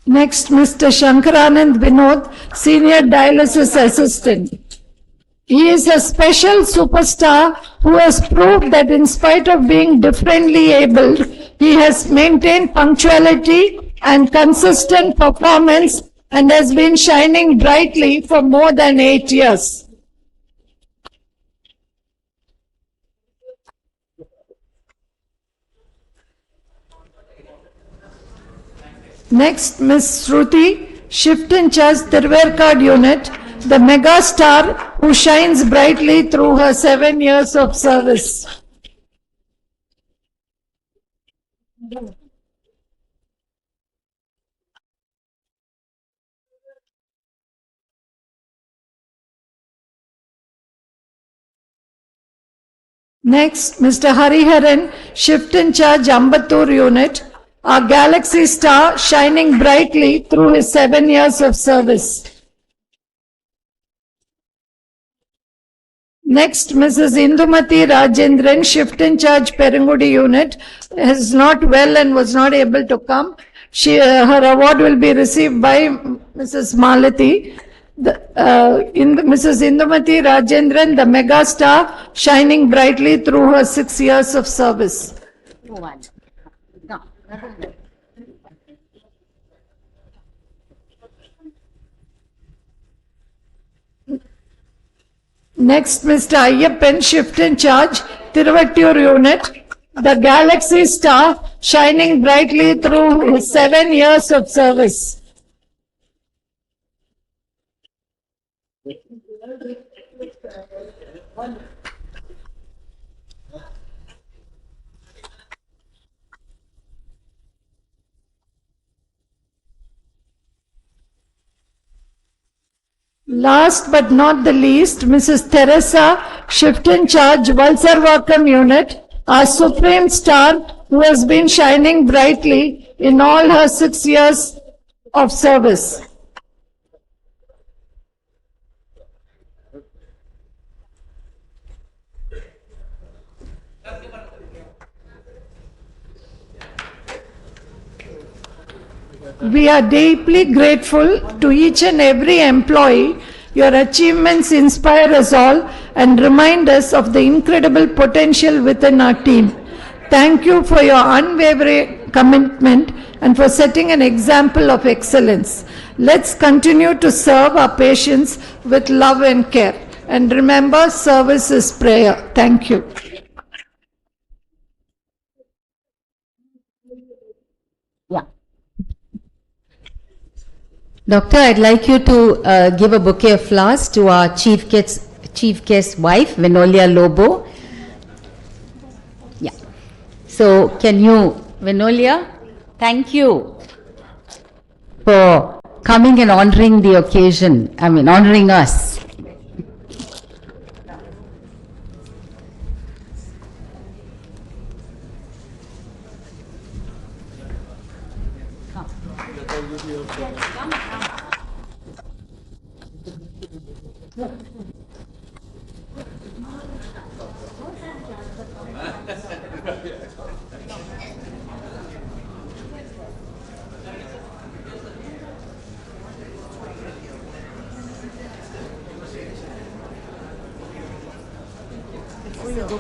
Next, Mr. Shankaranand Vinod, senior dialysis assistant. He is a special superstar who has proved that in spite of being differently abled, he has maintained punctuality and consistent performance and has been shining brightly for more than 8 years. Next, Ms. Shruti, shift in charge, Tirverkad unit, the mega star who shines brightly through her 7 years of service. Next, Mr. Hariharan, shift in charge, Ambattur unit, a galaxy star shining brightly through his 7 years of service. Next, Mrs. Indumati Rajendran, shift in charge, Perungudi unit, is not well and was not able to come. Her award will be received by Mrs. Malati. Mrs. Indumati Rajendran, the mega star, shining brightly through her 6 years of service. Next, Mr. Ayyappan, shift in charge, Tiruvattur unit, the Galaxy Star shining brightly through his 7 years of service. Last but not the least, Mrs. Teresa, Shift in Charge, Valsarvakam unit, our supreme star who has been shining brightly in all her 6 years of service. We are deeply grateful to each and every employee. Your achievements inspire us all and remind us of the incredible potential within our team. Thank you for your unwavering commitment and for setting an example of excellence. Let's continue to serve our patients with love and care. And remember, service is prayer. Thank you. Doctor, I'd like you to give a bouquet of flowers to our chief guest wife, Venolia Lobo. Yeah. So, can you, Venolia, thank you for coming and honoring the occasion, honoring us.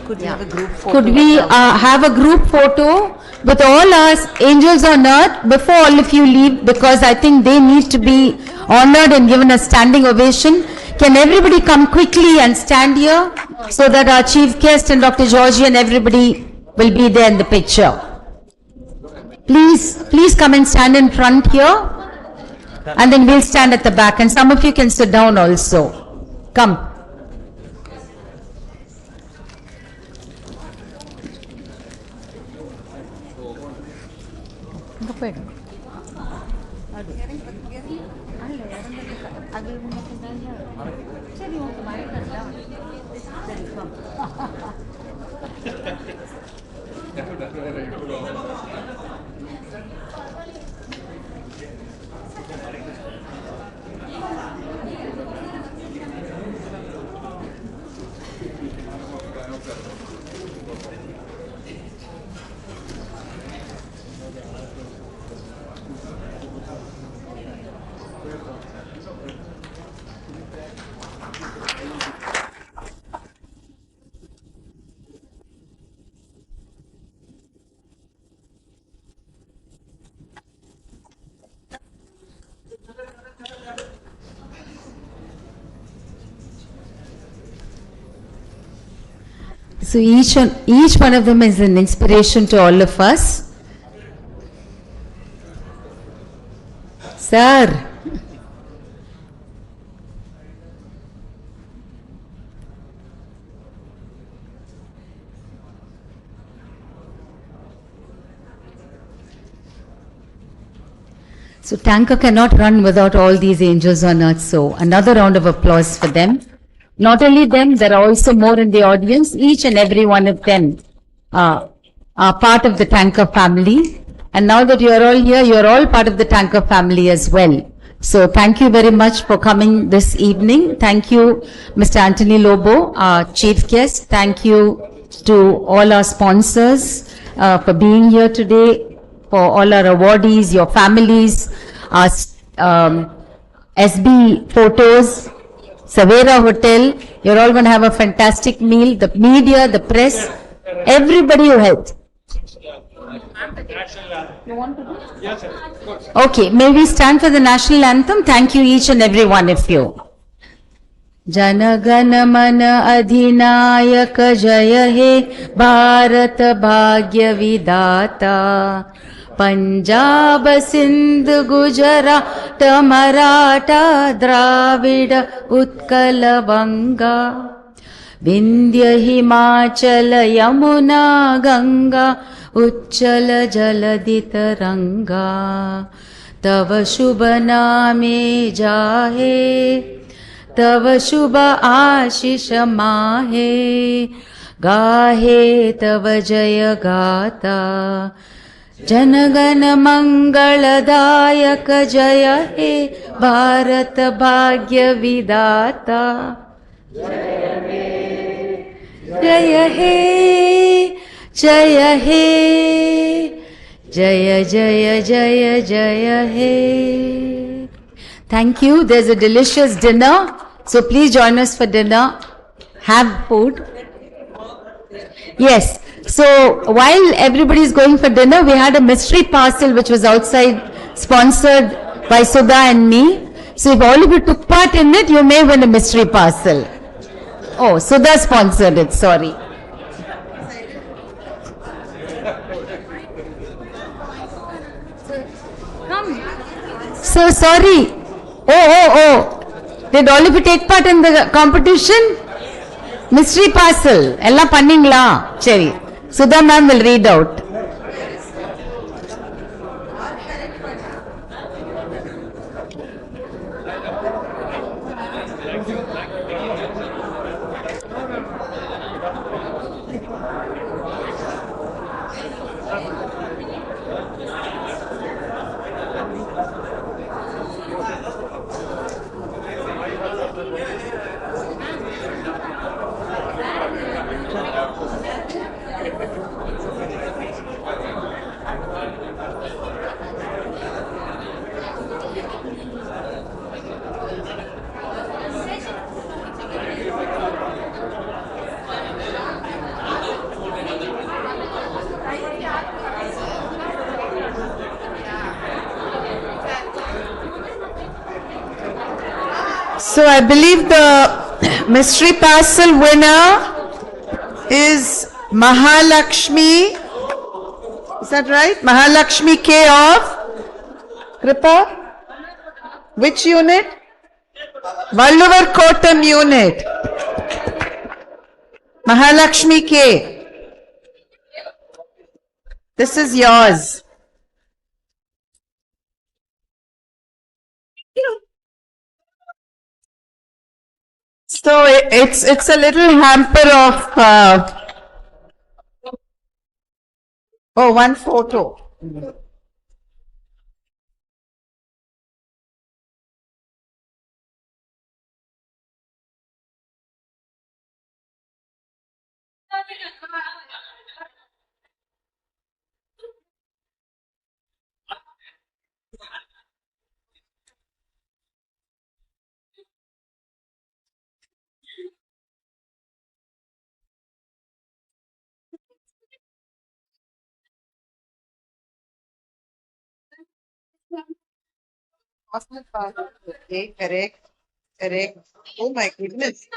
Could we have a group photo? Could we have a group photo with all our angels on earth before all of you leave, because I think they need to be honored and given a standing ovation. Can everybody come quickly and stand here so that our chief guest and Dr. Georgie and everybody will be there in the picture. Please come and stand in front here, and then we'll stand at the back, and some of you can sit down also. Come. So each one of them is an inspiration to all of us. Sir. So tanker cannot run without all these angels on earth. So another round of applause for them. Not only them, there are also more in the audience. Each and every one of them are part of the tanker family. And now that you are all here, you are all part of the tanker family as well. So thank you very much for coming this evening. Thank you, Mr. Anthony Lobo, our chief guest. Thank you to all our sponsors for being here today, for all our awardees, your families, our SB photos, Savera Hotel. You're all going to have a fantastic meal. The media, the press, everybody who helped. You want to do? Yes, sir. Of course. Okay, may we stand for the national anthem? Thank you, each and every one of you. जनगण मन अधिनायक जय हे भारत भाग्य विधाता पंजाब सिंध गुजरात मराठा द्राविड उत्कल बंगा विंध्य हिमाचल यमुना गंगा उच्चल जलधि तरंगा तव शुभ नामे जाहे तव शुभ आशीष माहे गाहे तव जय गाता जनगण मंगलदायक जय हे भारत भाग्य विधाता जय हे जय हे जय जय जय जय हे. Thank you. There's a delicious dinner. So please join us for dinner. Have food. Yes. So while everybody is going for dinner, we had a mystery parcel which was outside, sponsored by Sudha and me. So if all of you took part in it, you may win a mystery parcel. Oh, Sudha sponsored it. Sorry. Come. So sorry. Oh. Did all of you take part in the competition? Mystery parcel. Ella panningla. Cheri. Sudha ma'am will read out. So I believe the mystery parcel winner is Mahalakshmi. Is that right? Mahalakshmi K of Kripa? Which unit? Valluvar Kotam unit. Mahalakshmi K. This is yours. So it's a little hamper of one photo. Okay, correct. Oh my goodness.